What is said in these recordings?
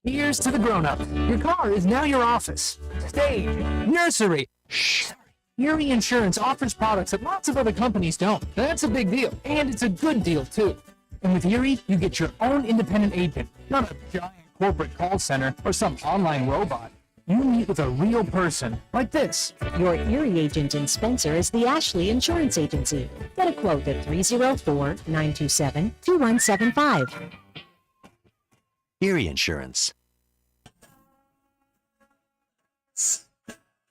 Here's to the grown-up. Your car is now your office, stage, nursery. Shh. Erie Insurance offers products that lots of other companies don't. That's a big deal, and it's a good deal, too. And with Erie, you get your own independent agent, not a giant corporate call center or some online robot. You meet with a real person, like this. Your Erie agent in Spencer is the Ashley Insurance Agency. Get a quote at 304-927-2175. Erie Insurance.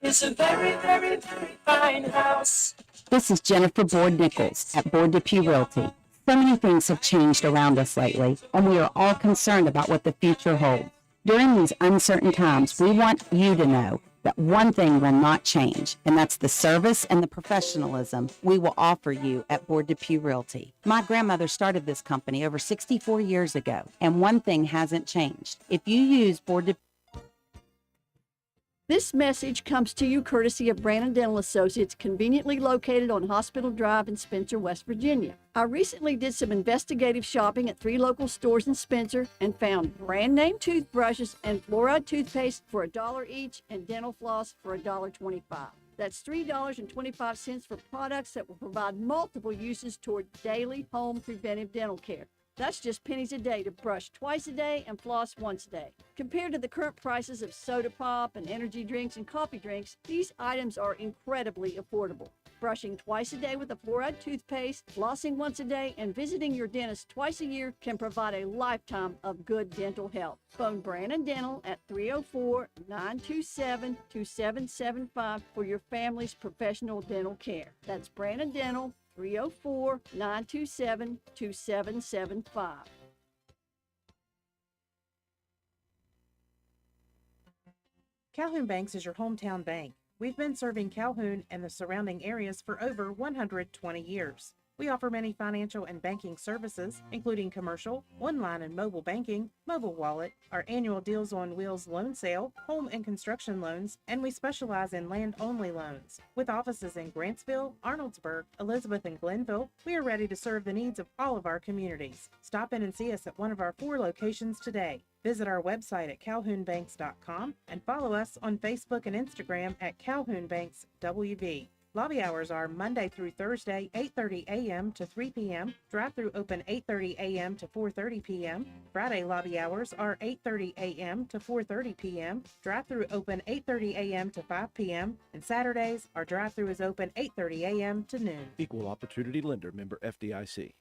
It's a very, very, very fine house. This is Jennifer Board-Nichols at Board-Depew Realty. So many things have changed around us lately, and we are all concerned about what the future holds. During these uncertain times, we want you to know that one thing will not change, and that's the service and the professionalism we will offer you at Board-Depew Realty. My grandmother started this company over 64 years ago, and one thing hasn't changed. If you use Board-Depew, This message comes to you courtesy of Brandon Dental Associates, conveniently located on Hospital Drive in Spencer, West Virginia. I recently did some investigative shopping at 3 local stores in Spencer and found brand name toothbrushes and fluoride toothpaste for $1 each and dental floss for $1.25. That's $3.25 for products that will provide multiple uses toward daily home preventive dental care. That's just pennies a day to brush twice a day and floss once a day. Compared to the current prices of soda pop and energy drinks and coffee drinks, these items are incredibly affordable. Brushing twice a day with a fluoride toothpaste, flossing once a day, and visiting your dentist twice a year can provide a lifetime of good dental health. Phone Brandon Dental at 304-927-2775 for your family's professional dental care. That's Brandon Dental, 304-927-2775. Calhoun Banks is your hometown bank. We've been serving Calhoun and the surrounding areas for over 120 years. We offer many financial and banking services, including commercial, online and mobile banking, mobile wallet, our annual Deals on Wheels loan sale, home and construction loans, and we specialize in land-only loans. With offices in Grantsville, Arnoldsburg, Elizabeth, and Glenville, we are ready to serve the needs of all of our communities. Stop in and see us at one of our 4 locations today. Visit our website at calhounbanks.com and follow us on Facebook and Instagram at Calhoun Banks WV. Lobby hours are Monday through Thursday, 8:30 a.m. to 3 p.m. Drive-through open 8:30 a.m. to 4:30 p.m. Friday lobby hours are 8:30 a.m. to 4:30 p.m. Drive-through open 8:30 a.m. to 5 p.m. And Saturdays, our drive-through is open 8:30 a.m. to noon. Equal Opportunity Lender, member FDIC.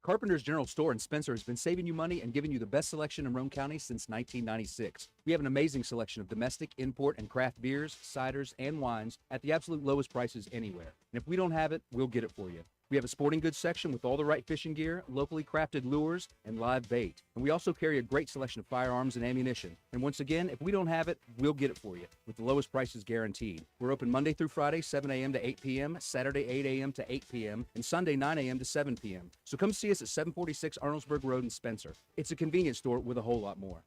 Carpenter's General Store in Spencer has been saving you money and giving you the best selection in Roane County since 1996. We have an amazing selection of domestic, import, and craft beers, ciders, and wines at the absolute lowest prices anywhere. And if we don't have it, we'll get it for you. We have a sporting goods section with all the right fishing gear, locally crafted lures, and live bait. And we also carry a great selection of firearms and ammunition. And once again, if we don't have it, we'll get it for you with the lowest prices guaranteed. We're open Monday through Friday, 7 a.m. to 8 p.m., Saturday, 8 a.m. to 8 p.m., and Sunday, 9 a.m. to 7 p.m. So come see us at 746 Arnoldsburg Road in Spencer. It's a convenience store with a whole lot more.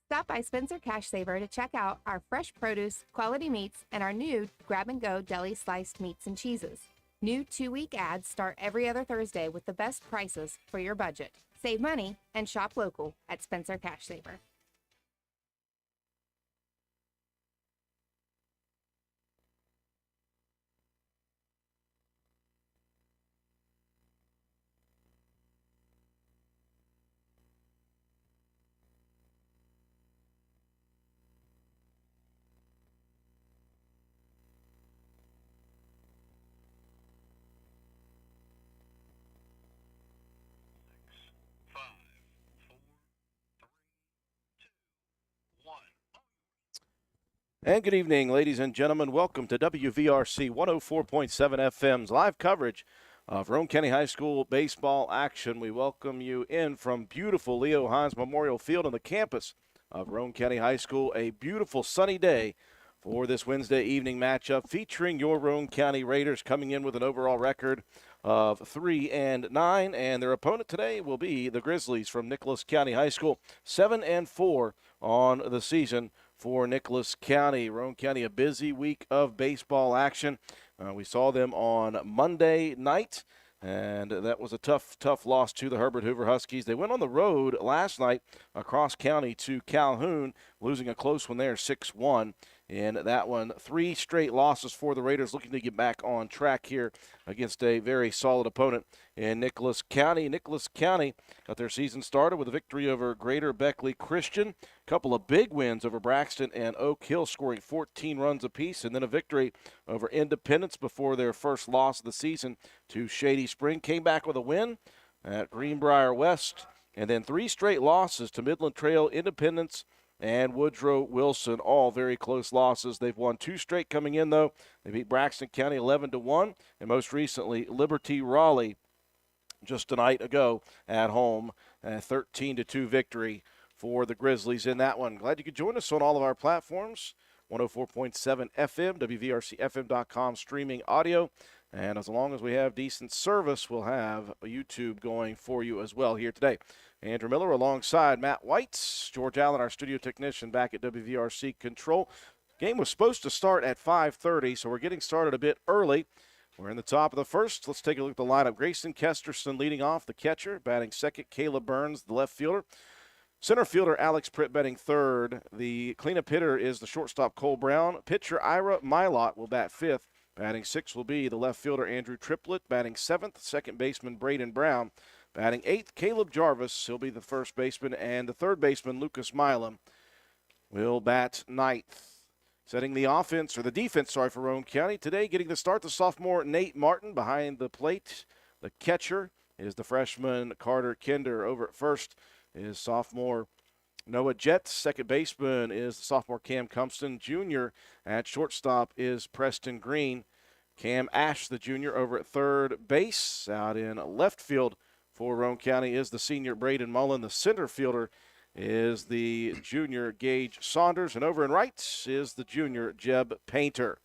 Stop by Spencer Cash Saver to check out our fresh produce, quality meats, and our new grab-and-go deli sliced meats and cheeses. New 2-week ads start every other Thursday with the best prices for your budget. Save money and shop local at Spencer Cash Saver. And good evening, ladies and gentlemen. Welcome to WVRC 104.7 FM's live coverage of Roane County High School baseball action. We welcome you in from beautiful Leo Hines Memorial Field on the campus of Roane County High School. A beautiful sunny day for this Wednesday evening matchup featuring your Roane County Raiders coming in with an overall record of 3-9, and their opponent today will be the Grizzlies from Nicholas County High School, 7-4 on the season for Nicholas County. Roane County, a busy week of baseball action. We saw them on Monday night, and that was a tough loss to the Herbert Hoover Huskies. They went on the road last night across county to Calhoun, losing a close one there, 6-1. In that one, 3 straight losses for the Raiders, looking to get back on track here against a very solid opponent in Nicholas County. Nicholas County got their season started with a victory over Greater Beckley Christian. A couple of big wins over Braxton and Oak Hill, scoring 14 runs apiece, and then a victory over Independence before their first loss of the season to Shady Spring. Came back with a win at Greenbrier West, and then 3 straight losses to Midland Trail, Independence, and Woodrow Wilson, all very close losses. They've won 2 straight coming in, though. They beat Braxton County 11-1, and most recently Liberty Raleigh just a night ago at home, a 13-2 victory for the Grizzlies in that one. Glad you could join us on all of our platforms, 104.7 FM, WVRCFM.com streaming audio. And as long as we have decent service, we'll have YouTube going for you as well here today. Andrew Miller alongside Matt White, George Allen, our studio technician, back at WVRC Control. Game was supposed to start at 5:30, so we're getting started a bit early. We're in the top of the first. Let's take a look at the lineup. Grayson Kesterson leading off, the catcher. Batting second, Caleb Burns, the left fielder. Center fielder Alex Pritt batting third. The cleanup hitter is the shortstop Cole Brown. Pitcher Ira Milot will bat fifth. Batting sixth will be the left fielder Andrew Triplett. Batting seventh, second baseman Braden Brown. Batting eighth, Caleb Jarvis. He'll be the first baseman. And the third baseman, Lucas Milam, will bat ninth. Setting the offense, or the defense, for Roane County today, getting the start, the sophomore Nate Martin behind the plate. The catcher is the freshman Carter Kinder. Over at first is sophomore Noah Jett. Second baseman is the sophomore Cam Cumpston. Junior at shortstop is Preston Green. Cam Ash, the junior, over at third base. Out in left field for Roane County is the senior Braden Mullen. The center fielder is the junior Gage Saunders. And over in right is the junior Jeb Painter.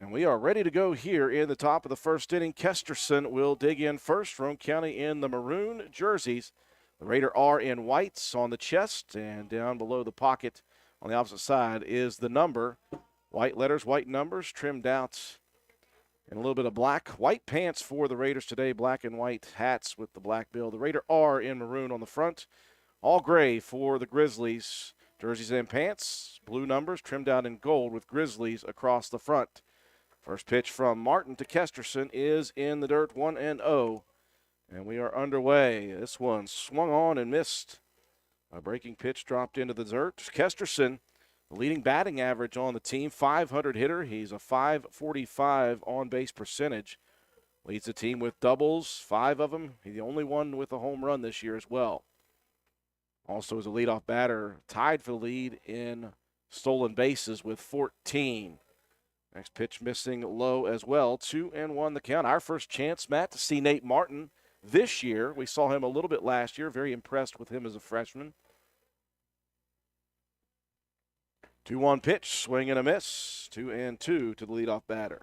And we are ready to go here in the top of the first inning. Kesterson will dig in first. Roane County in the maroon jerseys. The Raider R in whites on the chest, and down below the pocket on the opposite side is the number. White letters, white numbers, trimmed out in a little bit of black. White pants for the Raiders today, black and white hats with the black bill. The Raider R in maroon on the front. All gray for the Grizzlies. Jerseys and pants, blue numbers, trimmed out in gold with Grizzlies across the front. First pitch from Martin to Kesterson is in the dirt, 1-0. And we are underway. This one swung on and missed. A breaking pitch dropped into the dirt. Kesterson, the leading batting average on the team, 500 hitter. He's a .545 on-base percentage. Leads the team with doubles, 5 of them. He's the only one with a home run this year as well. Also as a leadoff batter, tied for the lead in stolen bases with 14. Next pitch missing low as well. 2-1 the count. Our first chance, Matt, to see Nate Martin this year. We saw him a little bit last year. Very impressed with him as a freshman. 2-1 pitch, swing and a miss. 2-2 to the leadoff batter.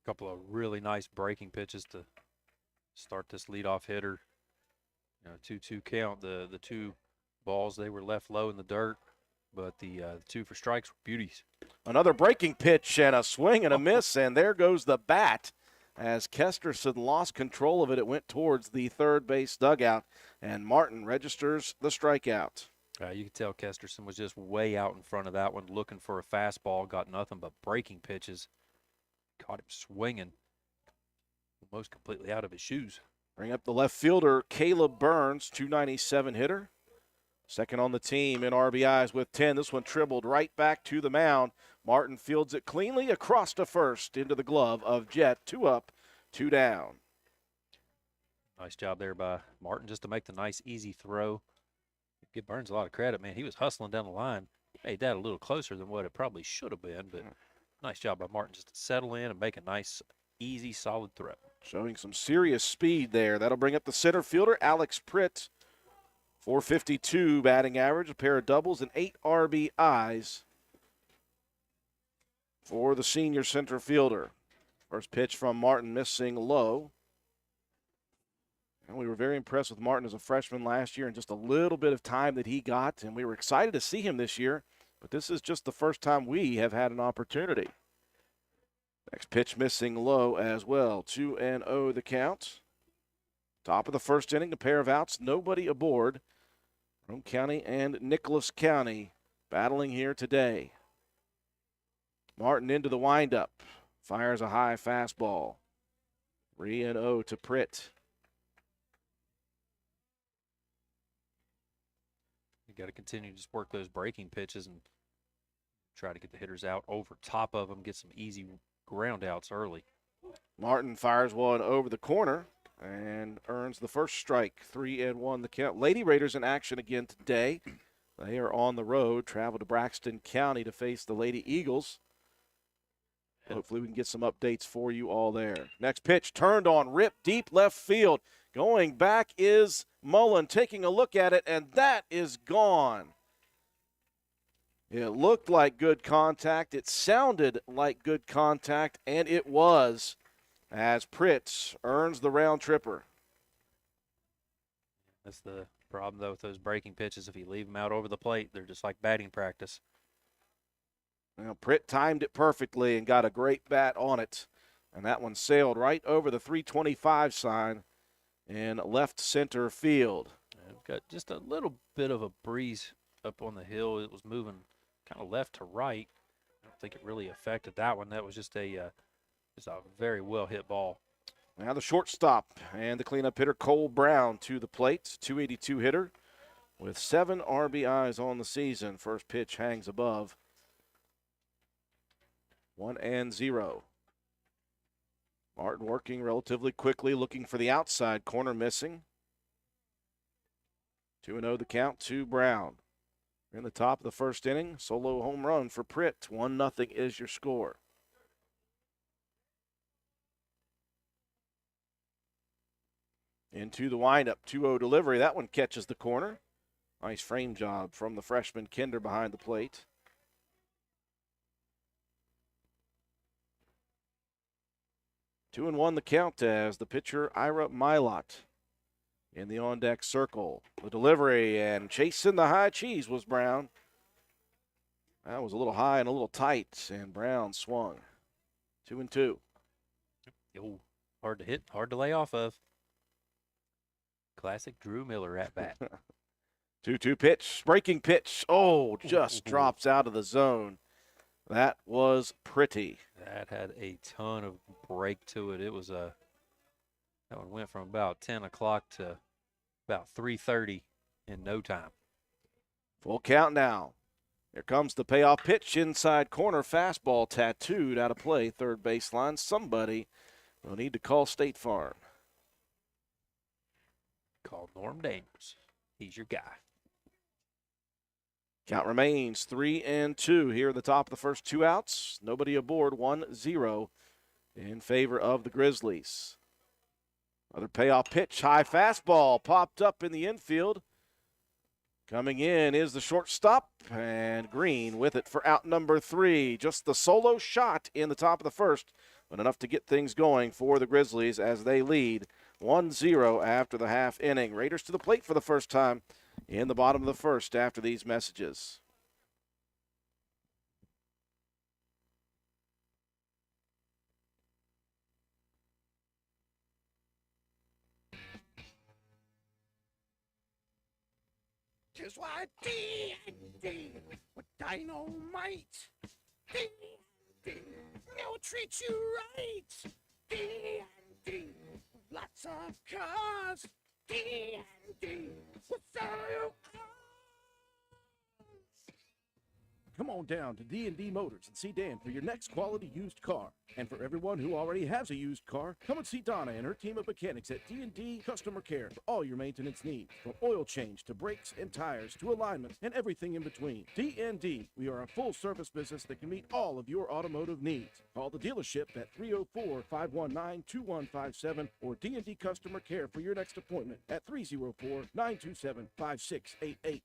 A couple of really nice breaking pitches to start this leadoff hitter. 2-2 count. The two balls, they were left low in the dirt, but the 2 for strikes were beauties. Another breaking pitch and a swing and a miss, and there goes the bat. As Kesterson lost control of it, it went towards the third base dugout, and Martin registers the strikeout. You could tell Kesterson was just way out in front of that one, looking for a fastball, got nothing but breaking pitches. Caught him swinging almost completely out of his shoes. Bring up the left fielder, Caleb Burns, .297 hitter. Second on the team in RBIs with 10. This one dribbled right back to the mound. Martin fields it cleanly across to first into the glove of Jett. 2 up, 2 down. Nice job there by Martin just to make the nice, easy throw. Give Burns a lot of credit, man. He was hustling down the line. He made that a little closer than what it probably should have been, but nice job by Martin just to settle in and make a nice, easy, solid throw. Showing some serious speed there. That'll bring up the center fielder, Alex Pritt. .452 batting average, a pair of doubles, and 8 RBIs for the senior center fielder. First pitch from Martin missing low. And we were very impressed with Martin as a freshman last year and just a little bit of time that he got, and we were excited to see him this year. but this is just the first time we have had an opportunity. Next pitch missing low as well. 2-0 the count. Top of the first inning, a pair of outs, nobody aboard. Roane County and Nicholas County battling here today. Martin into the windup. Fires a high fastball. 3-0 to Pritt. You got to continue to just work those breaking pitches and try to get the hitters out over top of them, get some easy ground outs early. Martin fires one over the corner and earns the first strike. 3-1 the count. Lady Raiders in action again today. They are on the road, travel to Braxton County to face the Lady Eagles. Hopefully we can get some updates for you all there. Next pitch turned on, ripped deep left field. Going back is Mullen, taking a look at it, and that is gone. It looked like good contact. It sounded like good contact, and it was, as Pritt earns the round tripper. That's the problem, though, with those breaking pitches. If you leave them out over the plate, they're just like batting practice. Well, Pritt timed it perfectly and got a great bat on it. And that one sailed right over the 325 sign in left center field. We've got just a little bit of a breeze up on the hill. It was moving kind of left to right. I don't think it really affected that one. That was just a very well hit ball. Now the shortstop and the cleanup hitter Cole Brown to the plate. 282 hitter with 7 RBIs on the season. First pitch hangs above. 1-0. Martin working relatively quickly, looking for the outside corner, missing. 2-0 the count to Brown. In the top of the first inning, solo home run for Pritt. 1-0 is your score. Into the windup, 2-0 delivery. That one catches the corner. Nice frame job from the freshman Kinder behind the plate. 2-1 the count as the pitcher Ira Milot in the on-deck circle. The delivery and chasing the high cheese was Brown. That was a little high and a little tight, and Brown swung. 2-2. Oh, hard to hit, hard to lay off of. Classic Drew Miller at bat. 2-2 pitch, breaking pitch. Oh, just drops out of the zone. That was pretty. That had a ton of break to it. It was that one went from about 10 o'clock to about 3:30 in no time. Full count now. Here comes the payoff pitch, inside corner, fastball tattooed out of play, third baseline. Somebody will need to call State Farm. Call Norm Daniels. He's your guy. Count remains 3-2 here at the top of the first 2 outs. Nobody aboard, 1-0 in favor of the Grizzlies. Another payoff pitch, high fastball popped up in the infield. Coming in is the shortstop, and Green with it for out number 3. Just the solo shot in the top of the first, but enough to get things going for the Grizzlies as they lead 1-0 after the half inning. Raiders to the plate for the first time in the bottom of the first after these messages. Just why D&D with dynamite. D&D will treat you right. D&D lots of cars. D&D will sell you cars. Come on down to D&D Motors and see Dan for your next quality used car. And for everyone who already has a used car, come and see Donna and her team of mechanics at D&D Customer Care for all your maintenance needs. From oil change to brakes and tires to alignment and everything in between. D&D, we are a full-service business that can meet all of your automotive needs. Call the dealership at 304-519-2157 or D&D Customer Care for your next appointment at 304-927-5688.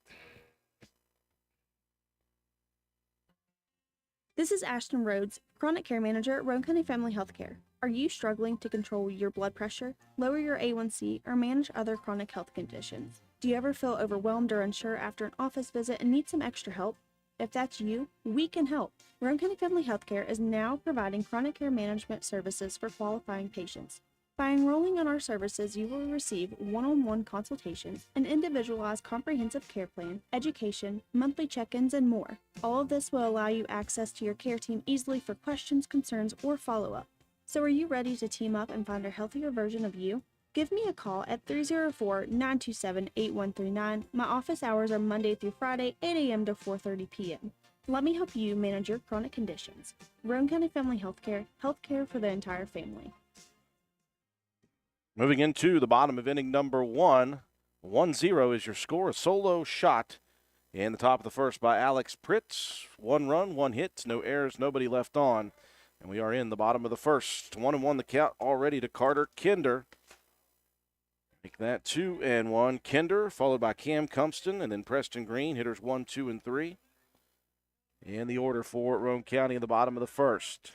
This is Ashton Rhodes, Chronic Care Manager at Roane County Family Healthcare. Are you struggling to control your blood pressure, lower your A1C, or manage other chronic health conditions? Do you ever feel overwhelmed or unsure after an office visit and need some extra help? If that's you, we can help. Roane County Family Healthcare is now providing chronic care management services for qualifying patients. By enrolling in our services, you will receive one-on-one consultations, an individualized comprehensive care plan, education, monthly check-ins, and more. All of this will allow you access to your care team easily for questions, concerns, or follow-up. So are you ready to team up and find a healthier version of you? Give me a call at 304-927-8139. My office hours are Monday through Friday, 8 a.m. to 4:30 p.m. Let me help you manage your chronic conditions. Roane County Family Healthcare, healthcare for the entire family. Moving into the bottom of inning number 1, 1-0 is your score. A solo shot in the top of the first by Alex Pritz. 1 run, 1 hit, no errors, nobody left on. And we are in the bottom of the first. 1-1 the count already to Carter Kinder. Make that 2-1. Kinder followed by Cam Cumpston and then Preston Green. Hitters 1, 2, and 3. In the order for Roane County in the bottom of the first.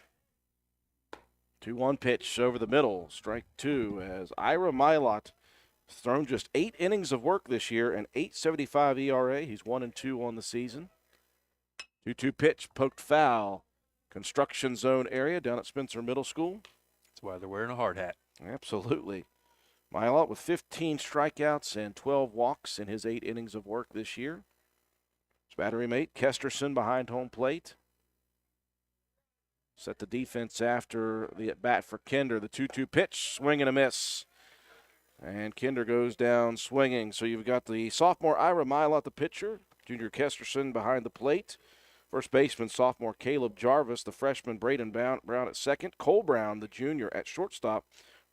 2-1 pitch over the middle. Strike 2 as Ira Milot has thrown just 8 innings of work this year and 8.75 ERA. He's 1-2 on the season. 2-2 pitch poked foul. Construction zone area down at Spencer Middle School. That's why they're wearing a hard hat. Absolutely. Milot with 15 strikeouts and 12 walks in his 8 innings of work this year. His battery mate, Kesterson, behind home plate. Set the defense after the at-bat for Kinder. The 2-2 pitch, swing and a miss. And Kinder goes down swinging. So you've got the sophomore Ira Milot, the pitcher. Junior Kesterson behind the plate. First baseman, sophomore Caleb Jarvis. The freshman, Braden Brown at second. Cole Brown, the junior, at shortstop.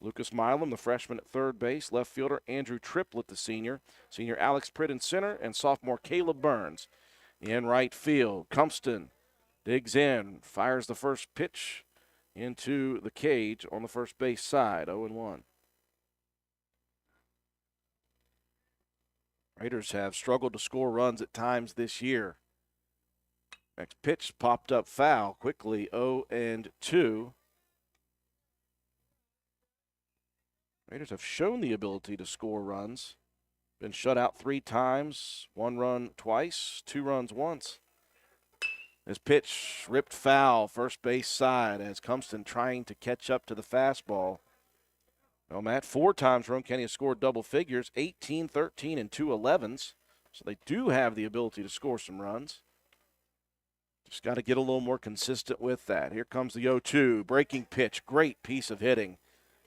Lucas Milam, the freshman, at third base. Left fielder, Andrew Triplett, the senior. Senior Alex Pritt in center. And sophomore Caleb Burns in right field. Cumpston digs in, fires the first pitch into the cage on the first base side, 0-1. Raiders have struggled to score runs at times this year. Next pitch popped up foul quickly, 0-2. Raiders have shown the ability to score runs. Been shut out 3 times, 1 run twice, 2 runs once. This pitch ripped foul, first base side, as Cumpston trying to catch up to the fastball. Well, Matt, 4 times Roane County has scored double figures, 18, 13, and 2 11s. So they do have the ability to score some runs. Just got to get a little more consistent with that. Here comes the 0-2, breaking pitch, great piece of hitting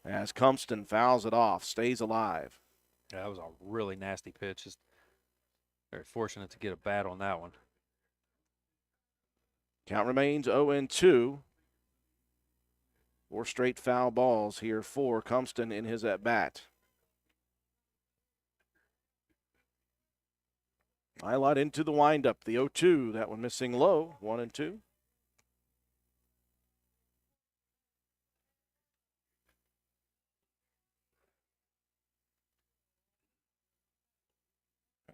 as Cumpston fouls it off, stays alive. Yeah, that was a really nasty pitch. Just very fortunate to get a bat on that one. Count remains 0-2. 4 straight foul balls here for Cumpston in his at-bat. Milot into the windup. The 0-2, that one missing low, 1-2.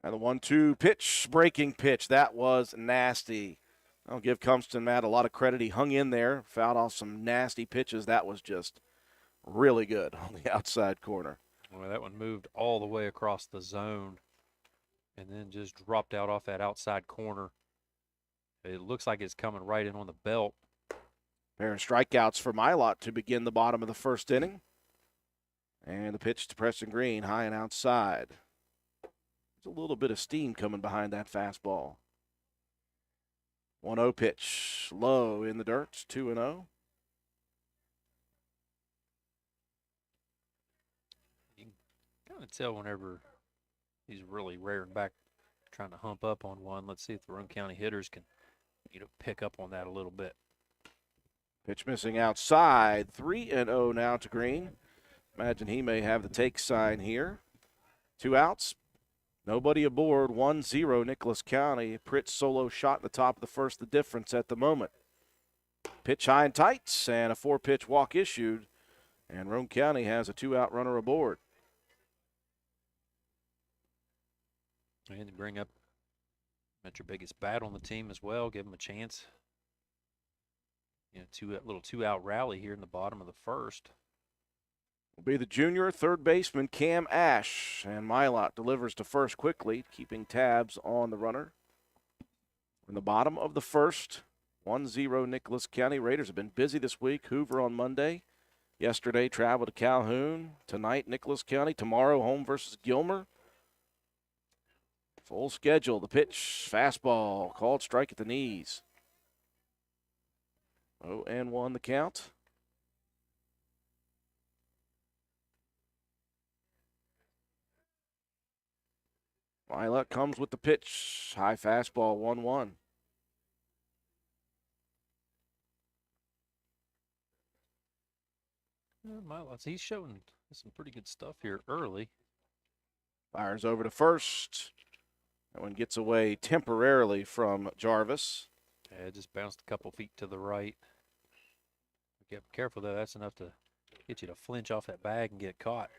And the 1-2 pitch, breaking pitch. That was nasty. I'll give Cumpston, Matt, a lot of credit. He hung in there, fouled off some nasty pitches. That was just really good on the outside corner. Well, that one moved all the way across the zone and then just dropped out off that outside corner. It looks like it's coming right in on the belt. Pair of strikeouts for Milot to begin the bottom of the first inning. And the pitch to Preston Green, high and outside. There's a little bit of steam coming behind that fastball. 1-0 pitch, low in the dirt, 2-0. You can kind of tell whenever he's really rearing back, trying to hump up on one. Let's see if the Roane County hitters can, pick up on that a little bit. Pitch missing outside, 3-0 now to Green. Imagine he may have the take sign here. 2 outs. Nobody aboard, 1-0 Nicholas County. Pritt's solo shot in the top of the first, the difference at the moment. Pitch high and tight, and a 4-pitch walk issued. And Roane County has a 2-out runner aboard. And to bring up your biggest bat on the team as well, give him a chance. Little 2-out rally here in the bottom of the first. Will be the junior third baseman Cam Ash, and Milot delivers to first quickly, keeping tabs on the runner. In the bottom of the first, 1-0 Nicholas County. Raiders have been busy this week. Hoover on Monday. Yesterday, travel to Calhoun. Tonight, Nicholas County. Tomorrow, home versus Gilmer. Full schedule. The pitch, fastball, called strike at the knees. 0-1 the count. Violet comes with the pitch. High fastball, 1-1. He's showing some pretty good stuff here early. Fires over to first. That one gets away temporarily from Jarvis. Yeah, it just bounced a couple feet to the right. Be careful, though. That's enough to get you to flinch off that bag and get caught.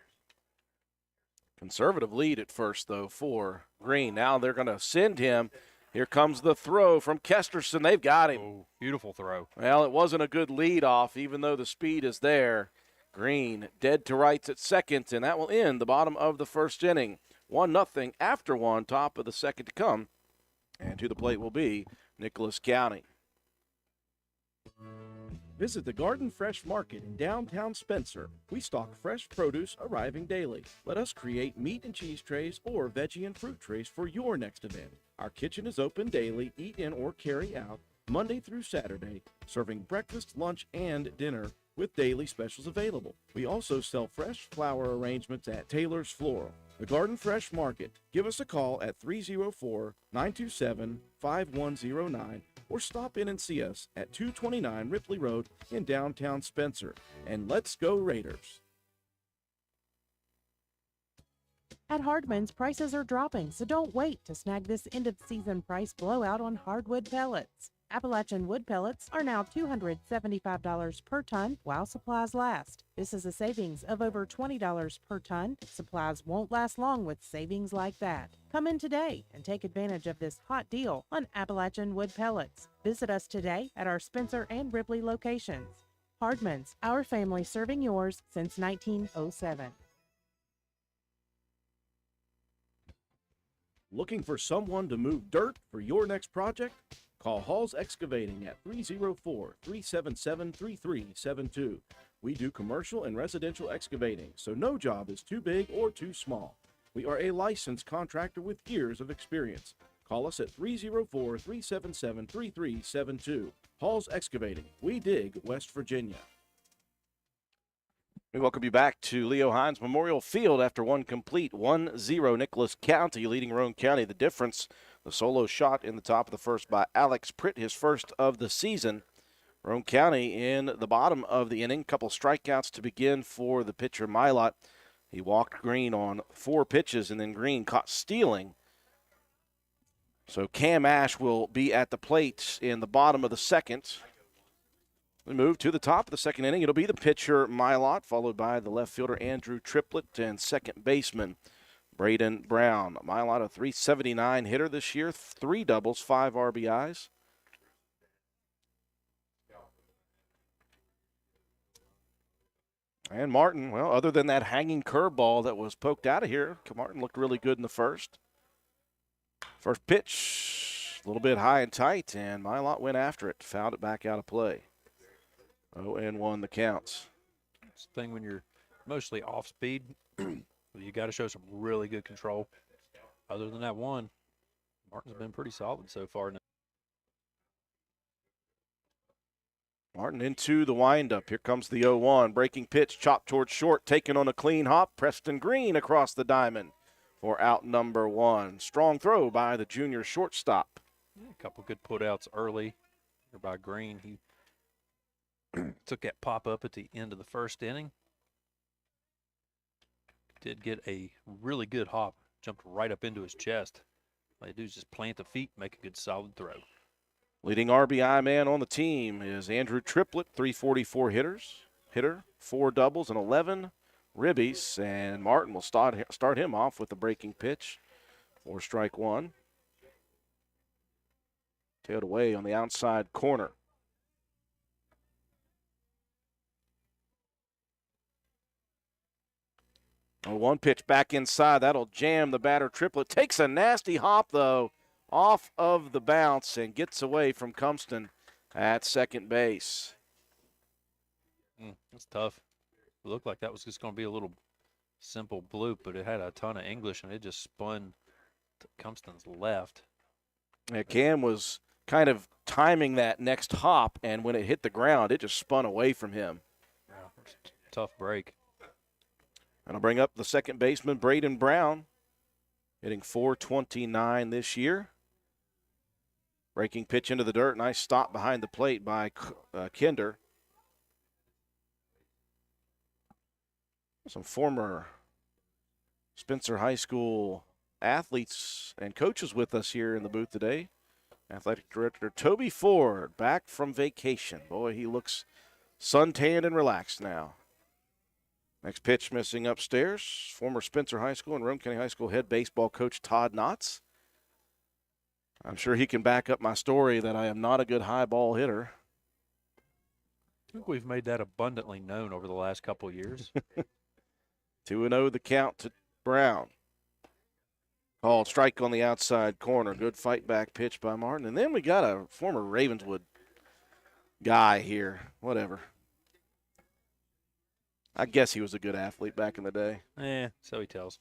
Conservative lead at first, though, for Green. Now they're going to send him. Here comes the throw from Kesterson. They've got him. Oh, beautiful throw. Well, it wasn't a good lead off, even though the speed is there. Green dead to rights at second, and that will end the bottom of the first inning. 1-0 after one, top of the second to come. And to the plate will be Nicholas County. Visit the Garden Fresh Market in downtown Spencer. We stock fresh produce arriving daily. Let us create meat and cheese trays or veggie and fruit trays for your next event. Our kitchen is open daily, eat in or carry out, Monday through Saturday, serving breakfast, lunch, and dinner with daily specials available. We also sell fresh flower arrangements at Taylor's Floral. The Garden Fresh Market. Give us a call at 304-927-5109 or stop in and see us at 229 Ripley Road in downtown Spencer. And let's go Raiders. At Hardman's, prices are dropping, so don't wait to snag this end-of-season price blowout on hardwood pellets. Appalachian wood pellets are now $275 per ton while supplies last. This is a savings of over $20 per ton. Supplies won't last long with savings like that. Come in today and take advantage of this hot deal on Appalachian wood pellets. Visit us today at our Spencer and Ripley locations. Hardman's, our family serving yours since 1907. Looking for someone to move dirt for your next project? Call Hall's Excavating at 304-377-3372. We do commercial and residential excavating, so no job is too big or too small. We are a licensed contractor with years of experience. Call us at 304-377-3372. Hall's Excavating. We dig West Virginia. We welcome you back to Leo Hines Memorial Field after one complete 1-0 Nicholas County leading Roane County. The difference, the solo shot in the top of the first by Alex Pritt, his first of the season. Roane County in the bottom of the inning. Couple strikeouts to begin for the pitcher Milot. He walked Green on 4 pitches, and then Green caught stealing. So Cam Ash will be at the plate in the bottom of the second. We move to the top of the second inning. It'll be the pitcher Milot, followed by the left fielder Andrew Triplett and second baseman Braden Brown. Milot, a .379 hitter this year, 3 doubles, 5 RBIs. And Martin, well, other than that hanging curveball that was poked out of here, Martin looked really good in the first. First pitch, a little bit high and tight, and Milot went after it, fouled it back out of play. 0-1 the counts. It's the thing when you're mostly off speed, you got to show some really good control. Other than that one, Martin's been pretty solid so far. Martin into the windup. Here comes the 0-1. Breaking pitch, chopped towards short, taken on a clean hop. Preston Green across the diamond for out number 1. Strong throw by the junior shortstop. A couple good putouts early by Green. He took that pop up at the end of the first inning. Did get a really good hop. Jumped right up into his chest. All they do is just plant the feet, make a good solid throw. Leading RBI man on the team is Andrew Triplett, 344 hitter, 4 doubles and 11 ribbies. And Martin will start him off with the breaking pitch for strike 1. Tailed away on the outside corner. One pitch back inside. That'll jam the batter Triplett. Takes a nasty hop, though, off of the bounce and gets away from Cumston at second base. That's tough. It looked like that was just going to be a little simple bloop, but it had a ton of English, and it just spun to Cumston's left. Yeah, Cam was kind of timing that next hop, and when it hit the ground, it just spun away from him. Yeah, tough break. And I'll bring up the second baseman, Braden Brown, hitting .429 this year. Breaking pitch into the dirt. Nice stop behind the plate by Kinder. Some former Spencer High School athletes and coaches with us here in the booth today. Athletic Director Toby Ford, back from vacation. Boy, he looks suntanned and relaxed now. Next pitch missing upstairs. Former Spencer High School and Roane County High School head baseball coach Todd Knotts. I'm sure he can back up my story that I am not a good high ball hitter. I think we've made that abundantly known over the last couple of years. 2-0 the count to Brown. Called strike on the outside corner. Good fight back pitch by Martin. And then we got a former Ravenswood guy here. Whatever. I guess he was a good athlete back in the day. So he tells.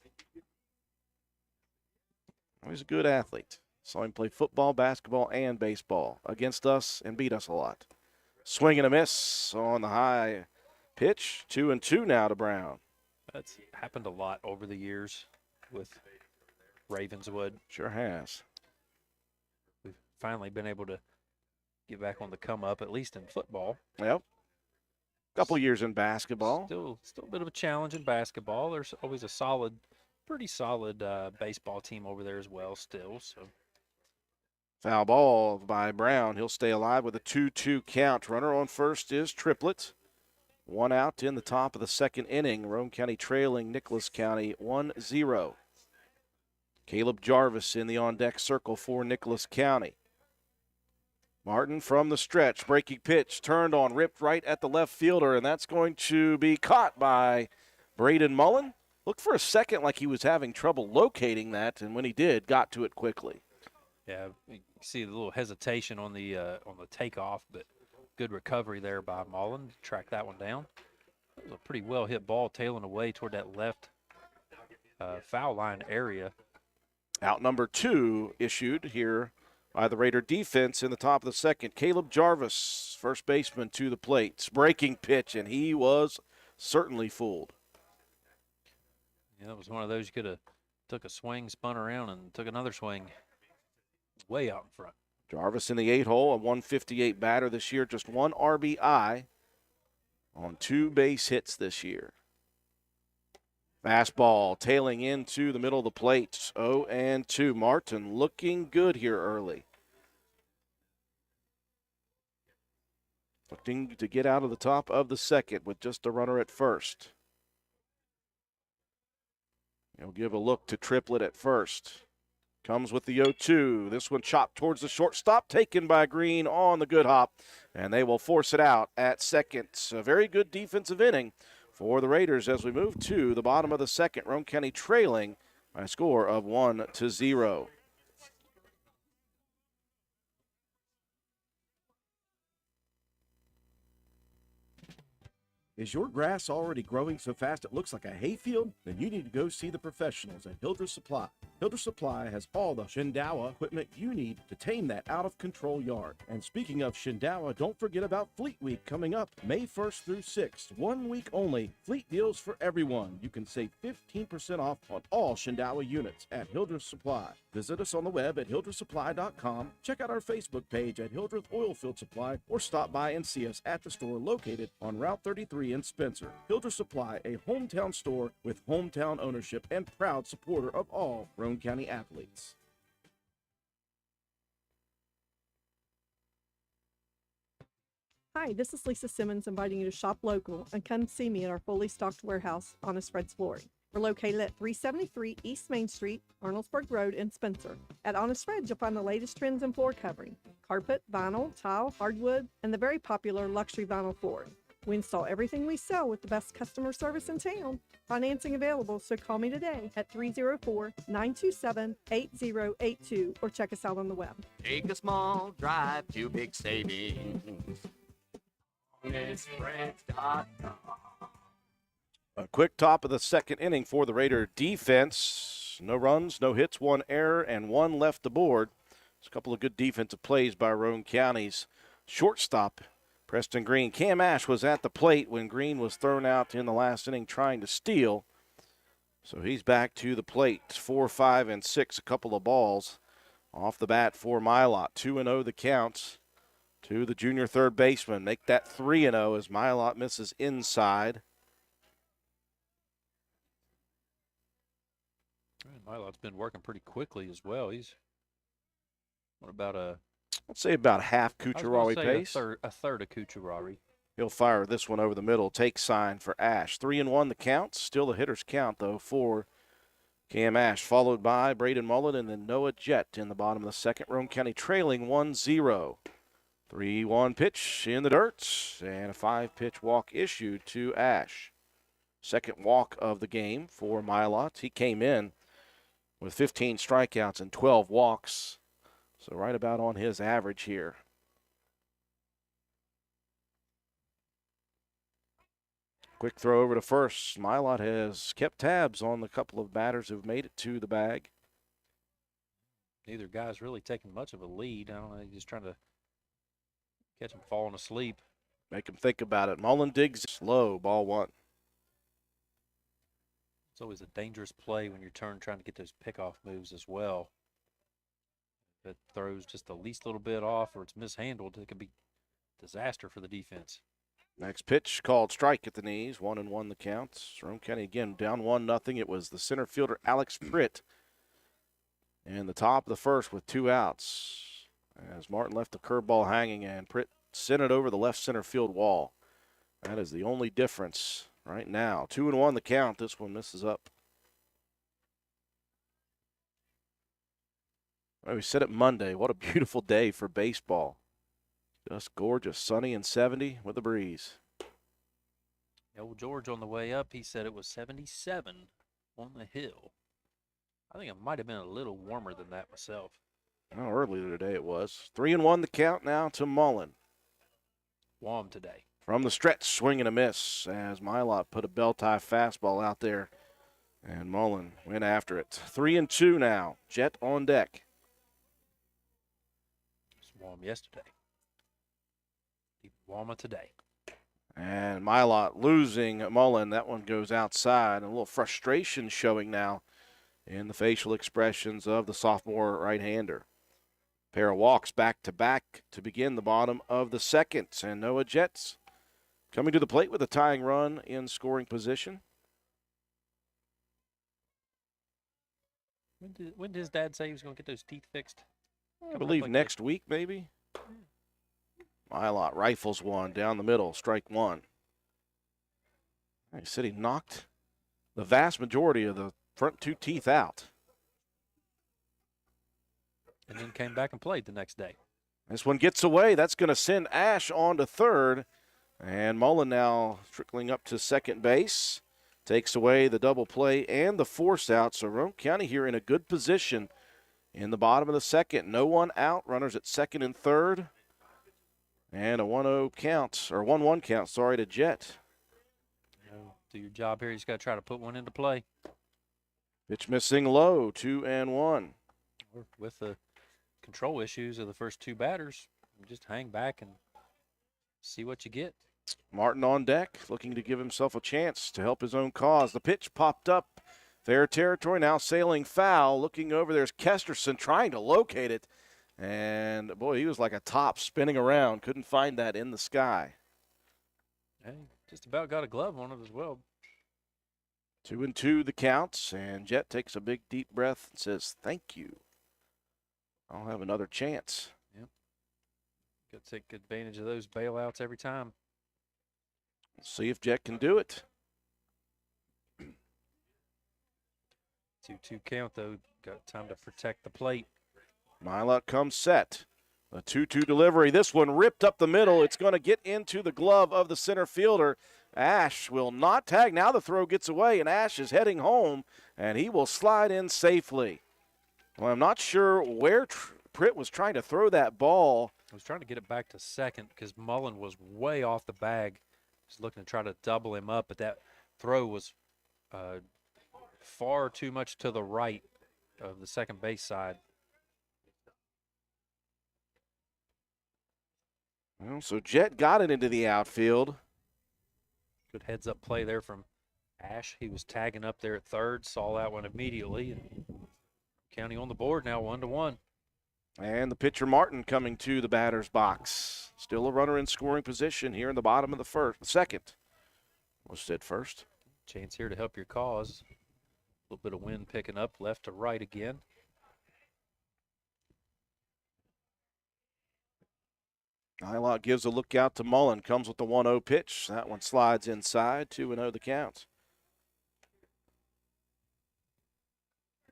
He's a good athlete. Saw him play football, basketball, and baseball against us and beat us a lot. Swing and a miss on the high pitch. 2-2 now to Brown. That's happened a lot over the years with Ravenswood. Sure has. We've finally been able to get back on the come up, at least in football. Yep. Couple years in basketball. Still a bit of a challenge in basketball. There's always a pretty solid baseball team over there as well still. So foul ball by Brown. He'll stay alive with a 2-2 count. Runner on first is Triplett. One out in the top of the second inning. Roane County trailing Nicholas County 1-0. Caleb Jarvis in the on-deck circle for Nicholas County. Martin from the stretch. Breaking pitch. Turned on. Ripped right at the left fielder. And that's going to be caught by Braden Mullen. Looked for a second like he was having trouble locating that. And when he did, got to it quickly. Yeah, you see the little hesitation on the takeoff, but good recovery there by Mullen to track that one down. It was a pretty well hit ball tailing away toward that left foul line area. Out number 2 issued here by the Raider defense in the top of the second. Caleb Jarvis, first baseman, to the plate. Breaking pitch, and he was certainly fooled. Yeah, that was one of those you could have took a swing, spun around, and took another swing way out in front. Jarvis in the 8-hole, a 158 batter this year, just 1 RBI on 2 base hits this year. Fastball tailing into the middle of the plate. 0-2. Martin looking good here early. Looking to get out of the top of the second with just a runner at first. He'll give a look to Triplett at first. Comes with the 0-2. This one chopped towards the shortstop, taken by Green on the good hop, and they will force it out at second. A very good defensive inning for the Raiders as we move to the bottom of the second. Roane County trailing by a score of 1-0. Is your grass already growing so fast it looks like a hayfield? Then you need to go see the professionals at Hildreth Supply. Hildreth Supply has all the Shindawa equipment you need to tame that out-of-control yard. And speaking of Shindawa, don't forget about Fleet Week coming up May 1st through 6th. 1 week only. Fleet deals for everyone. You can save 15% off on all Shindawa units at Hildreth Supply. Visit us on the web at hildrethsupply.com. Check out our Facebook page at Hildreth Oilfield Supply, or stop by and see us at the store located on Route 33 in Spencer. Hildreth Supply, a hometown store with hometown ownership and proud supporter of all Roane County athletes. Hi, this is Lisa Simmons inviting you to shop local and come see me at our fully stocked warehouse, Honest Fred's Flooring. We're located at 373 East Main Street, Arnoldsburg Road in Spencer. At Honest Fred's, you'll find the latest trends in floor covering: carpet, vinyl, tile, hardwood, and the very popular luxury vinyl flooring. We install everything we sell with the best customer service in town. Financing available, so call me today at 304-927-8082 or check us out on the web. Take a small drive to big savings. HonestFriends.com. A quick top of the second inning for the Raider defense. No runs, no hits, one error, and one left the board. It's a couple of good defensive plays by Roane County's shortstop, Preston Green. Cam Ash was at the plate when Green was thrown out in the last inning trying to steal. So he's back to the plate. 4, 5, and 6, a couple of balls off the bat for Mylott. 2-0 the counts to the junior third baseman. Make that 3-0 as Mylott misses inside. Mylott's been working pretty quickly as well. He's what about I'd say about half Kucharawi say pace. A third of Kucharawi. He'll fire this one over the middle. Take sign for Ash. 3-1 the count. Still a hitter's count, though, for Cam Ash, followed by Braden Mullen and then Noah Jett in the bottom of the second. Roane County trailing 1-0. 3-1 pitch in the dirt, and a 5-pitch walk issued to Ash. Second walk of the game for Mylott. He came in with 15 strikeouts and 12 walks, so right about on his average here. Quick throw over to first. Mylott has kept tabs on the couple of batters who've made it to the bag. Neither guy's really taking much of a lead. I don't know, he's just trying to catch him falling asleep. Make him think about it. Mullen digs slow, ball one. It's always a dangerous play when you're trying to get those pickoff moves as well. If it throws just the least little bit off or it's mishandled, it could be disaster for the defense. Next pitch called strike at the knees. 1-1 the count. Roane County again down 1-0. It was the center fielder Alex Pritt in the top of the first with 2 outs. As Martin left the curveball hanging and Pritt sent it over the left center field wall. That is the only difference right now. 2-1 the count. This one misses up. Well, we said it Monday. What a beautiful day for baseball. Just gorgeous, sunny and 70 with a breeze. Old George on the way up, he said it was 77 on the hill. I think it might have been a little warmer than that myself. Oh, earlier today it was. 3-1 the count now to Mullen. Warm today. From the stretch, swing and a miss as Mylott put a bell-tie fastball out there, and Mullen went after it. 3-2 now. Jett on deck. It was warm yesterday. Even warmer today. And Mylott losing Mullen. That one goes outside. A little frustration showing now in the facial expressions of the sophomore right-hander. Pair of walks back-to-back to begin the bottom of the second. And Noah Jett coming to the plate with a tying run in scoring position. When did his dad say he was going to get those teeth fixed? I believe like next week, maybe. Mylott rifles one down the middle, strike one. He said he knocked the vast majority of the front 2 teeth out. And then came back and played the next day. This one gets away. That's going to send Ash on to third. And Mullen now trickling up to second base. Takes away the double play and the force out. So Roane County here in a good position in the bottom of the second. No one out. Runners at second and third. And a 1-0 count, or 1-1 count, sorry, to Jett. Do your job here. You just got to try to put one into play. Pitch missing low, 2-1. With the control issues of the first 2 batters, you just hang back and see what you get. Martin on deck, looking to give himself a chance to help his own cause. The pitch popped up. Fair territory, now sailing foul. Looking over, there's Kesterson trying to locate it. And, boy, he was like a top spinning around. Couldn't find that in the sky. Hey, just about got a glove on it as well. 2-2 the counts, and Jett takes a big deep breath and says, thank you. I'll have another chance. Yep. Got to take advantage of those bailouts every time. Let's see if Jett can do it. 2-2 count, though. Got time to protect the plate. Mylott comes set. A 2-2 delivery. This one ripped up the middle. It's going to get into the glove of the center fielder. Ash will not tag. Now the throw gets away, and Ash is heading home, and he will slide in safely. Well, I'm not sure where Pritt was trying to throw that ball. I was trying to get it back to second because Mullen was way off the bag. He's looking to try to double him up, but that throw was far too much to the right of the second base side. Well, so Jet got it into the outfield. Good heads-up play there from Ash. He was tagging up there at third, saw that one immediately. And County on the board now, 1-1. And the pitcher Martin coming to the batter's box. Still a runner in scoring position here in the bottom of the second. Was at first. Chance here to help your cause. A little bit of wind picking up left to right again. Nylock gives a look out to Mullen. Comes with the 1-0 pitch. That one slides inside. 2-0 the count.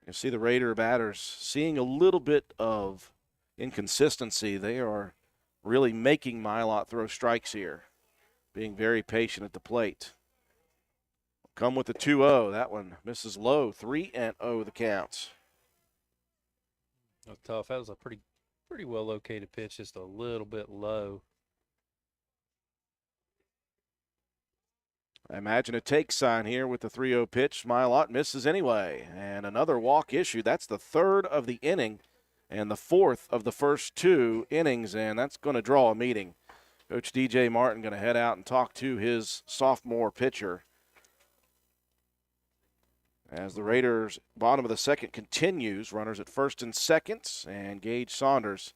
You see the Raider batters seeing a little bit of inconsistency. They are really making Mylott throw strikes here. Being very patient at the plate. Come with the 2-0. That one misses low. 3-0 the counts. That was tough. That was a pretty well located pitch, just a little bit low. I imagine a take sign here with the 3-0 pitch. Mylott misses anyway. And another walk issued. That's the third of the inning and the fourth of the first 2 innings, and that's going to draw a meeting. Coach DJ Martin going to head out and talk to his sophomore pitcher. As the Raiders' bottom of the second continues, runners at first and second, and Gage Saunders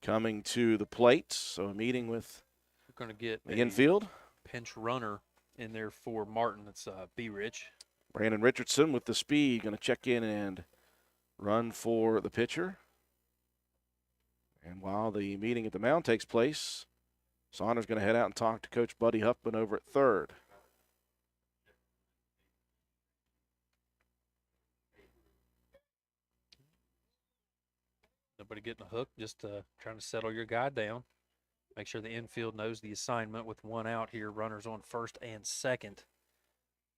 coming to the plate. So a meeting with We're going to get the infield. Pinch runner in there for Martin. That's B. Rich. Brandon Richardson with the speed going to check in and run for the pitcher. And while the meeting at the mound takes place, Saunders going to head out and talk to Coach Buddy Huffman over at third. Nobody getting a hook, just trying to settle your guy down. Make sure the infield knows the assignment with 1 out here. Runners on first and second.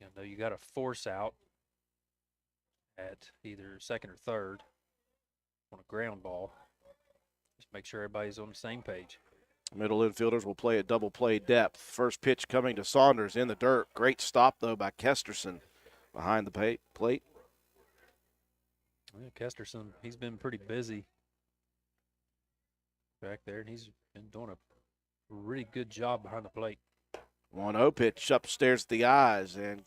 You know you got to force out at either second or third on a ground ball. Just make sure everybody's on the same page. Middle infielders will play at double play depth. First pitch coming to Saunders in the dirt. Great stop, though, by Kesterson behind the plate. Yeah, Kesterson, he's been pretty busy back there, and he's been doing a really good job behind the plate. 1-0 pitch upstairs at the eyes, and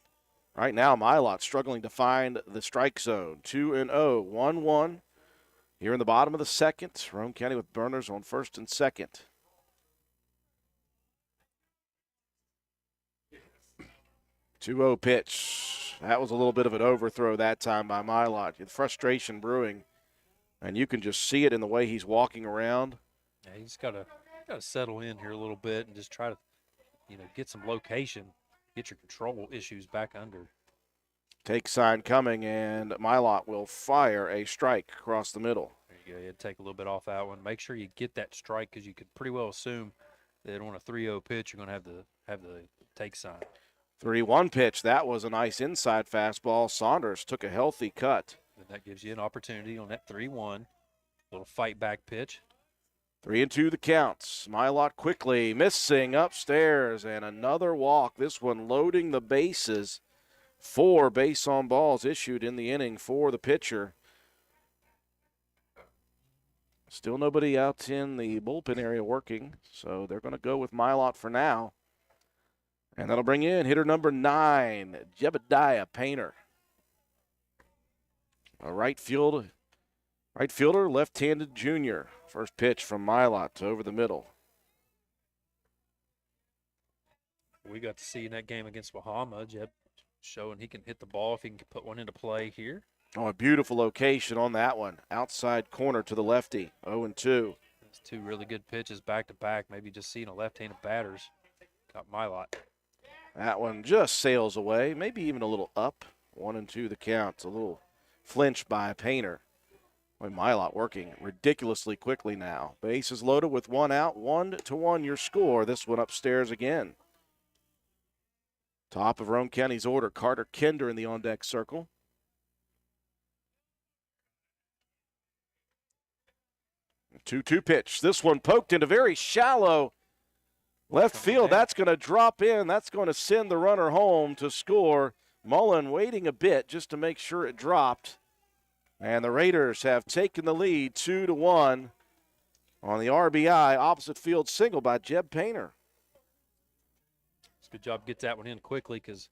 right now Mylott struggling to find the strike zone. 2-0, 1-1 here in the bottom of the second. Roane County with burners on first and second. 2-0 pitch. That was a little bit of an overthrow that time by Mylott. The frustration brewing, and you can just see it in the way he's walking around. Yeah, he's got to settle in here a little bit and just try to, get some location, get your control issues back under. Take sign coming, and Mylott will fire a strike across the middle. There you go. You had to take a little bit off that one. Make sure you get that strike because you could pretty well assume that on a 3-0 pitch you're going to have the take sign. 3-1 pitch. That was a nice inside fastball. Saunders took a healthy cut. And that gives you an opportunity on that 3-1. Little fight back pitch. 3-2 the counts. Mylott quickly missing upstairs, and another walk. This one loading the bases. 4 base on balls issued in the inning for the pitcher. Still nobody out in the bullpen area working, so they're going to go with Mylott for now. And that'll bring in hitter number 9, Jebediah Painter. A right fielder, left-handed junior. First pitch from Mylott over the middle. We got to see in that game against Bahama, Jeb showing he can hit the ball if he can put one into play here. Oh, a beautiful location on that one. Outside corner to the lefty, 0-2. That's 2 really good pitches back-to-back. Maybe just seeing a left-handed batters. Got Mylott. That one just sails away, maybe even a little up. 1-2 the count. A little flinch by Painter. Boy, Mylott working ridiculously quickly now. Base is loaded with one out, 1-1 your score. This one upstairs again. Top of Roane County's order, Carter Kinder in the on-deck circle. A 2-2 pitch. This one poked into very shallow left field. That's going to drop in. That's going to send the runner home to score. Mullen waiting a bit just to make sure it dropped. And the Raiders have taken the lead 2-1 on the RBI opposite field single by Jeb Painter. It's a good job get that one in quickly because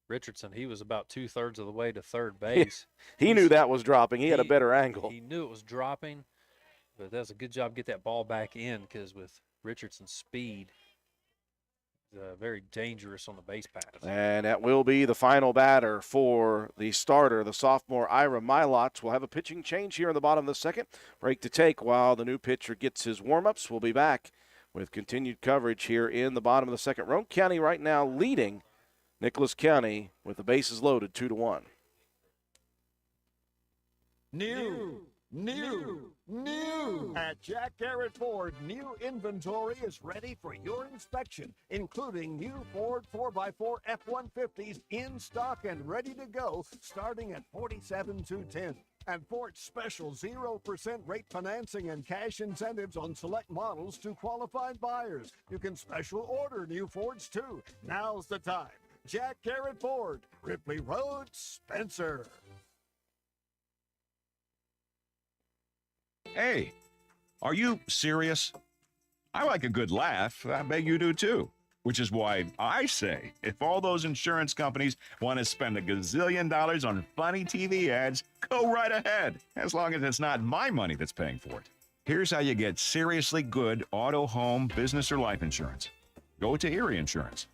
Richardson, he was about 2/3 of the way to third base. He knew that was dropping. He had a better angle. He knew it was dropping, but that's a good job get that ball back in because with Richardson's speed, very dangerous on the base path. And that will be the final batter for the starter, the sophomore Ira Mylott. We'll have a pitching change here in the bottom of the second. Break to take while the new pitcher gets his warm-ups. We'll be back with continued coverage here in the bottom of the second. Roane County right now leading Nicholas County with the bases loaded 2-1. New! At Jack Garrett Ford, new inventory is ready for your inspection, including new Ford 4x4 F-150s in stock and ready to go, starting at $47,210. And Ford's special 0% rate financing and cash incentives on select models to qualified buyers. You can special order new Fords too. Now's the time. Jack Garrett Ford, Ripley Road, Spencer. Hey, are you serious? I like a good laugh. I bet you do too. Which is why I say, if all those insurance companies want to spend $1 gazillion on funny TV ads, go right ahead, as long as it's not my money that's paying for it. Here's how you get seriously good auto, home, business, or life insurance. Go to Erie Insurance.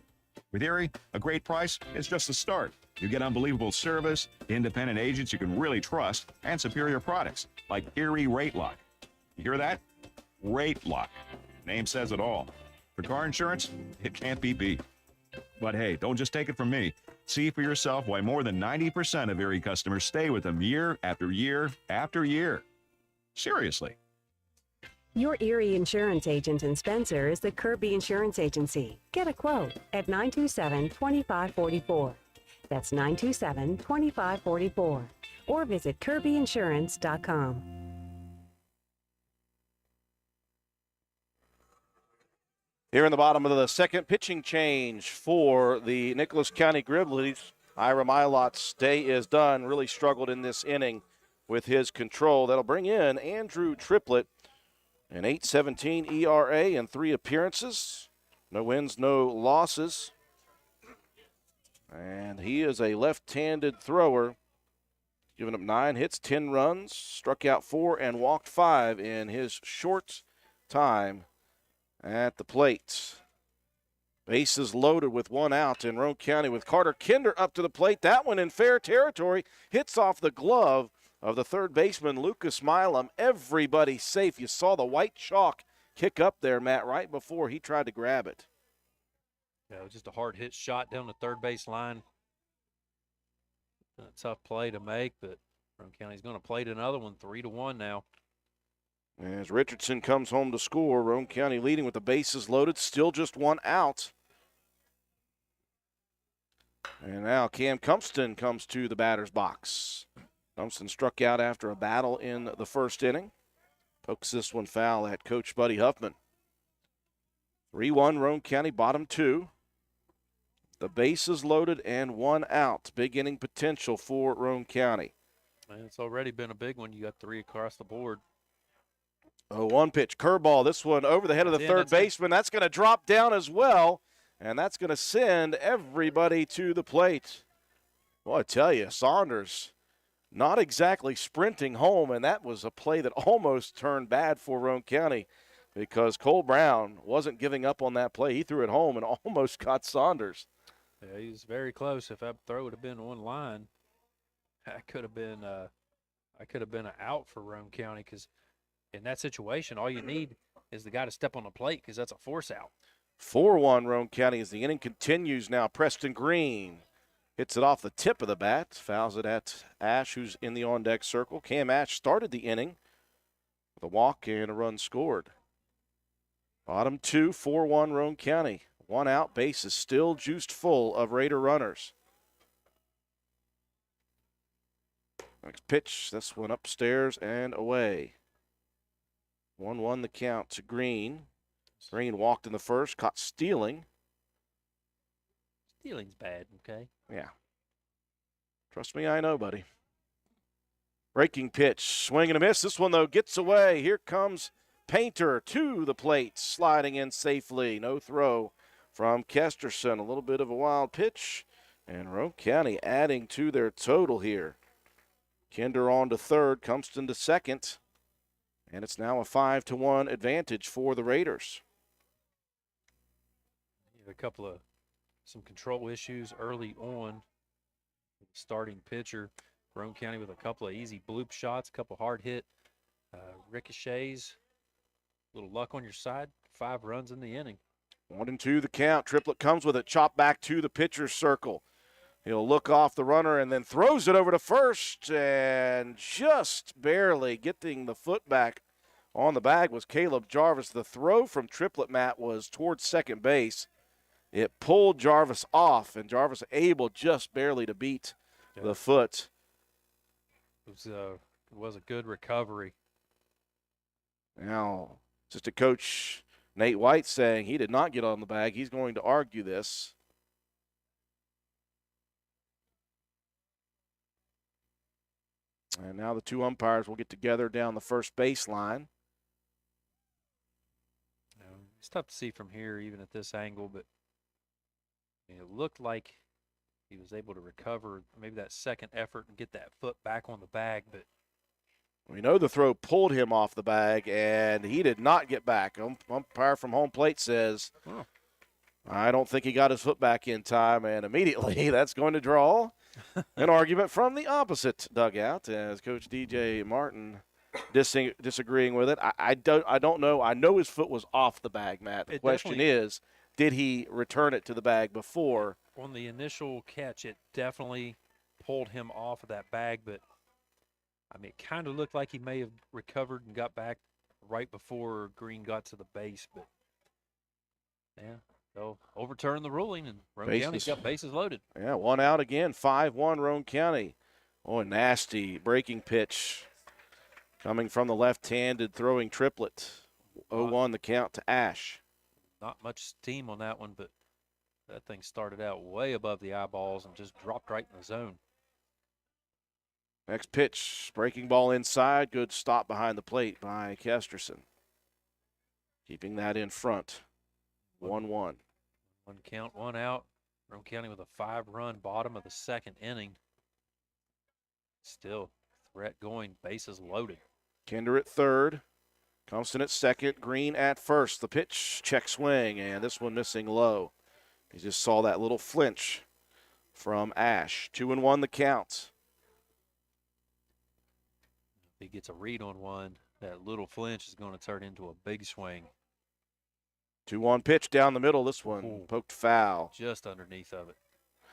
With Erie, a great price is just the start. You get unbelievable service, independent agents you can really trust, and superior products like Erie Rate Lock. You hear that? Rate Lock. Name says it all. For car insurance, it can't be beat. But hey, don't just take it from me. See for yourself why more than 90% of Erie customers stay with them year after year after year. Seriously. Your Erie Insurance agent in Spencer is the Kirby Insurance Agency. Get a quote at 927-2544. That's 927-2544. Or visit kirbyinsurance.com. Here in the bottom of the second, pitching change for the Nicholas County Grizzlies. Ira Mylott's day is done. Really struggled in this inning with his control. That'll bring in Andrew Triplett. An 8.17 ERA in 3 appearances. No wins, no losses. And he is a left-handed thrower. Giving up 9 hits, 10 runs, struck out 4 and walked 5 in his short time at the plate. Bases loaded with 1 out in Roane County with Carter Kinder up to the plate. That one in fair territory. Hits off the glove of the third baseman, Lucas Milam. Everybody safe. You saw the white chalk kick up there, Matt, right before he tried to grab it. Yeah, it was just a hard hit shot down the third base line. A tough play to make, but Roane County's going to play to another one, 3-1 now. As Richardson comes home to score, Roane County leading with the bases loaded, still just 1 out. And now Cam Cumpston comes to the batter's box. Cumpston struck out after a battle in the first inning. Pokes this one foul at Coach Buddy Huffman. 3-1 Roane County, bottom 2. The bases loaded and 1 out. Big inning potential for Roane County. And it's already been a big one. You got 3 across the board. 0-1 pitch, curveball. This one over the head of the third baseman. That's going to drop down as well, and that's going to send everybody to the plate. Well, I tell you, Saunders not exactly sprinting home, and that was a play that almost turned bad for Roane County because Cole Brown wasn't giving up on that play. He threw it home and almost caught Saunders. Yeah, he was very close. If that throw would have been on line, that could have been an out for Roane County because in that situation, all you need is the guy to step on the plate because that's a force out. 4-1 Roane County as the inning continues now. Preston Green Hits it off the tip of the bat, fouls it at Ash, who's in the on-deck circle. Cam Ash started the inning with a walk and a run scored. Bottom 2, 4-1 Roane County. 1 out, base is still juiced full of Raider runners. Next pitch, this one upstairs and away. 1-1 the count to Green. Green walked in the first, caught stealing. Stealing's bad, okay? Yeah. Trust me, I know, buddy. Breaking pitch, swing and a miss. This one, though, gets away. Here comes Painter to the plate, sliding in safely. No throw from Kesterson. A little bit of a wild pitch, and Roane County adding to their total here. Kinder on to third, Cumston to second, and it's now a 5-1 advantage for the Raiders. A couple of some control issues early on. Starting pitcher, Roane County with a couple of easy bloop shots, a couple hard hit ricochets. A little luck on your side. 5 runs in the inning. 1-2 the count. Triplett comes with it, chopped back to the pitcher's circle. He'll look off the runner and then throws it over to first, and just barely getting the foot back on the bag was Caleb Jarvis. The throw from Triplett, Matt, was towards second base. It pulled Jarvis off, and Jarvis able just barely to beat the foot. It was a good recovery. Now, assistant coach Nate White saying he did not get on the bag. He's going to argue this. And now the 2 umpires will get together down the first baseline. It's tough to see from here, even at this angle, but it looked like he was able to recover maybe that second effort and get that foot back on the bag, but we know the throw pulled him off the bag, and he did not get back. Umpire from home plate says, I don't think he got his foot back in time, and immediately that's going to draw an argument from the opposite dugout as Coach DJ Martin disagreeing with it. I don't know. I know his foot was off the bag, Matt. The question is, did he return it to the bag before? On the initial catch, it definitely pulled him off of that bag, but I mean, it kind of looked like he may have recovered and got back right before Green got to the base, but yeah, they'll overturn the ruling, and Roane County's got bases loaded. Yeah, 1 out again, 5-1 Roane County. Oh, a nasty breaking pitch coming from the left-handed throwing Triplett. 0-1 the count to Ash. Not much steam on that one, but that thing started out way above the eyeballs and just dropped right in the zone. Next pitch, breaking ball inside. Good stop behind the plate by Kesterson. Keeping that in front. 1-1. 1 count, 1 out. Roane County with a 5-run bottom of the second inning. Still threat going, bases loaded. Kinder at third. Cumston at second. Green at first. The pitch, check swing, and this one missing low. You just saw that little flinch from Ash. 2-1 the count. If he gets a read on one, that little flinch is going to turn into a big swing. 2-1 pitch down the middle. This one poked foul. Just underneath of it.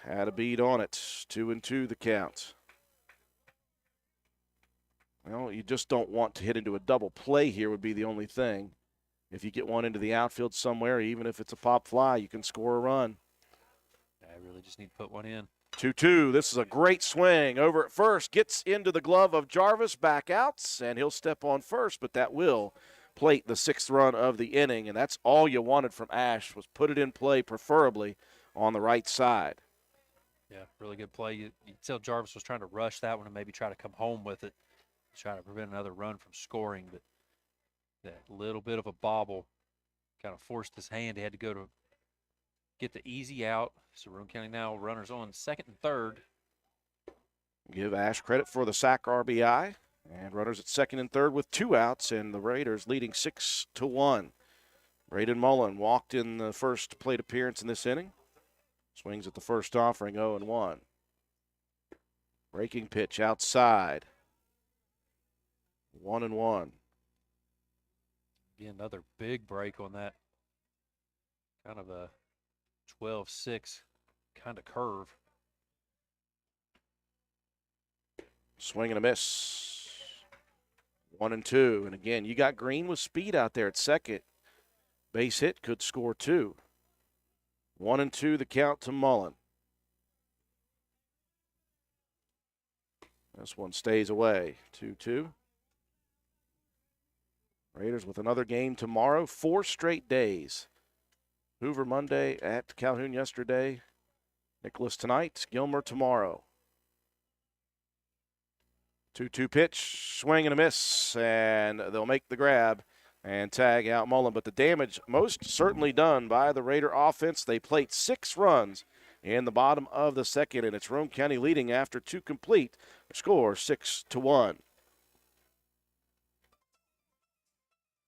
Had a beat on it. 2-2 the count. Well, you just don't want to hit into a double play here would be the only thing. If you get one into the outfield somewhere, even if it's a pop fly, you can score a run. I really just need to put one in. 2-2. This is a great swing. Over at first. Gets into the glove of Jarvis. Back out. And he'll step on first, but that will plate the 6th run of the inning. And that's all you wanted from Ash was put it in play, preferably on the right side. Yeah, really good play. You tell Jarvis was trying to rush that one and maybe try to come home with it, try to prevent another run from scoring, but that little bit of a bobble kind of forced his hand. He had to go to get the easy out. So Roane County now runners on second and third. Give Ash credit for the sack RBI. And runners at second and third with 2 outs, and the Raiders leading 6-1. Braden Mullen walked in the first plate appearance in this inning. Swings at the first offering, 0-1. Breaking pitch outside. 1-1. Again, another big break on that. Kind of a 12-6 kind of curve. Swing and a miss. 1-2. And again, you got Green with speed out there at second. Base hit could score 2. 1-2 the count to Mullen. This one stays away. 2-2. Raiders with another game tomorrow. 4 straight days. Hoover Monday, at Calhoun yesterday. Nicholas tonight, Gilmer tomorrow. 2-2 pitch, swing and a miss, and they'll make the grab and tag out Mullen. But the damage most certainly done by the Raider offense. They played 6 runs in the bottom of the second, and it's Roane County leading after 2 complete. The score 6-1.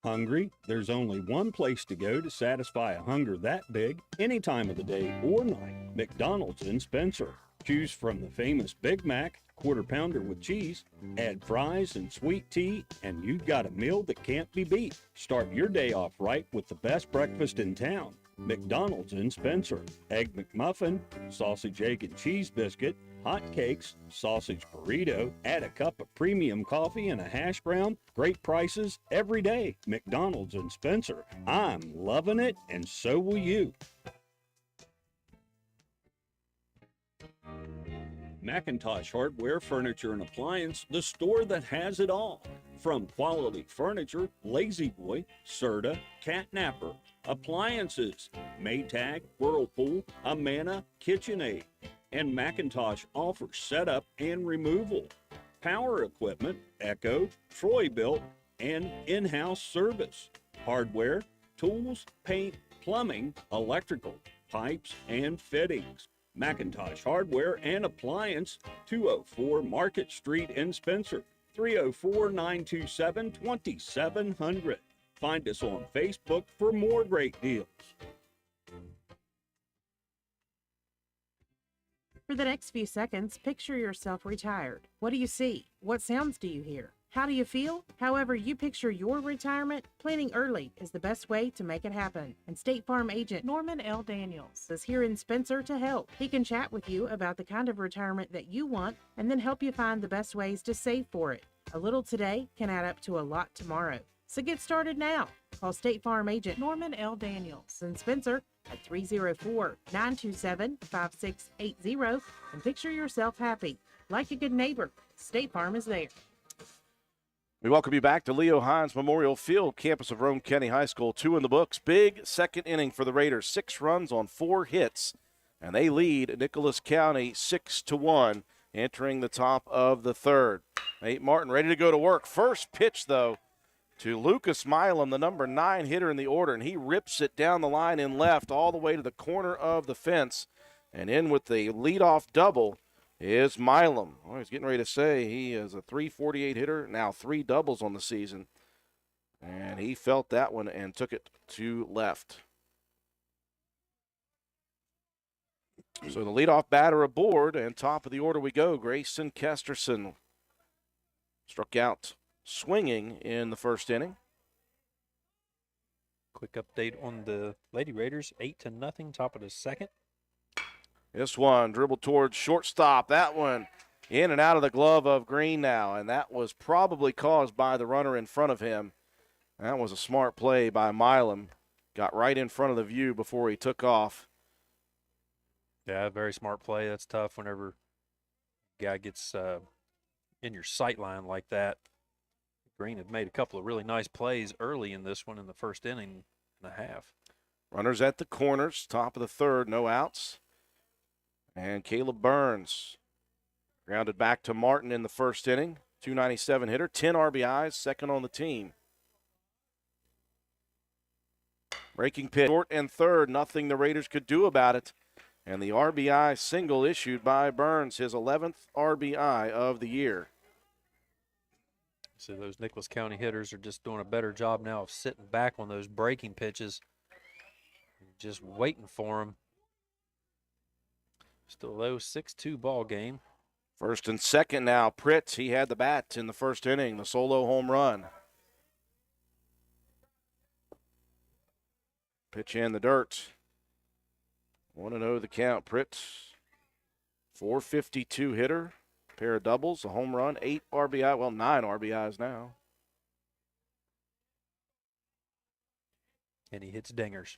Hungry? There's only one place to go to satisfy a hunger that big, any time of the day or night. McDonald's in Spencer. Choose from the famous Big Mac, quarter pounder with cheese, add fries and sweet tea, and you've got a meal that can't be beat. Start your day off right with the best breakfast in town. McDonald's in Spencer. Egg McMuffin, sausage, egg, and cheese biscuit, hot cakes, sausage burrito, add a cup of premium coffee and a hash brown. Great prices every day. McDonald's in Spencer. I'm loving it, and so will you. McIntosh Hardware, Furniture, and Appliance, the store that has it all. From quality furniture, Lazy Boy, Serta, Catnapper, appliances, Maytag, Whirlpool, Amana, KitchenAid, and McIntosh offers setup and removal, power equipment, Echo, Troy-Built, and in-house service, hardware, tools, paint, plumbing, electrical, pipes, and fittings. McIntosh Hardware and Appliance, 204 Market Street in Spencer, 304-927-2700. Find us on Facebook for more great deals. For the next few seconds, picture yourself retired. What do you see? What sounds do you hear? How do you feel? However you picture your retirement, planning early is the best way to make it happen. And State Farm agent Norman L. Daniels is here in Spencer to help. He can chat with you about the kind of retirement that you want and then help you find the best ways to save for it. A little today can add up to a lot tomorrow. So get started now. Call State Farm agent Norman L. Daniels in Spencer at 304-927-5680 and picture yourself happy. Like a good neighbor, State Farm is there. We welcome you back to Leo Hines Memorial Field, campus of Roane County High School. 2 in the books. Big second inning for the Raiders. 6 runs on 4 hits, and they lead Nicholas County 6-1, entering the top of the third. Nate Martin ready to go to work. First pitch, though, to Lucas Milam, the number 9 hitter in the order, and he rips it down the line in left all the way to the corner of the fence. And in with the leadoff double is Milam. I was getting ready to say he is a .348 hitter, now 3 doubles on the season. And he felt that one and took it to left. So the leadoff batter aboard, and top of the order we go. Grayson Kesterson struck out swinging in the first inning. Quick update on the Lady Raiders, 8-0, top of the second. This one dribbled towards shortstop. That one in and out of the glove of Green now, and that was probably caused by the runner in front of him. That was a smart play by Milam. Got right in front of the view before he took off. Yeah, very smart play. That's tough whenever a guy gets in your sight line like that. Green had made a couple of really nice plays early in this one in the first inning and a half. Runners at the corners, top of the third, no outs. And Caleb Burns grounded back to Martin in the first inning. .297 hitter, 10 RBIs, second on the team. Breaking pitch, short and third, nothing the Raiders could do about it. And the RBI single issued by Burns, his 11th RBI of the year. So those Nicholas County hitters are just doing a better job now of sitting back on those breaking pitches, just waiting for them. Still low 6-2 ball game. First and second now. Pritt, he had the bat in the first inning, the solo home run. Pitch in the dirt. 1-0 the count. Pritt, .452 hitter, pair of doubles, a home run, 8 RBI, well, 9 RBIs now. And he hits dingers.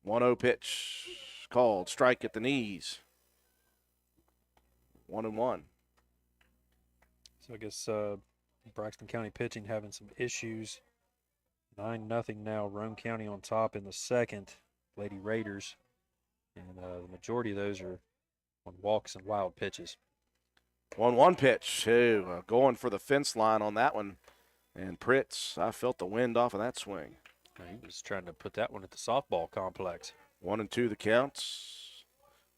1-0 pitch called. Strike at the knees. 1-1. So I guess Braxton County pitching having some issues. 9-0 now. Roane County on top in the second. Lady Raiders. And the majority of those are on walks and wild pitches. 1-1 pitch. Going for the fence line on that one. And Pritz, I felt the wind off of that swing. He was trying to put that one at the softball complex. 1-2 the counts.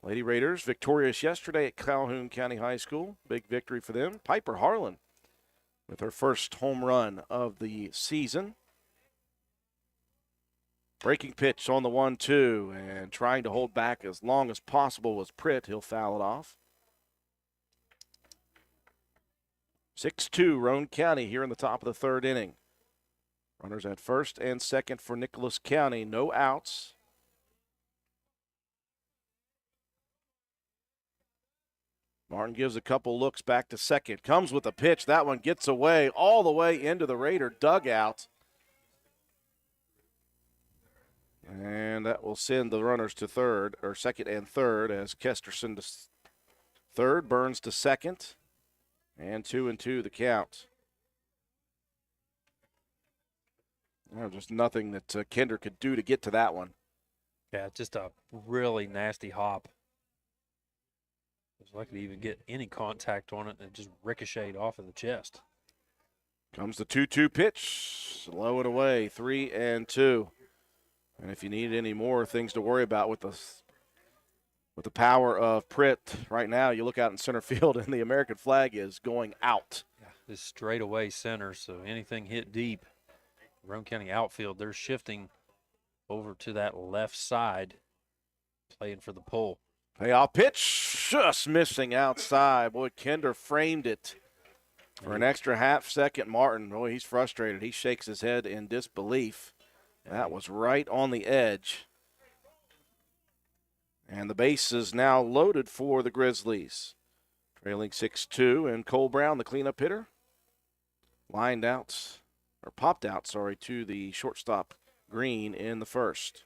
Lady Raiders victorious yesterday at Calhoun County High School. Big victory for them. Piper Harlan with her first home run of the season. Breaking pitch on the 1-2 and trying to hold back as long as possible was Pritt. He'll foul it off. 6-2 Roane County here in the top of the third inning. Runners at first and second for Nicholas County. No outs. Martin gives a couple looks back to second. Comes with a pitch. That one gets away all the way into the Raider dugout. And that will send the runners to third, or second and third, as Kesterson to third, Burns to second. And 2-2 the count. Just nothing that Kinder could do to get to that one. Yeah, just a really nasty hop. It was lucky to even get any contact on it and it just ricocheted off of the chest. Comes the 2-2 pitch. Low and away, 3-2. And if you need any more things to worry about with the power of Pritt right now, you look out in center field and the American flag is going out. Yeah, this straightaway center, so anything hit deep. Roane County outfield, they're shifting over to that left side, playing for the pull. Payoff pitch, just missing outside. Boy, Kinder framed it for an extra half second. Martin, boy, he's frustrated. He shakes his head in disbelief. That was right on the edge. And the base is now loaded for the Grizzlies. Trailing 6-2, and Cole Brown, the cleanup hitter, popped out, to the shortstop Green in the first.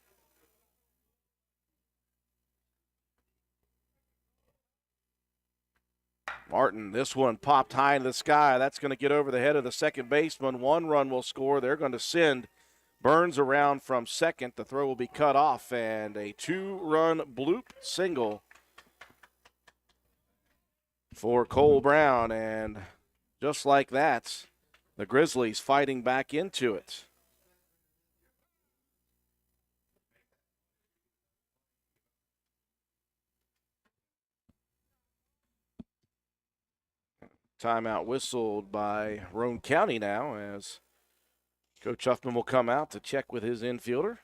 Martin, this one popped high into the sky. That's going to get over the head of the second baseman. 1 run will score. They're going to send Burns around from second. The throw will be cut off, and a 2-run bloop single for Cole Brown. And just like that, the Grizzlies fighting back into it. Timeout whistled by Roane County now as Coach Huffman will come out to check with his infielder.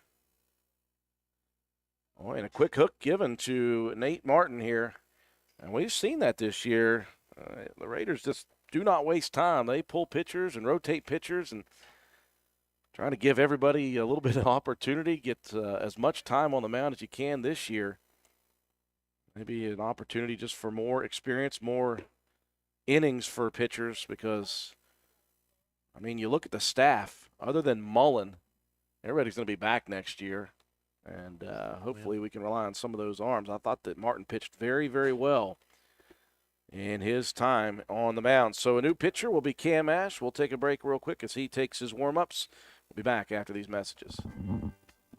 Oh, and a quick hook given to Nate Martin here. And we've seen that this year. The Raiders just do not waste time. They pull pitchers and rotate pitchers and trying to give everybody a little bit of opportunity, get as much time on the mound as you can this year. Maybe an opportunity just for more experience, more innings for pitchers because, you look at the staff. Other than Mullen, everybody's going to be back next year, and hopefully we can rely on some of those arms. I thought that Martin pitched very, very well in his time on the mound. So a new pitcher will be Cam Ash. We'll take a break real quick as he takes his warm-ups. We'll be back after these messages.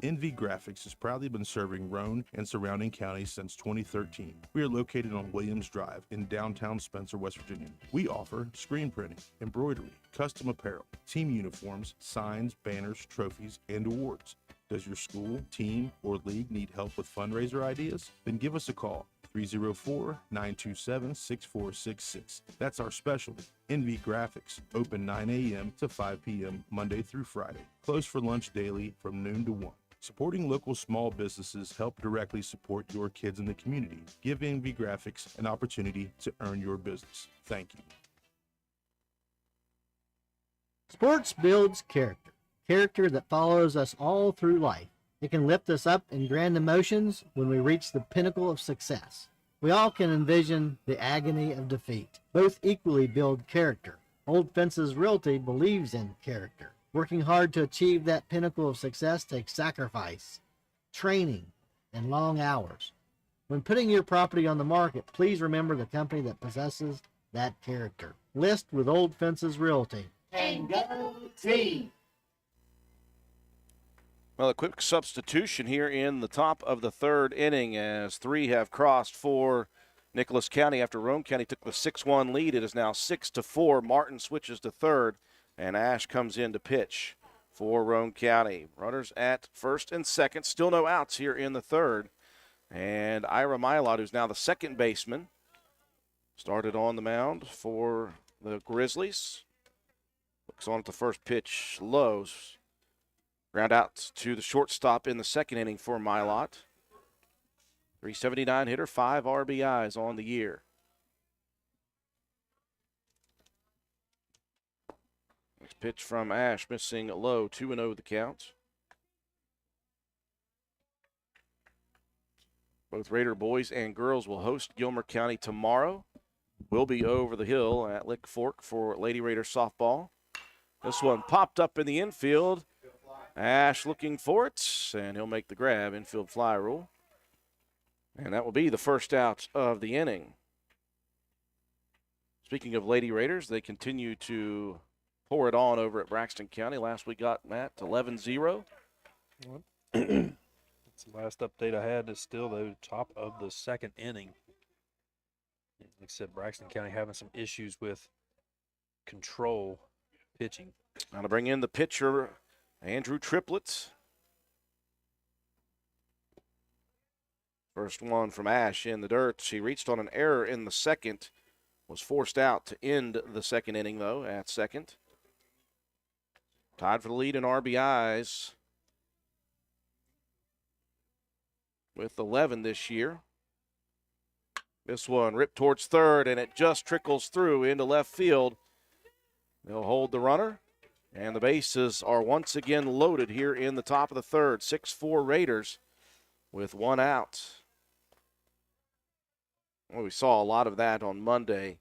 NV Graphics has proudly been serving Roane and surrounding counties since 2013. We are located on Williams Drive in downtown Spencer, West Virginia. We offer screen printing, embroidery, custom apparel, team uniforms, signs, banners, trophies, and awards. Does your school, team, or league need help with fundraiser ideas? Then give us a call. 304-927-6466. That's our specialty. NV Graphics, open 9 a.m. to 5 p.m. Monday through Friday. Closed for lunch daily from noon to 1. Supporting local small businesses help directly support your kids in the community. Give NV Graphics an opportunity to earn your business. Thank you. Sports builds character. Character that follows us all through life. It can lift us up in grand emotions when we reach the pinnacle of success. We all can envision the agony of defeat. Both equally build character. Old Fences Realty believes in character. Working hard to achieve that pinnacle of success takes sacrifice, training, and long hours. When putting your property on the market, please remember the company that possesses that character. List with Old Fences Realty. And go team! Well, a quick substitution here in the top of the third inning as three have crossed for Nicholas County after Roane County took the 6-1 lead. It is now 6-4. Martin switches to third, and Ash comes in to pitch for Roane County. Runners at first and second. Still no outs here in the third. And Ira Milot, who's now the second baseman, started on the mound for the Grizzlies. Looks on at the first pitch, lows. Ground out to the shortstop in the second inning for Milot. 379 hitter, 5 RBIs on the year. Next pitch from Ash, missing low, 2-0 the count. Both Raider boys and girls will host Gilmer County tomorrow. We'll be over the hill at Lick Fork for Lady Raider softball. This one popped up in the infield. Ash looking for it, and he'll make the grab, infield fly rule. And that will be the first out of the inning. Speaking of Lady Raiders, they continue to pour it on over at Braxton County. Last we got, Matt, 11-0. That's the last update I had is still the top of the second inning. Except Braxton County having some issues with control pitching. Now to bring in the pitcher, Andrew Triplett. First one from Ash in the dirt. She reached on an error in the second. Was forced out to end the second inning, though, at second. Tied for the lead in RBIs with 11 this year. This one ripped towards third, and it just trickles through into left field. They'll hold the runner, and the bases are once again loaded here in the top of the third. 6-4 Raiders with one out. Well, we saw a lot of that on Monday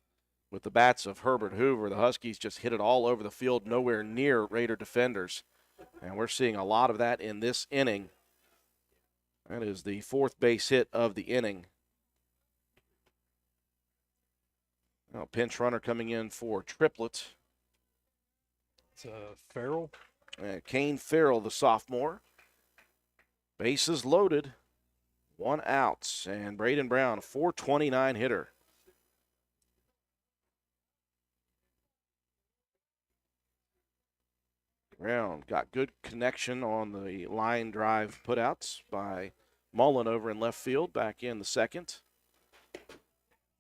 with the bats of Herbert Hoover. The Huskies just hit it all over the field, nowhere near Raider defenders. And we're seeing a lot of that in this inning. That is the fourth base hit of the inning. Now, pinch runner coming in for Triplett. It's Farrell. Kane Farrell, the sophomore. Bases loaded. One out. And Braden Brown, a .429 hitter. Brown got good connection on the line drive putouts by Mullen over in left field, back in the second.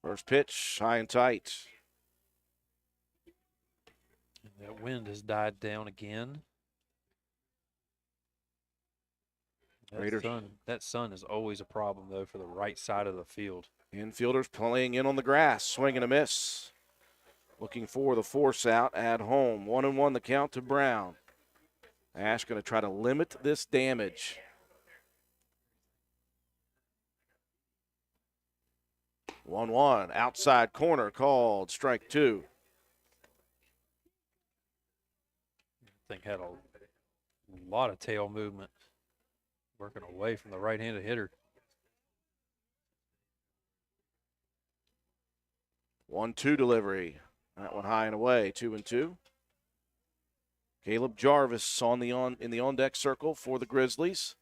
First pitch, high and tight. And that wind has died down again. That sun is always a problem, though, for the right side of the field. Infielders playing in on the grass, swing and a miss. Looking for the force out at home. 1-1 the count to Brown. Ash going to try to limit this damage. One, outside corner called strike two. I think had a lot of tail movement, working away from the right-handed hitter. 1-2 delivery. That one high and away, 2-2. Caleb Jarvis in the on-deck circle for the Grizzlies.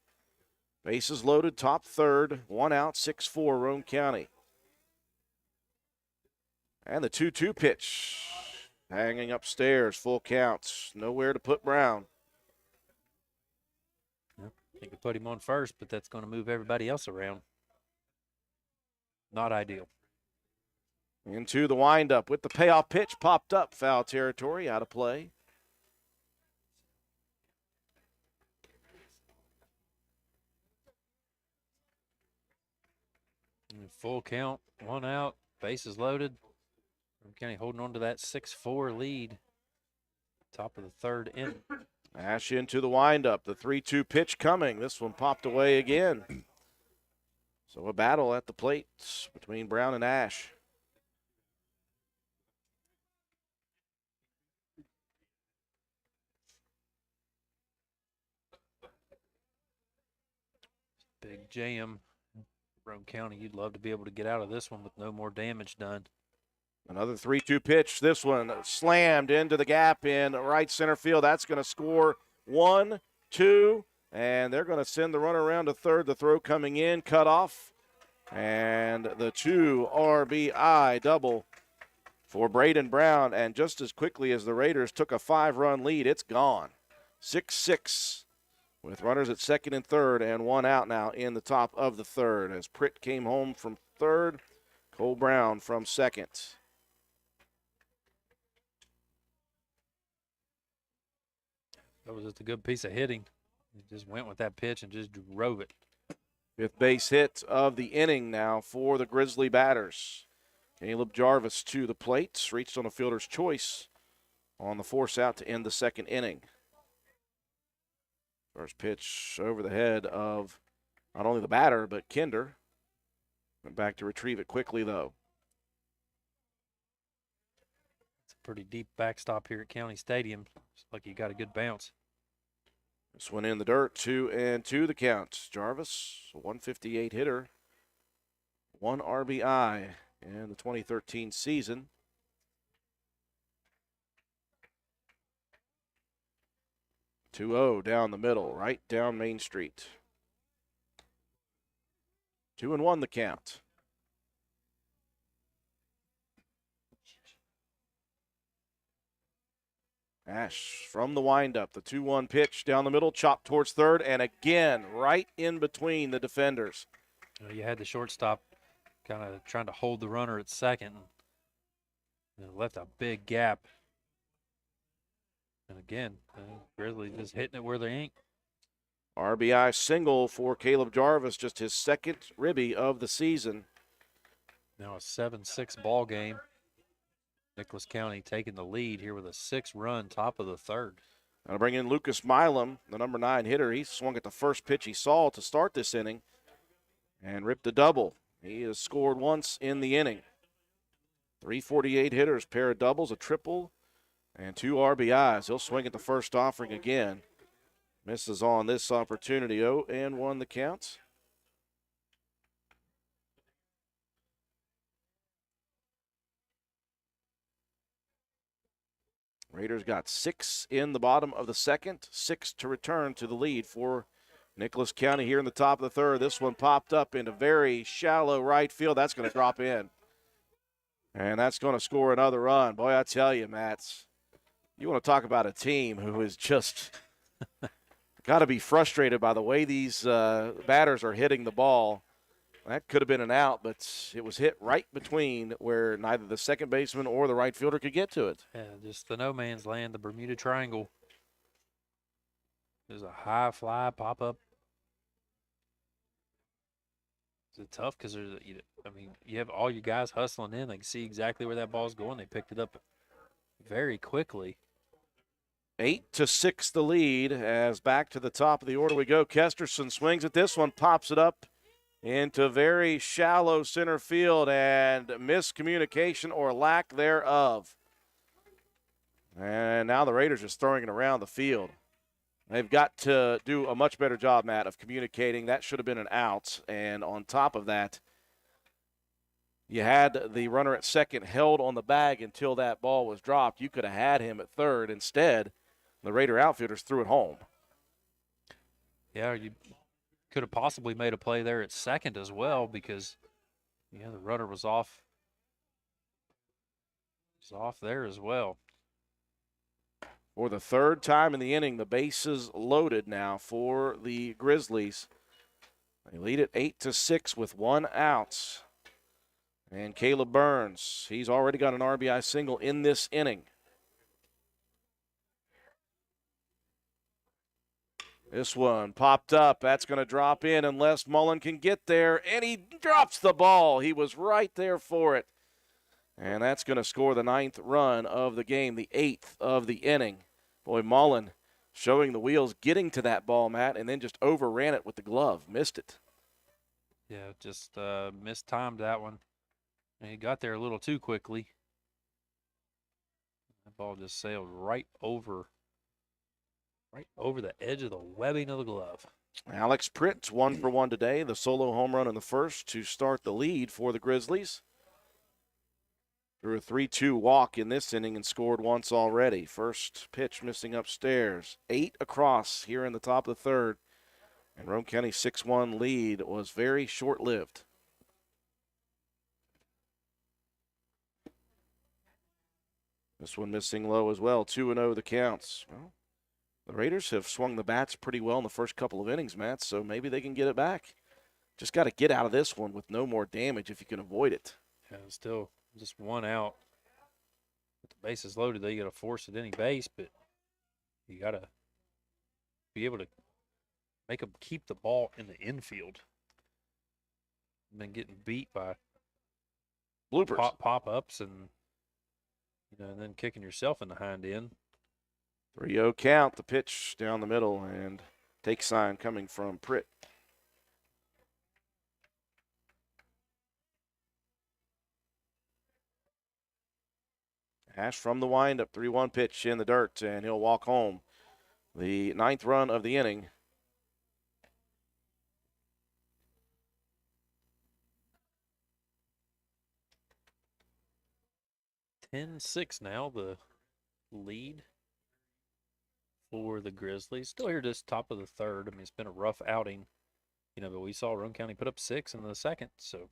Bases loaded, top third, one out, 6-4 Roane County. And the 2-2 pitch, hanging upstairs, full counts, nowhere to put Brown. You could put him on first, but that's going to move everybody else around. Not ideal. Into the windup with the payoff pitch, popped up, foul territory, out of play. Full count, one out, bases loaded. Roane County holding on to that 6-4 lead. Top of the third inning. Ash into the windup, the 3-2 pitch coming. This one popped away again. So a battle at the plate between Brown and Ash. Big jam. Roane County, you'd love to be able to get out of this one with no more damage done. Another 3-2 pitch. This one slammed into the gap in right center field. That's going to score 1, 2, and they're going to send the runner around to third. The throw coming in, cut off, and the 2 RBI double for Braden Brown. And just as quickly as the Raiders took a 5-run lead, it's gone. 6-6 with runners at second and third and 1 out now in the top of the third as Pritt came home from third, Cole Brown from second. That was just a good piece of hitting. He just went with that pitch and just drove it. Fifth base hit of the inning now for the Grizzly batters. Caleb Jarvis to the plate, reached on a fielder's choice on the force out to end the second inning. First pitch over the head of not only the batter, but Kinder. Went back to retrieve it quickly, though. It's a pretty deep backstop here at County Stadium. It's like you got a good bounce. This one in the dirt, 2-2 the count. Jarvis, a 158 hitter, 1 RBI in the 2013 season. (2-0) down the middle, right down Main Street. 2-1 the count. Ash from the windup, the 2-1 pitch down the middle, chopped towards third, and again right in between the defenders. You had the shortstop kind of trying to hold the runner at second. And it left a big gap. And again, Grizzlies just hitting it where they ain't. RBI single for Caleb Jarvis, just his second ribby of the season. Now a 7-6 ball game. Nicholas County taking the lead here with a 6-run top of the third. Now to bring in Lucas Milam, the number 9 hitter. He swung at the first pitch he saw to start this inning and ripped a double. He has scored once in the inning. 348 hitters, pair of doubles, a triple, and 2 RBIs. He'll swing at the first offering again. Misses on this opportunity. 0-1 the count. Raiders got 6 in the bottom of the second, 6 to return to the lead for Nicholas County here in the top of the third. This one popped up into very shallow right field. That's going to drop in. And that's going to score another run. Boy, I tell you, Matt, you want to talk about a team who is just got to be frustrated by the way these batters are hitting the ball. That could have been an out, but it was hit right between where neither the second baseman or the right fielder could get to it. Yeah, just the no man's land, the Bermuda Triangle. There's a high fly pop up. Is it tough? Because you have all your guys hustling in. They can see exactly where that ball's going. They picked it up very quickly. 8-6 the lead as back to the top of the order we go. Kesterson swings at this one, pops it up into very shallow center field, and miscommunication or lack thereof. And now the Raiders are just throwing it around the field. They've got to do a much better job, Matt, of communicating. That should have been an out. And on top of that, you had the runner at second held on the bag until that ball was dropped. You could have had him at third. Instead, the Raider outfielders threw it home. Yeah, you could have possibly made a play there at second as well because, yeah, the runner was off. He's off there as well. For the third time in the inning, the bases loaded now for the Grizzlies. They lead it 8-6 with 1 out. And Caleb Burns, he's already got an RBI single in this inning. This one popped up. That's going to drop in unless Mullen can get there. And he drops the ball. He was right there for it. And that's going to score the 9th run of the game, the 8th of the inning. Boy, Mullen showing the wheels, getting to that ball, Matt, and then just overran it with the glove. Missed it. Yeah, just mistimed that one. And he got there a little too quickly. That ball just sailed right over the edge of the webbing of the glove. Alex Pritt's 1 for 1 today. The solo home run in the first to start the lead for the Grizzlies. Threw a 3-2 walk in this inning and scored once already. First pitch missing upstairs. 8 across here in the top of the third. And Roane County's 6-1 lead was very short-lived. This one missing low as well. 2-0 the counts. Well, the Raiders have swung the bats pretty well in the first couple of innings, Matt, so maybe they can get it back. Just got to get out of this one with no more damage if you can avoid it. Yeah, still just 1 out. With the bases loaded, they got to force at any base, but you got to be able to make them keep the ball in the infield. And then getting beat by bloopers, pop-ups, and and then kicking yourself in the hind end. 3-0 count. The pitch down the middle, and take sign coming from Pritt. Ash from the windup, 3-1 pitch in the dirt, and he'll walk home. The 9th run of the inning. (10-6) now, the lead for the Grizzlies. Still here just top of the third. I mean, it's been a rough outing, but we saw Roane County put up 6 in the second. So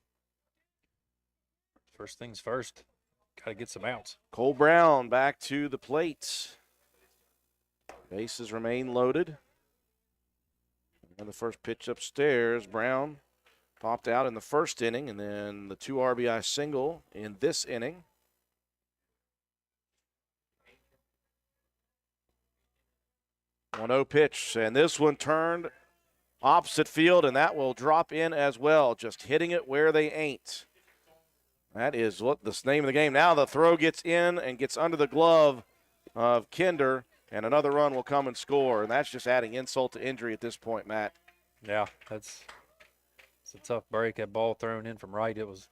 first things first, got to get some outs. Cole Brown back to the plate. Bases remain loaded. And the first pitch upstairs, Brown popped out in the first inning, and then the 2 RBI single in this inning. 1-0 pitch, and this one turned opposite field, and that will drop in as well, just hitting it where they ain't. That is what the name of the game. Now the throw gets in and gets under the glove of Kinder, and another run will come and score, and that's just adding insult to injury at this point, Matt. Yeah, it's a tough break. That ball thrown in from right, it was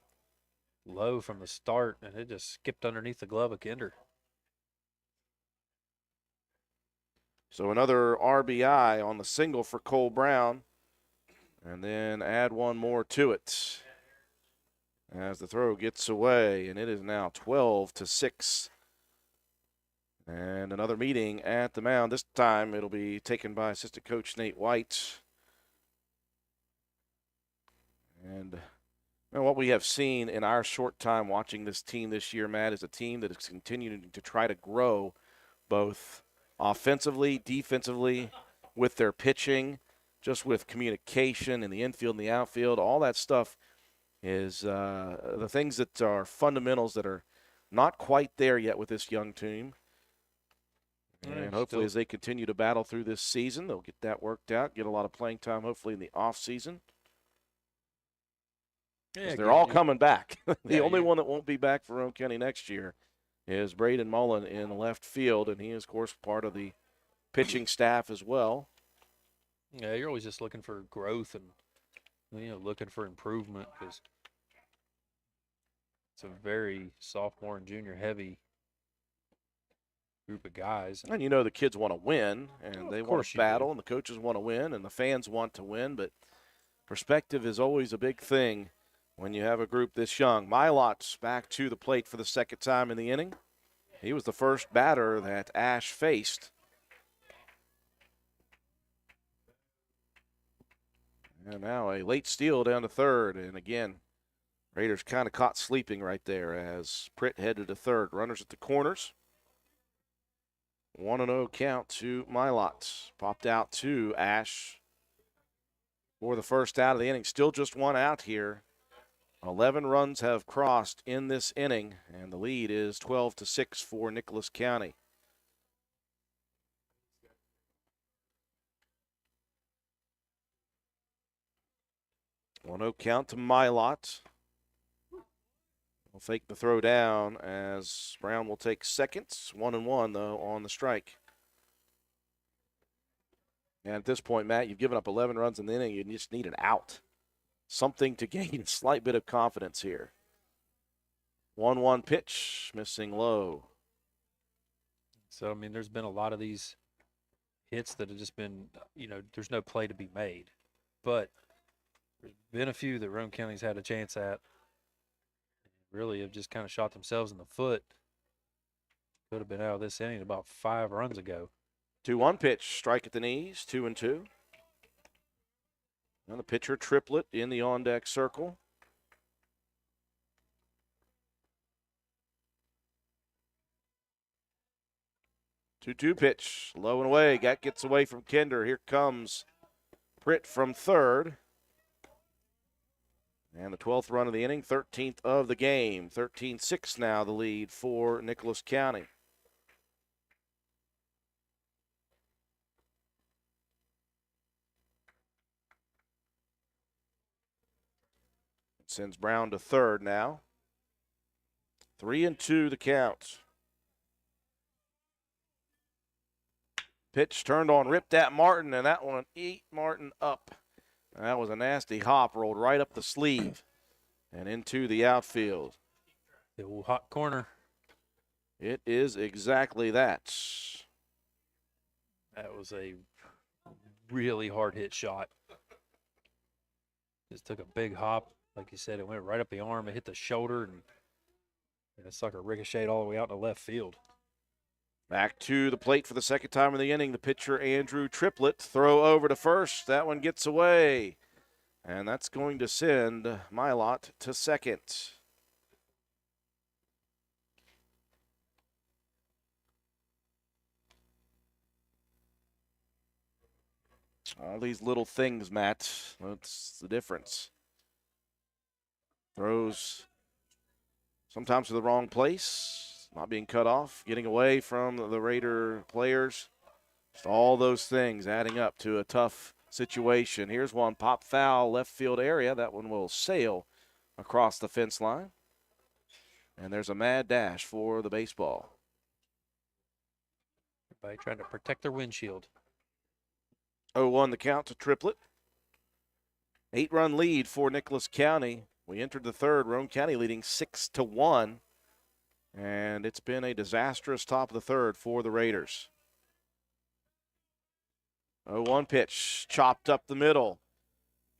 low from the start, and it just skipped underneath the glove of Kinder. So another RBI on the single for Cole Brown, and then add one more to it as the throw gets away, and it is now 12-6. And another meeting at the mound. This time it'll be taken by assistant coach Nate White. And what we have seen in our short time watching this team this year, Matt, is a team that is continuing to try to grow both offensively, defensively, with their pitching, just with communication in the infield and the outfield. All that stuff is the things that are fundamentals that are not quite there yet with this young team. And hopefully as they continue to battle through this season, they'll get that worked out, get a lot of playing time hopefully in the offseason. Yeah, they're all coming back. The only one that won't be back for Roane County next year is Braden Mullen in left field, and he is, of course, part of the pitching staff as well. Yeah, you're always just looking for growth and, looking for improvement, because it's a very sophomore and junior heavy group of guys. And the kids want to win, and they want to battle, and the coaches want to win, and the fans want to win, but perspective is always a big thing when you have a group this young. Milot's back to the plate for the second time in the inning. He was the first batter that Ash faced. And now a late steal down to third, and again, Raiders kind of caught sleeping right there as Pritt headed to third. Runners at the corners. 1-0 count to Milot. Popped out to Ash for the first out of the inning. Still just one out here. 11 runs have crossed in this inning, and the lead is 12-6 for Nicholas County. One-0 count to Milot. Will fake the throw down as Brown will take seconds. 1-1 though on the strike. And at this point, Matt, you've given up 11 runs in the inning. You just need an out. something to gain a slight bit of confidence here. 1-1 pitch, missing low. So, I mean, there's been a lot of these hits that have just been, there's no play to be made. But there's been a few that Roane County's had a chance at. Really have just kind of shot themselves in the foot. Could have been out of this inning about 5 runs ago. 2-1 pitch, strike at the knees, 2-2. And the pitcher triplet in the on-deck circle. Two-two pitch, low and away. Gets away from Kinder. Here comes Pritt from third. And the 12th run of the inning, 13th of the game. 13-6 now the lead for Nicholas County. Sends Brown to third now. 3-2 the count. Pitch turned on, ripped at Martin, and that one ate Martin up. And that was a nasty hop, rolled right up the sleeve and into the outfield. The old hot corner. It is exactly that. That was a really hard hit shot. Just took a big hop. Like you said, it went right up the arm. It hit the shoulder, and that sucker ricocheted all the way out to left field. Back to the plate for the second time in the inning. The pitcher, Andrew Triplett, throw over to first. That one gets away. And that's going to send Mylott to second. All these little things, Matt, that's the difference. Throws sometimes to the wrong place, not being cut off, getting away from the Raider players. Just all those things adding up to a tough situation. Here's one pop foul left field area. That one will sail across the fence line. And there's a mad dash for the baseball. Everybody trying to protect their windshield. 0-1 the count to Triplett. 8-run lead for Nicholas County. We entered the third, Roane County leading 6-1. And it's been a disastrous top of the third for the Raiders. 0-1 pitch, chopped up the middle.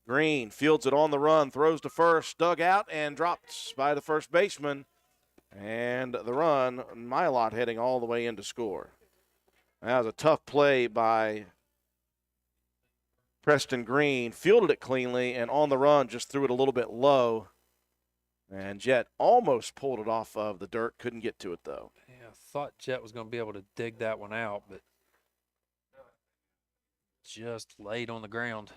Green fields it on the run, throws to first, dug out, and dropped by the first baseman. And the run, Mylott heading all the way in to score. That was a tough play by Preston Green. Fielded it cleanly, and on the run just threw it a little bit low. And Jet almost pulled it off of the dirt. Couldn't get to it, though. Yeah, I thought Jet was going to be able to dig that one out, but just laid on the ground.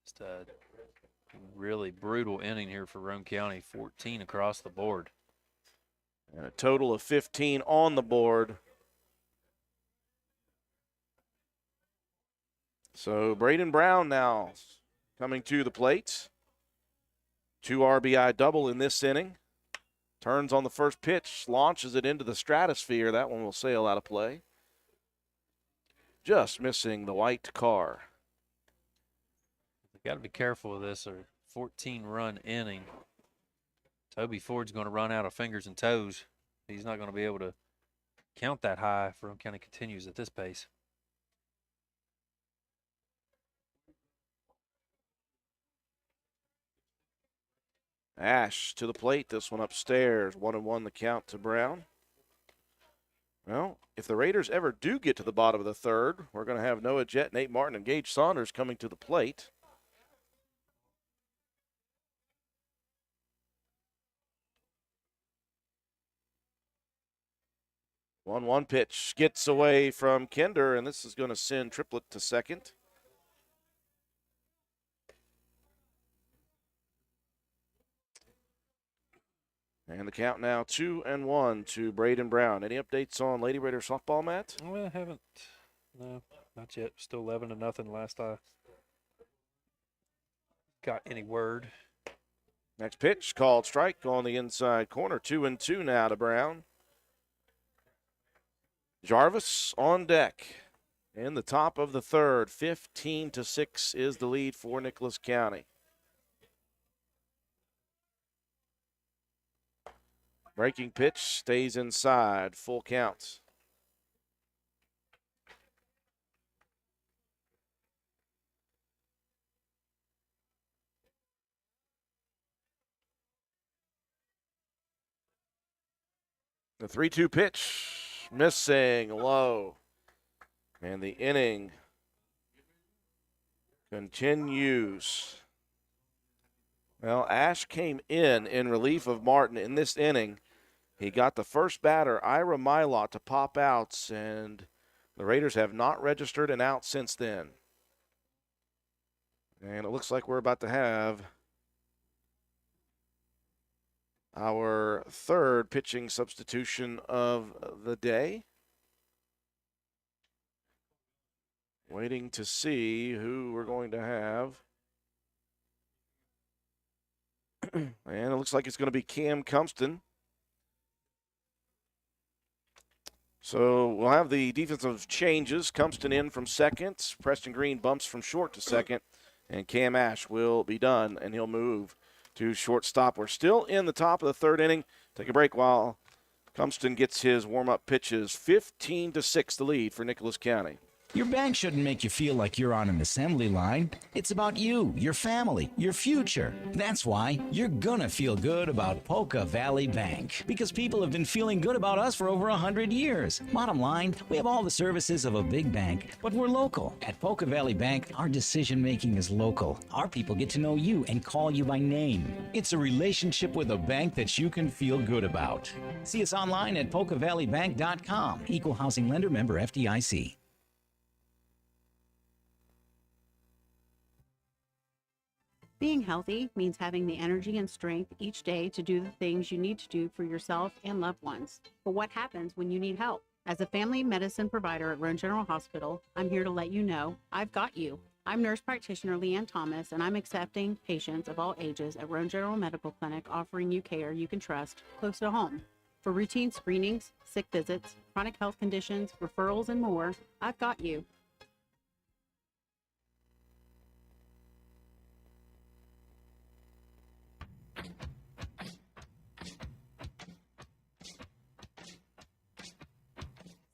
Just a really brutal inning here for Roane County. 14 across the board. And a total of 15 on the board. So Braden Brown now coming to the plate. 2 RBI double in this inning. Turns on the first pitch, launches it into the stratosphere. That one will sail out of play. Just missing the white car. Got to be careful with this. A 14-run inning. Toby Ford's going to run out of fingers and toes. He's not going to be able to count that high if Roane County continues at this pace. Ash to the plate. This one upstairs. 1-1 the count to Brown. Well, if the Raiders ever do get to the bottom of the third, we're going to have Noah Jett, Nate Martin, and Gage Saunders coming to the plate. One pitch gets away from Kinder, and this is going to send Triplett to second. And the count now 2-1 to Braden Brown. Any updates on Lady Raider softball, Matt? Well, I haven't. No, not yet. Still 11-0 last I got any word. Next pitch called strike on the inside corner. 2-2 now to Brown. Jarvis on deck in the top of the third. 15-6 is the lead for Nicholas County. Breaking pitch stays inside. Full counts. The 3-2 pitch, missing low. And the inning continues. Well, Ash came in relief of Martin in this inning. He got the first batter, Ira Milot, to pop outs, and the Raiders have not registered an out since then. And it looks like we're about to have our third pitching substitution of the day. Waiting to see who we're going to have. And it looks like it's going to be Cam Cumston. So we'll have the defensive changes. Cumston in from second. Preston Green bumps from short to second. And Cam Ash will be done, and he'll move to shortstop. We're still in the top of the third inning. Take a break while Cumston gets his warm-up pitches. 15-6 the lead for Nicholas County. Your bank shouldn't make you feel like you're on an assembly line. It's about you, your family, your future. That's why you're gonna feel good about Polka Valley Bank, because people have been feeling good about us for over 100 years. Bottom line, we have all the services of a big bank, but we're local. At Polka Valley Bank, our decision-making is local. Our people get to know you and call you by name. It's a relationship with a bank that you can feel good about. See us online at polkavalleybank.com. Equal housing lender, member FDIC. Being healthy means having the energy and strength each day to do the things you need to do for yourself and loved ones. But what happens when you need help? As a family medicine provider at Roane General Hospital, I'm here to let you know I've got you. I'm nurse practitioner Leanne Thomas, and I'm accepting patients of all ages at Roane General Medical Clinic, offering you care you can trust close to home. For routine screenings, sick visits, chronic health conditions, referrals, and more, I've got you.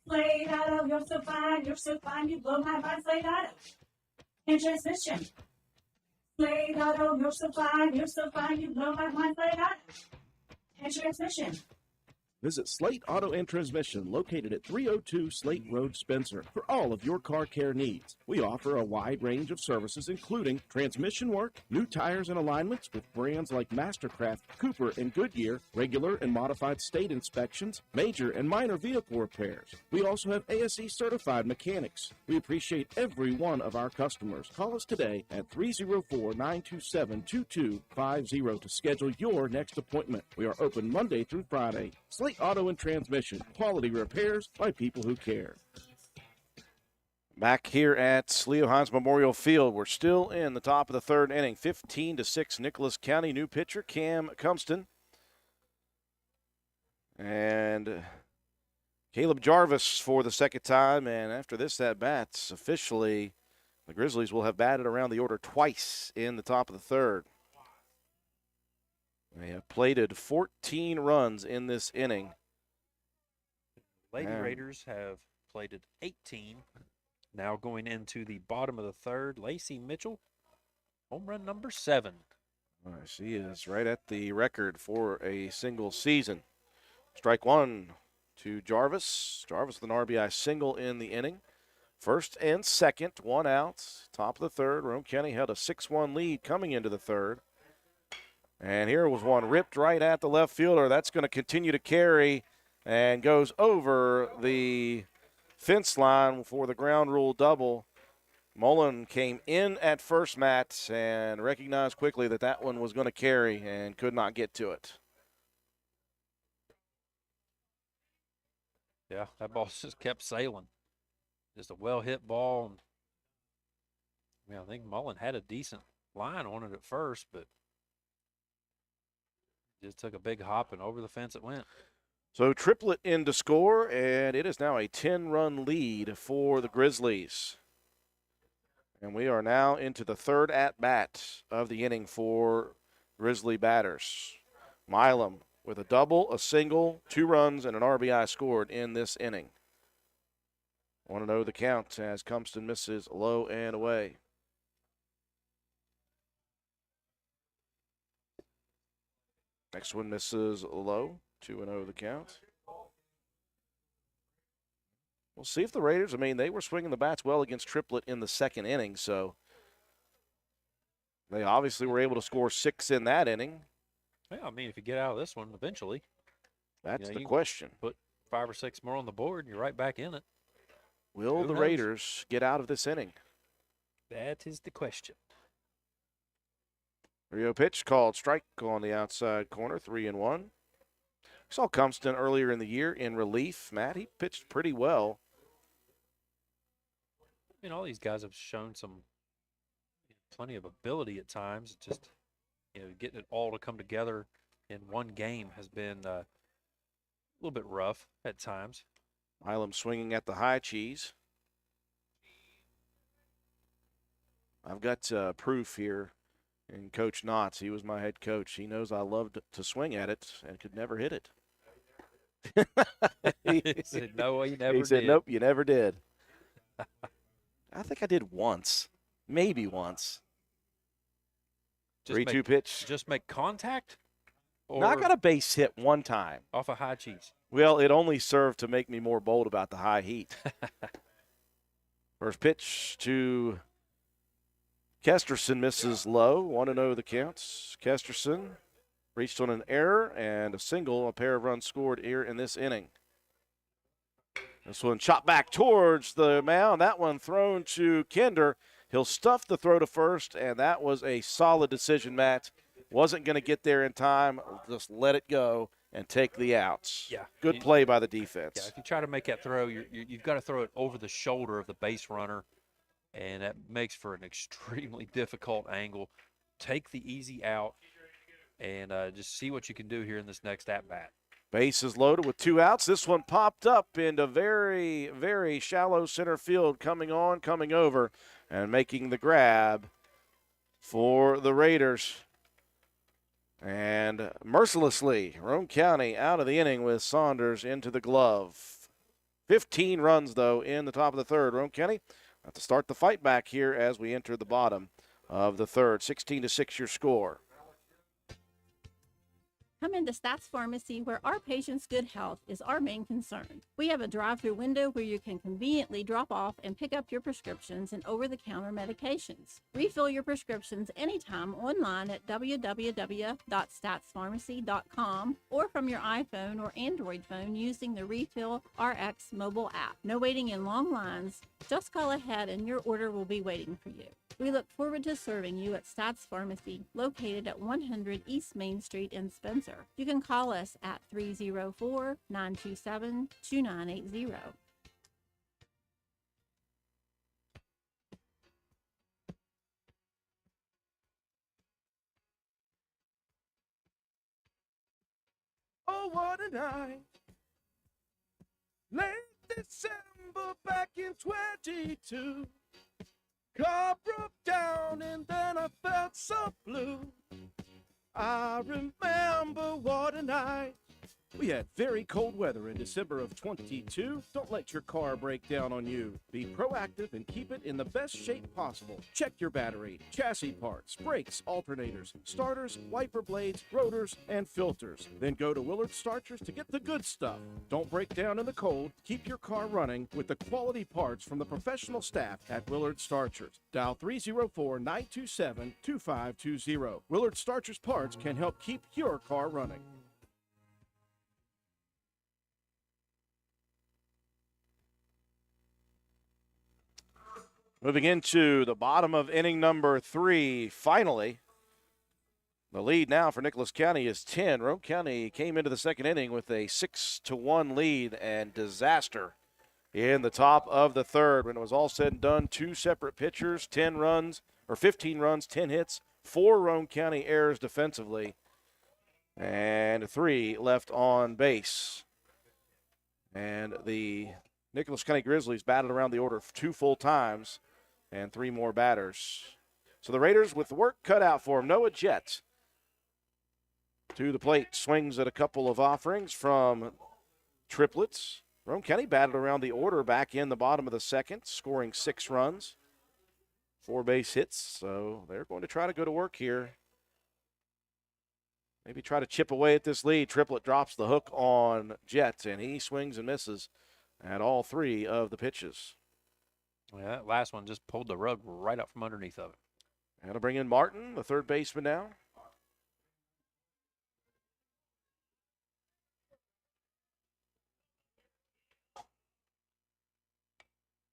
Slade Auto, you're so fine, you blow my mind, Slade Auto. In transmission. Slade Auto, you're so fine, you blow my mind, Slade Auto. In transmission. Visit Slate Auto and Transmission, located at 302 Slate Road, Spencer, for all of your car care needs. We offer a wide range of services, including transmission work, new tires and alignments with brands like Mastercraft, Cooper, and Goodyear, regular and modified state inspections, major and minor vehicle repairs. We also have ASE certified mechanics. We appreciate every one of our customers. Call us today at 304-927-2250 to schedule your next appointment. We are open Monday through Friday. Slate Auto and Transmission, quality repairs by people who care. Back here at Leo Hines Memorial Field, we're still in the top of the third inning. 15-6 Nicholas County. New pitcher Cam Cumston. And Caleb Jarvis for the second time. And after this at-bat, officially the Grizzlies will have batted around the order twice in the top of the third. They have plated 14 runs in this inning. Lady Raiders have plated 18. Now going into the bottom of the third, Lacey Mitchell, home run number 7. She is right at the record for a single season. Strike one to Jarvis. Jarvis with an RBI single in the inning. First and second, one out. Top of the third. Roane County held a 6-1 lead coming into the third. And here was one ripped right at the left fielder. That's going to continue to carry and goes over the fence line for the ground rule double. Mullen came in at first, Matt, and recognized quickly that that one was going to carry and could not get to it. Yeah, that ball just kept sailing. Just a well-hit ball. I think Mullen had a decent line on it at first, but just took a big hop and over the fence it went. So triplet in to score, and it is now a 10-run lead for the Grizzlies. And we are now into the third at-bat of the inning for Grizzly batters. Milam with a double, a single, 2 runs, and an RBI scored in this inning. 1-0 the count as Cumpston misses low and away. Next one misses low, 2-0 the count. We'll see if the Raiders, they were swinging the bats well against triplet in the second inning, so they obviously were able to score 6 in that inning. Yeah, if you get out of this one eventually. That's the question. Put 5 or 6 more on the board, and you're right back in it. Will Who the knows? Raiders get out of this inning? That is the question. 3-0 pitch called strike on the outside corner, 3-1. Saw Cumpston earlier in the year in relief. Matt, he pitched pretty well. All these guys have shown plenty of ability at times. Just, getting it all to come together in one game has been a little bit rough at times. Milam swinging at the high cheese. I've got proof here in Coach Knotts. He was my head coach. He knows I loved to swing at it and could never hit it. He said, no, you never did. He said, nope, you never did. I think I did once, maybe once. 3-2 pitch. Just make contact? Or No, I got a base hit one time. off a high cheese? Well, it only served to make me more bold about the high heat. First pitch to Kesterson misses low. 1-0 the counts. Kesterson reached on an error and a single, a pair of runs scored here in this inning. This one chopped back towards the mound. That one thrown to Kinder. He'll stuff the throw to first, and that was a solid decision, Matt. Wasn't going to get there in time. Just let it go and take the outs. Yeah. Good play by the defense. Yeah, if you try to make that throw, you've got to throw it over the shoulder of the base runner, and that makes for an extremely difficult angle. Take the easy out and just see what you can do here in this next at-bat. Base is loaded with 2 outs. This one popped up into very, very shallow center field, coming on, coming over, and making the grab for the Raiders. And mercilessly, Roane County out of the inning with Saunders into the glove. 15 runs, though, in the top of the third. Roane County have to start the fight back here as we enter the bottom of the third. 16-6 your score. Come into Stats Pharmacy, where our patients' good health is our main concern. We have a drive-through window where you can conveniently drop off and pick up your prescriptions and over-the-counter medications. Refill your prescriptions anytime online at www.statspharmacy.com or from your iPhone or Android phone using the Refill RX mobile app. No waiting in long lines. Just call ahead and your order will be waiting for you. We look forward to serving you at Stats Pharmacy, located at 100 East Main Street in Spencer. You can call us at 304-927-2980. Oh, what a night. Late December back in 22. Car broke down and then I felt so blue. I remember what a night. We had very cold weather in December of 22. Don't let your car break down on you. Be proactive and keep it in the best shape possible. Check your battery, chassis parts, brakes, alternators, starters, wiper blades, rotors, and filters. Then go to Willard Starchers to get the good stuff. Don't break down in the cold. Keep your car running with the quality parts from the professional staff at Willard Starchers. Dial 304-927-2520. Willard Starchers parts can help keep your car running. Moving into the bottom of inning number 3, finally. The lead now for Nicholas County is 10. Roane County came into the second inning with a 6-1 lead and disaster in the top of the third. When it was all said and done, 2 separate pitchers, 15 runs, 10 hits, 4 Roane County errors defensively, and 3 left on base. And the Nicholas County Grizzlies batted around the order 2 full times and 3 more batters. So the Raiders with the work cut out for them. Noah Jett to the plate, swings at a couple of offerings from triplets. Roane County batted around the order back in the bottom of the second, scoring 6 runs, 4 base hits. So they're going to try to go to work here. Maybe try to chip away at this lead. Triplet drops the hook on Jett, and he swings and misses at all 3 of the pitches. Yeah, that last one just pulled the rug right out from underneath of it. And to bring in Martin, the third baseman now.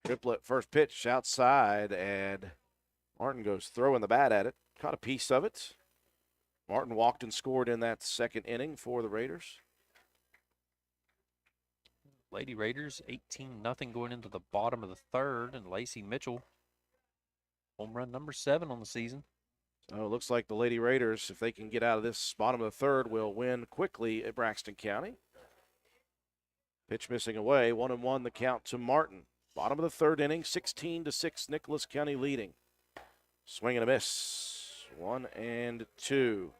Triplet first pitch outside, and Martin goes throwing the bat at it. Caught a piece of it. Martin walked and scored in that second inning for the Raiders. Lady Raiders 18-0 going into the bottom of the third, and Lacey Mitchell, home run number 7 on the season. So it looks like the Lady Raiders, if they can get out of this bottom of the third, will win quickly at Braxton County. Pitch missing away, 1-1 the count to Martin. Bottom of the third inning, 16-6, Nicholas County leading. Swing and a miss, 1-2.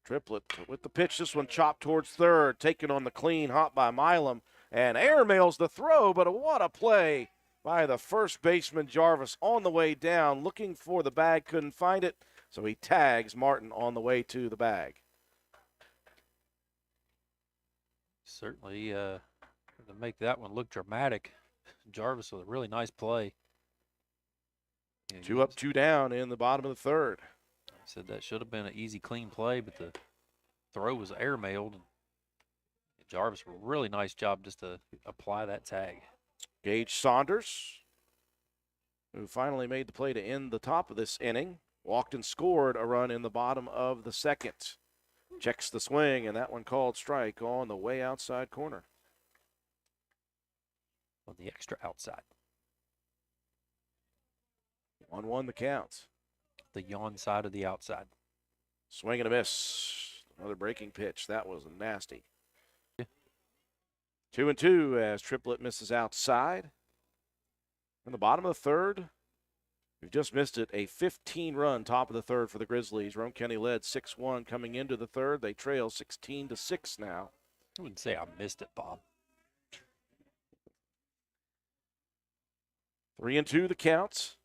Triplet with the pitch. This one chopped towards third. Taken on the clean, hot by Milam. And airmails the throw, but what a play by the first baseman Jarvis on the way down. Looking for the bag, couldn't find it. So he tags Martin on the way to the bag. Certainly to make that one look dramatic. Jarvis with a really nice play. Yeah, 2 up, 2 down in the bottom of the third. Said that should have been an easy, clean play, but the throw was airmailed. Jarvis, a really nice job just to apply that tag. Gage Saunders, who finally made the play to end the top of this inning, walked and scored a run in the bottom of the second. Checks the swing, and that one called strike on the way outside corner. On the extra outside. 1-1 the count. The yawn side of the outside. Swing and a miss. Another breaking pitch. That was nasty. 2-2 as Triplet misses outside. In the bottom of the third, we've just missed it. A 15-run top of the third for the Grizzlies. Roane County led 6-1 coming into the third. They trail 16-6 now. I wouldn't say I missed it, Bob. 3-2 the counts.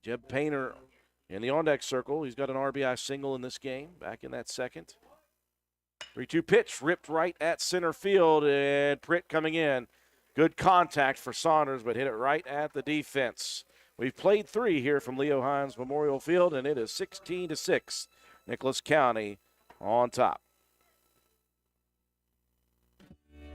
Jeb Painter in the on-deck circle. He's got an RBI single in this game, back in that second. 3-2 pitch, ripped right at center field, and Pritt coming in. Good contact for Saunders, but hit it right at the defense. We've played 3 here from Leo Hines Memorial Field, and it is 16-6. Nicholas County on top.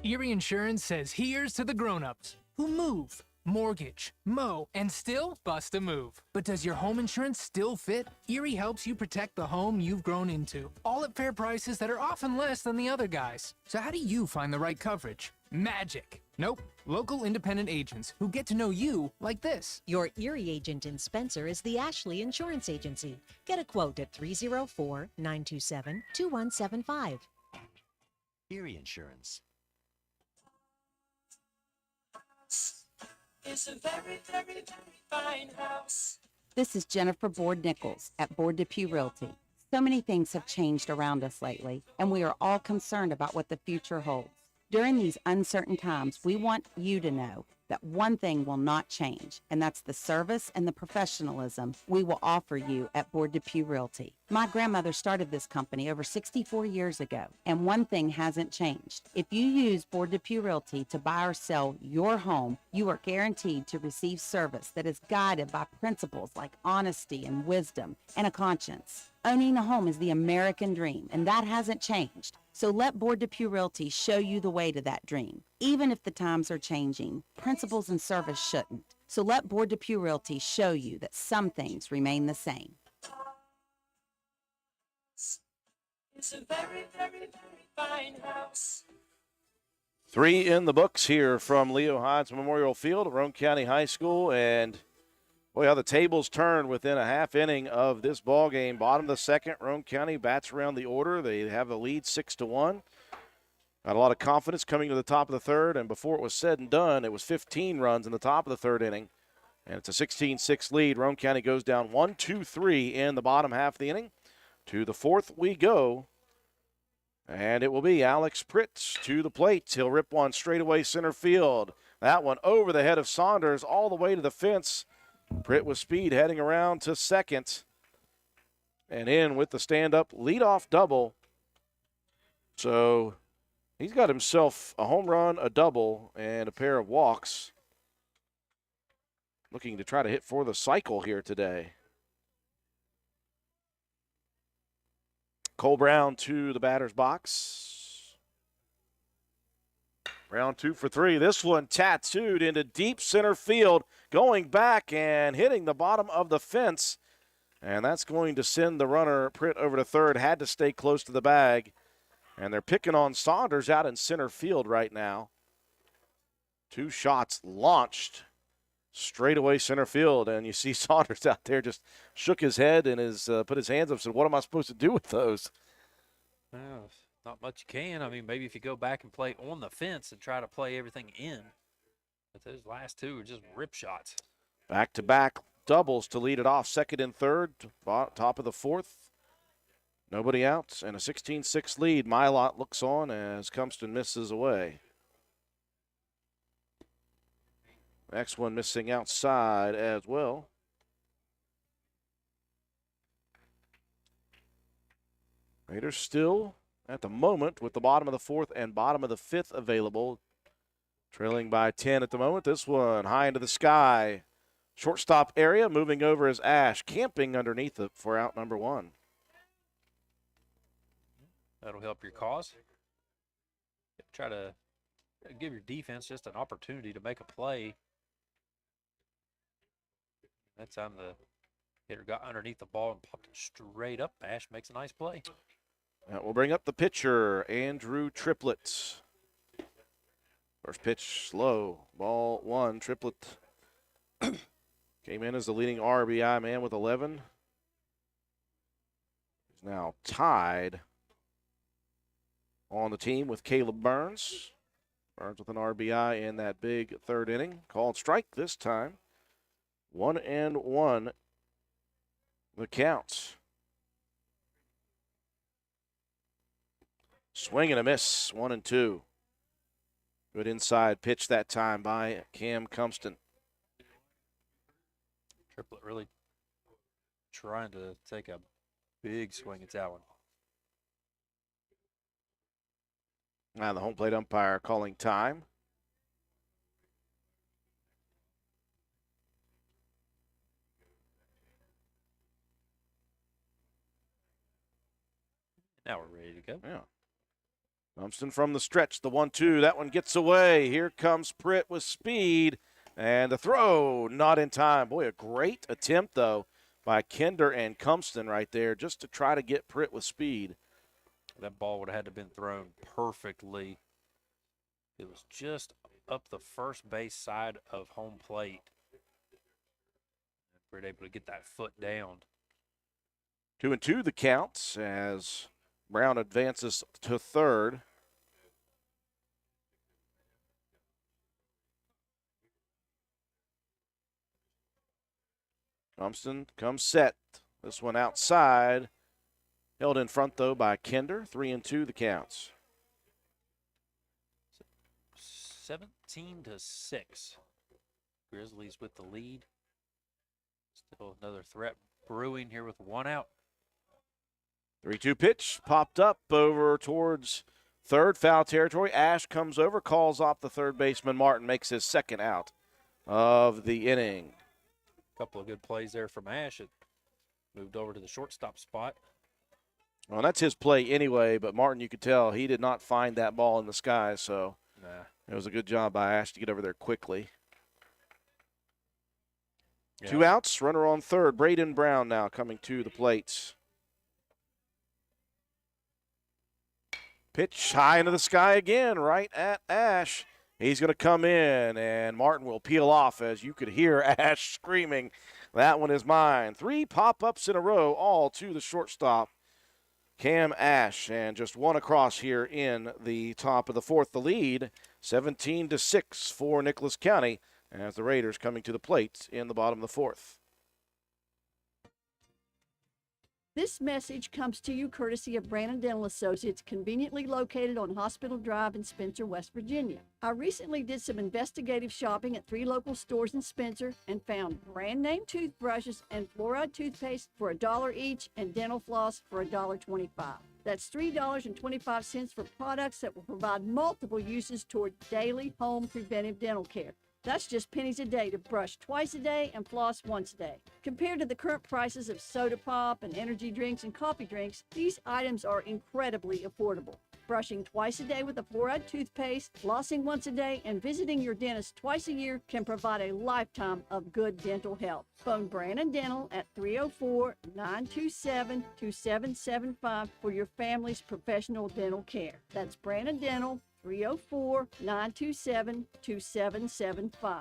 Erie Insurance says here's to the grown-ups who move, mortgage, mow, and still bust a move. But does your home insurance still fit? Erie helps you protect the home you've grown into, all at fair prices that are often less than the other guys. So how do you find the right coverage? Magic. Nope. Local independent agents who get to know you like this. Your Erie agent in Spencer is the Ashley Insurance Agency. Get a quote at 304-927-2175. Erie Insurance. It's a very, very, very fine house. This is Jennifer Board Nichols at Board Depew Realty. So many things have changed around us lately, and we are all concerned about what the future holds. During these uncertain times, we want you to know that one thing will not change, and that's the service and the professionalism we will offer you at Board Depew Realty. My grandmother started this company over 64 years ago, and one thing hasn't changed. If you use Board Depew Realty to buy or sell your home, you are guaranteed to receive service that is guided by principles like honesty and wisdom and a conscience. Owning a home is the American dream, and that hasn't changed. So let Board Depew Realty show you the way to that dream. Even if the times are changing, principles and service shouldn't. So let Board Depew Realty show you that some things remain the same. It's a very, very, very fine house. 3 in the books here from Leo Hines Memorial Field, Roane County High School, and Boy, how the tables turned within a half inning of this ball game. Bottom of the second, Roane County bats around the order. They have the lead 6-1. Got a lot of confidence coming to the top of the third, and before it was said and done, it was 15 runs in the top of the third inning. And it's a 16-6 lead. Roane County goes down 1-2-3 in the bottom half of the inning. To the fourth we go. And it will be Alex Pritz to the plate. He'll rip one straight away center field. That one over the head of Saunders all the way to the fence. Pritt with speed heading around to second. And in with the stand-up leadoff double. So he's got himself a home run, a double, and a pair of walks. Looking to try to hit for the cycle here today. Cole Brown to the batter's box. Brown 2 for 3. This one tattooed into deep center field, going back and hitting the bottom of the fence. And that's going to send the runner, Pritt, over to third. Had to stay close to the bag. And they're picking on Saunders out in center field right now. 2 shots launched straight away center field, and you see Saunders out there just shook his head and put his hands up and said, what am I supposed to do with those? Well, not much you can. I mean, maybe if you go back and play on the fence and try to play everything in. But those last 2 are just rip shots. Back-to-back doubles to lead it off, second and third, top of the fourth. Nobody out, and a 16-6 lead. Mylott looks on as Cumston misses away. Next one missing outside as well. Raiders still at the moment with the bottom of the fourth and bottom of the fifth available. Trailing by 10 at the moment. This one high into the sky. Shortstop area moving over as Ash, camping underneath it for out number 1. That'll help your cause. Try to give your defense just an opportunity to make a play. That time the hitter got underneath the ball and popped it straight up. Ash makes a nice play. That will bring up the pitcher, Andrew Triplett. First pitch slow. Ball 1. Triplett came in as the leading RBI man with 11. He's now tied on the team with Caleb Burns. Burns with an RBI in that big third inning. Called strike this time. 1-1 the count. Swing and a miss, 1-2. Good inside pitch that time by Cam Cumston. Triplett really trying to take a big swing at that one. Now the home plate umpire calling time. Now we're ready to go. Yeah. Cumston from the stretch, the 1-2. That one gets away. Here comes Pritt with speed. And the throw, not in time. Boy, a great attempt, though, by Kinder and Cumston right there just to try to get Pritt with speed. That ball would have had to have been thrown perfectly. It was just up the first base side of home plate. We were able to get that foot down. 2-2 the counts as Brown advances to third. Cumston comes set. This one outside. Held in front, though, by Kinder. 3-2 the counts. 17-6. Grizzlies with the lead. Still another threat brewing here with 1 out. 3-2 pitch popped up over towards third, foul territory. Ash comes over, calls off the third baseman. Martin makes his second out of the inning. A couple of good plays there from Ash. It moved over to the shortstop spot. Well, that's his play anyway, but Martin, you could tell he did not find that ball in the sky, so it was a good job by Ash to get over there quickly. Yeah. 2 outs, runner on third. Braden Brown now coming to the plate. Pitch high into the sky again, right at Ash. He's going to come in, and Martin will peel off, as you could hear Ash screaming That one is mine. 3 pop-ups in a row, all to the shortstop, Cam Ash, and just one across here in the top of the fourth. The lead, 17-6 for Nicholas County, as the Raiders coming to the plate in the bottom of the fourth. This message comes to you courtesy of Brandon Dental Associates, conveniently located on Hospital Drive in Spencer, West Virginia. I recently did some investigative shopping at 3 local stores in Spencer and found brand name toothbrushes and fluoride toothpaste for $1 each and dental floss for $1.25. That's $3.25 for products that will provide multiple uses toward daily home preventive dental care. That's just pennies a day to brush twice a day and floss once a day. Compared to the current prices of soda pop and energy drinks and coffee drinks, these items are incredibly affordable. Brushing twice a day with a fluoride toothpaste, flossing once a day, and visiting your dentist twice a year can provide a lifetime of good dental health. Phone Brandon Dental at 304-927-2775 for your family's professional dental care. That's Brandon Dental, 304-927-2775.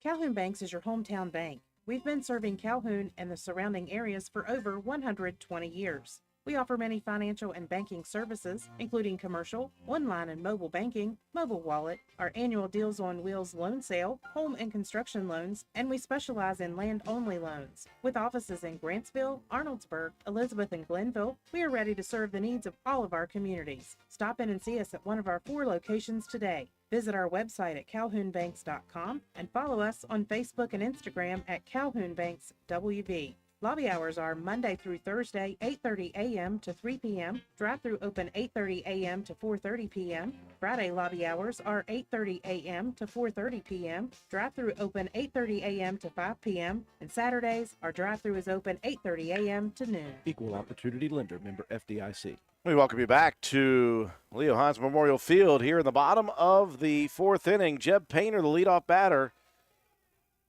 Calhoun Banks is your hometown bank. We've been serving Calhoun and the surrounding areas for over 120 years. We offer many financial and banking services, including commercial, online and mobile banking, mobile wallet, our annual Deals on Wheels loan sale, home and construction loans, and we specialize in land-only loans. With offices in Grantsville, Arnoldsburg, Elizabeth, and Glenville, we are ready to serve the needs of all of our communities. Stop in and see us at one of our 4 locations today. Visit our website at calhounbanks.com and follow us on Facebook and Instagram at Calhoun Banks WV. Lobby hours are Monday through Thursday, 8:30 a.m. to 3 p.m. Drive-through open 8:30 a.m. to 4:30 p.m. Friday lobby hours are 8:30 a.m. to 4:30 p.m. Drive-through open 8:30 a.m. to 5 p.m. And Saturdays, our drive-through is open 8:30 a.m. to noon. Equal opportunity lender, member FDIC. We welcome you back to Leo Hines Memorial Field here in the bottom of the fourth inning. Jeb Painter, the leadoff batter,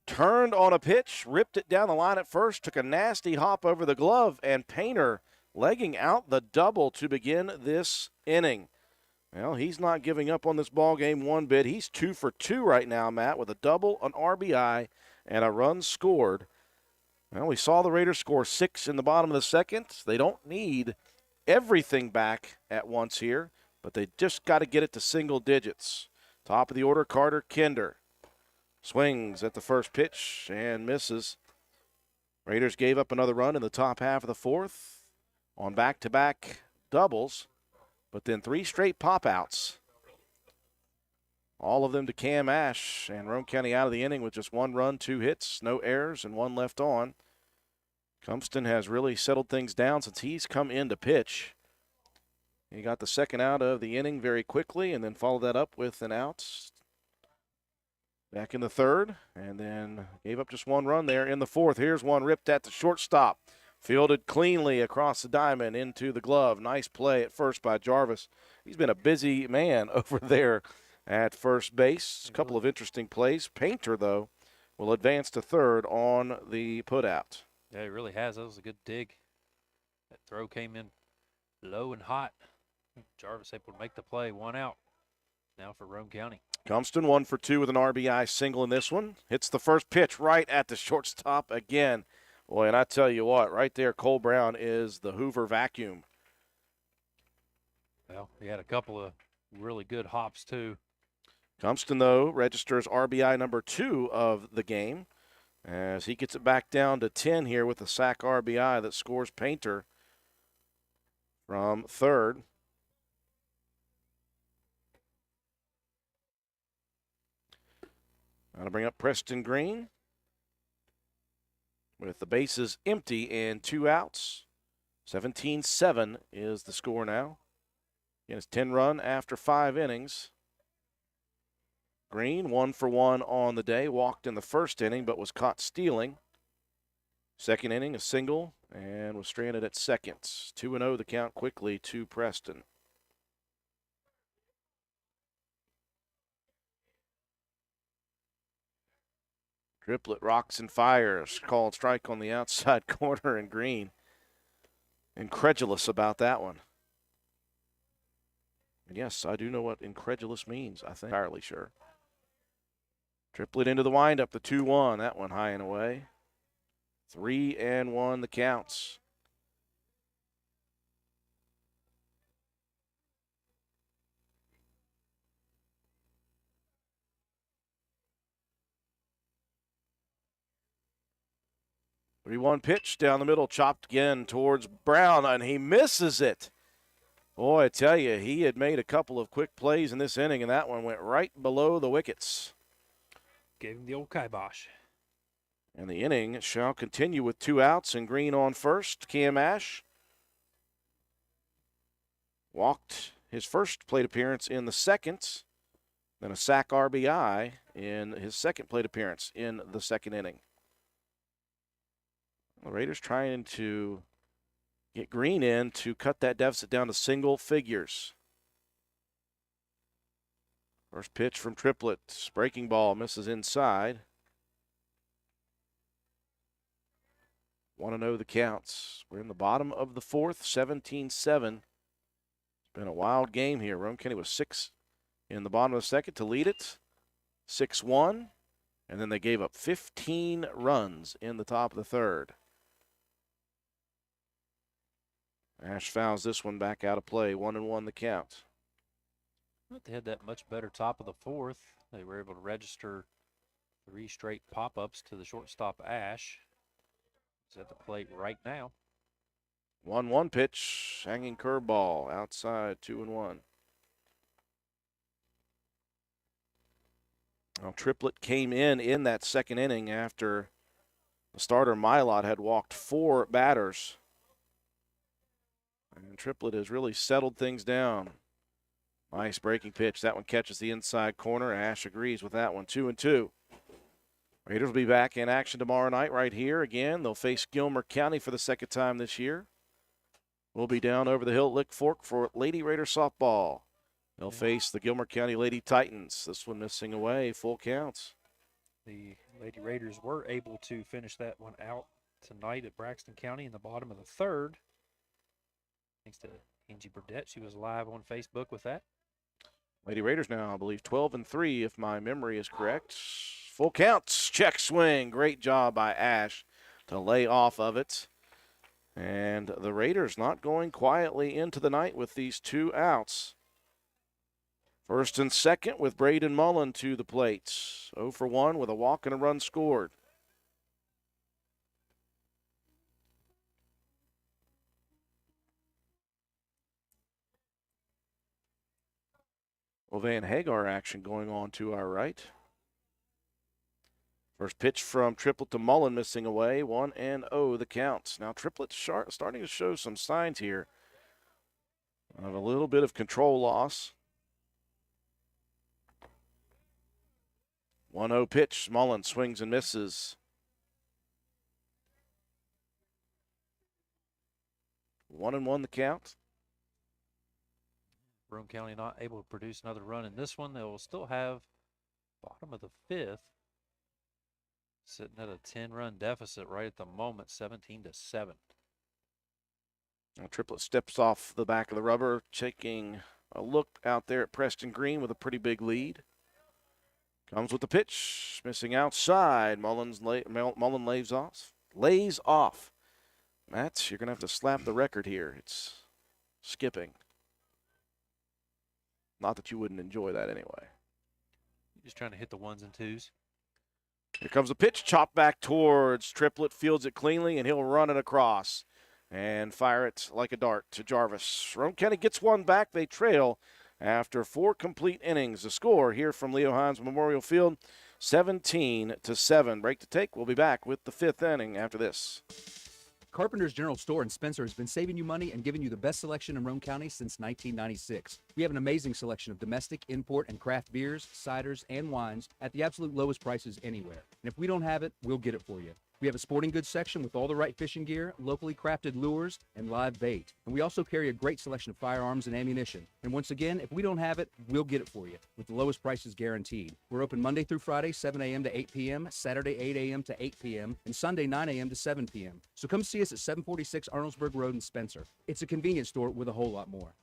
turned on a pitch, ripped it down the line at first, took a nasty hop over the glove, and Painter legging out the double to begin this inning. Well, he's not giving up on this ball game one bit. He's 2 for 2 right now, Matt, with a double, an RBI, and a run scored. Well, we saw the Raiders score 6 in the bottom of the second. They don't need everything back at once here, but they just got to get it to single digits. Top of the order, Carter Kinder. Swings at the first pitch and misses. Raiders gave up another run in the top half of the fourth on back-to-back doubles, but then 3 straight pop-outs. All of them to Cam Ash, and Roane County out of the inning with just 1 run, 2 hits, no errors, and 1 left on. Cumston has really settled things down since he's come in to pitch. He got the second out of the inning very quickly and then followed that up with an out back in the third, and then gave up just 1 run there in the fourth. Here's one ripped at the shortstop. Fielded cleanly across the diamond into the glove. Nice play at first by Jarvis. He's been a busy man over there at first base. A couple of interesting plays. Painter, though, will advance to third on the putout. Yeah, he really has. That was a good dig. That throw came in low and hot. Jarvis able to make the play. 1 out now for Roane County. Cumston 1 for 2 with an RBI single in this one. Hits the first pitch right at the shortstop again. Boy, and I tell you what, right there, Cole Brown is the Hoover vacuum. Well, he had a couple of really good hops, too. Cumston, though, registers RBI number 2 of the game as he gets it back down to 10 here with a sac RBI that scores Painter from third. Now to bring up Preston Green with the bases empty and 2 outs. 17-7 is the score now. Again, it's 10 run after 5 innings. Green 1 for 1 on the day. Walked in the first inning but was caught stealing. Second inning, a single, and was stranded at second. 2-0 the count quickly to Preston. Triplet rocks and fires. Called strike on the outside corner, and Green incredulous about that one. And yes, I do know what incredulous means, I think. Entirely sure. Triplet into the windup, the 2-1. That one high and away. 3-1 the counts. The 3-1 pitch down the middle, chopped again towards Brown, and he misses it. Boy, I tell you, he had made a couple of quick plays in this inning, and that one went right below the wickets. Gave him the old kibosh. And the inning shall continue with 2 outs and Green on first. Cam Ash walked his first plate appearance in the second, then a sac RBI in his second plate appearance in the second inning. The Raiders trying to get Green in to cut that deficit down to single figures. First pitch from Triplet. Breaking ball misses inside. 1-0 the counts. We're in the bottom of the fourth, 17-7. It's been a wild game here. Roane County was 6 in the bottom of the second to lead it. 6-1. And then they gave up 15 runs in the top of the third. Ash fouls this one back out of play. 1-1 the count. But they had that much better top of the fourth. They were able to register 3 straight pop-ups to the shortstop Ash. He's at the plate right now. 1-1 pitch, hanging curveball outside, 2-1. Now, Triplet came in that second inning after the starter Milot had walked 4 batters. And Triplet has really settled things down. Nice breaking pitch. That one catches the inside corner. Ash agrees with that one. 2-2. Raiders will be back in action tomorrow night right here again. They'll face Gilmer County for the second time this year. We'll be down over the hill at Lick Fork for Lady Raider softball. They'll face the Gilmer County Lady Titans. This one missing away, full counts. The Lady Raiders were able to finish that one out tonight at Braxton County in the bottom of the third. Thanks to Angie Burdett. She was live on Facebook with that. Lady Raiders now, I believe, 12-3 if my memory is correct. Full counts, check swing. Great job by Ash to lay off of it. And the Raiders not going quietly into the night with these 2 outs. First and second with Braden Mullen to the plate. 0 for 1 with a walk and a run scored. Well, Van Hagar action going on to our right. First pitch from Triplet to Mullen missing away. 1-0 the counts. Now Triplet starting to show some signs here of a little bit of control loss. 1-0 pitch. Mullen swings and misses. 1-1 the count. Roane County not able to produce another run in this one. They will still have bottom of the fifth. Sitting at a 10-run deficit right at the moment, 17-7. Now Triplet steps off the back of the rubber, taking a look out there at Preston Green with a pretty big lead. Comes with the pitch, missing outside. Mullen lays off. Matt, you're going to have to slap the record here. It's skipping. Not that you wouldn't enjoy that anyway. Just trying to hit the 1s and 2s. Here comes the pitch, chopped back towards Triplet, fields it cleanly, and he'll run it across and fire it like a dart to Jarvis. Roane County gets one back. They trail after 4 complete innings. The score here from Leo Hines Memorial Field, 17-7. Break to take. We'll be back with the 5th inning after this. Carpenter's General Store in Spencer has been saving you money and giving you the best selection in Roane County since 1996. We have an amazing selection of domestic, import, and craft beers, ciders, and wines at the absolute lowest prices anywhere. And if we don't have it, we'll get it for you. We have a sporting goods section with all the right fishing gear, locally crafted lures, and live bait. And we also carry a great selection of firearms and ammunition. And once again, if we don't have it, we'll get it for you with the lowest prices guaranteed. We're open Monday through Friday, 7 a.m. to 8 p.m., Saturday, 8 a.m. to 8 p.m., and Sunday, 9 a.m. to 7 p.m. So come see us at 746 Arnoldsburg Road in Spencer. It's a convenience store with a whole lot more.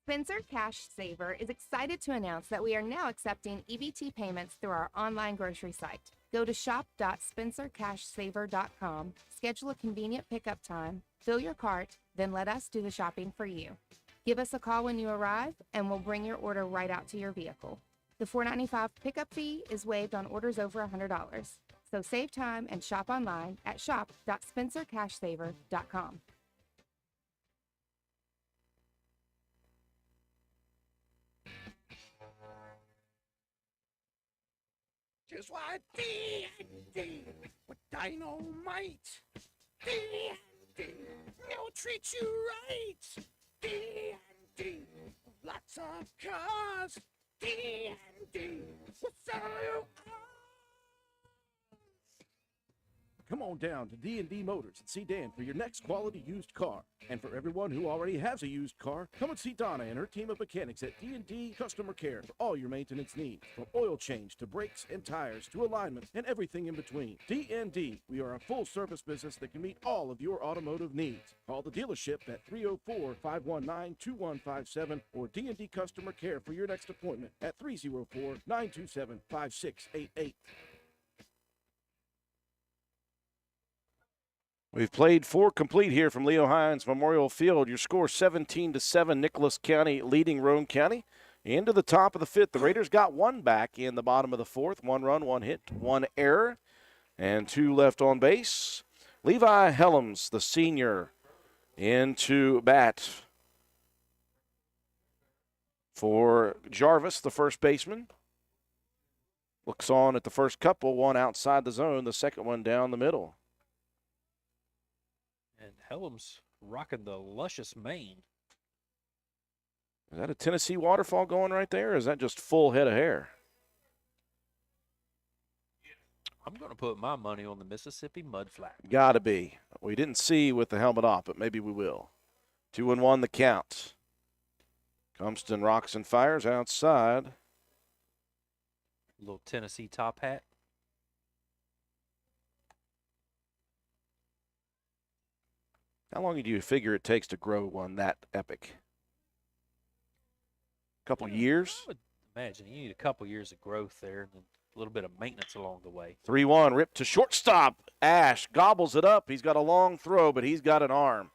Spencer Cash Saver is excited to announce that we are now accepting EBT payments through our online grocery site. Go to shop.spencercashsaver.com, schedule a convenient pickup time, fill your cart, then let us do the shopping for you. Give us a call when you arrive, and we'll bring your order right out to your vehicle. The $4.95 pickup fee is waived on orders over $100. So save time and shop online at shop.spencercashsaver.com. Just like D&D with dynamite. D&D, they'll treat you right. D&D, lots of cars. D&D, will sell you Come on down to D&D Motors and see Dan for your next quality used car. And for everyone who already has a used car, come and see Donna and her team of mechanics at D&D Customer Care for all your maintenance needs. From oil change to brakes and tires to alignment and everything in between. D&D, we are a full-service business that can meet all of your automotive needs. Call the dealership at 304-519-2157 or D&D Customer Care for your next appointment at 304-927-5688. We've played 4 complete here from Leo Hines Memorial Field. Your score 17-7, Nicholas County leading Roane County. Into the top of the 5th, the Raiders got 1 back in the bottom of the 4th. 1 run, 1 hit, 1 error, and 2 left on base. Levi Helms, the senior, into bat for Jarvis, the first baseman. Looks on at the first couple, one outside the zone, the second one down the middle. And Helms rocking the luscious mane. Is that a Tennessee waterfall going right there, or is that just full head of hair? I'm going to put my money on the Mississippi Mudflat. Gotta be. We didn't see with the helmet off, but maybe we will. 2-1 the count. Cumston rocks and fires outside. Little Tennessee top hat. How long do you figure it takes to grow one that epic? Couple years? I would imagine you need a couple years of growth there and a little bit of maintenance along the way. 3-1, ripped to shortstop. Ash gobbles it up. He's got a long throw, but he's got an arm.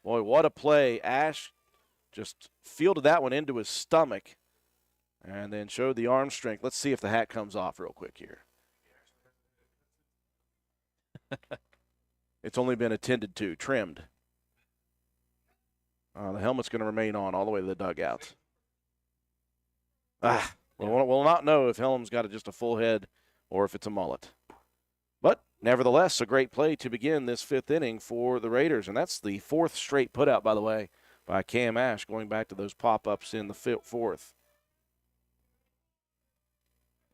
Boy, what a play. Ash just fielded that one into his stomach and then showed the arm strength. Let's see if the hat comes off real quick here. It's only been attended to, trimmed. The helmet's going to remain on all the way to the dugout. We'll not know if Helms got just a full head or if it's a mullet. But nevertheless, a great play to begin this 5th inning for the Raiders. And that's the 4th straight putout, by the way, by Cam Ash, going back to those pop-ups in the 4th.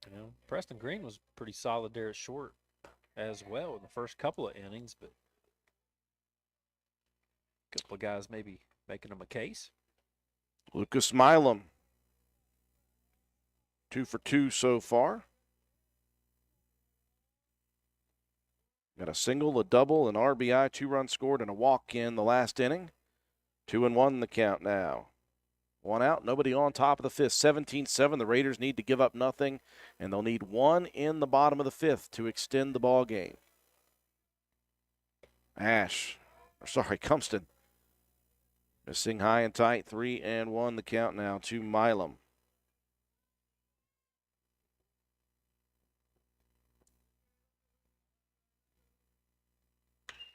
You know, Preston Green was pretty solid there at short as well in the first couple of innings, but a couple of guys maybe making him a case. Lucas Milam, 2 for 2 so far. Got a single, a double, an RBI, 2 runs scored, and a walk in the last inning. 2-1 the count now. 1 out, nobody on top of the 5th. 17-7, the Raiders need to give up nothing, and they'll need 1 in the bottom of the 5th to extend the ball game. Cumston. Missing high and tight, 3-1 the count now to Milam.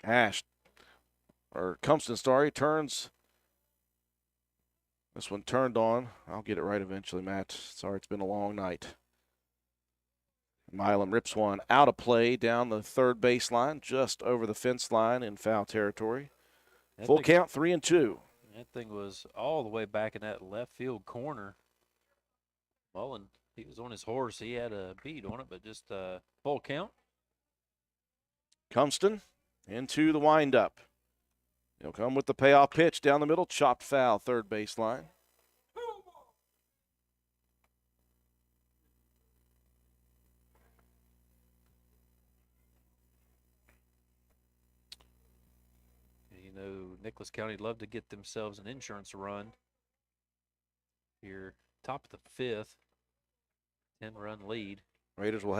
Cumston, turns. This one turned on. I'll get it right eventually, Matt. Sorry, it's been a long night. Milam rips one out of play down the third baseline, just over the fence line in foul territory. Full count, 3-2. That thing was all the way back in that left field corner. Mullen, he was on his horse. He had a beat on it, but just full count. Cumston into the windup. He'll come with the payoff pitch down the middle, chopped foul, third baseline. You know, Nicholas County would love to get themselves an insurance run. Here, top of the 5th, 10-run lead. Raiders will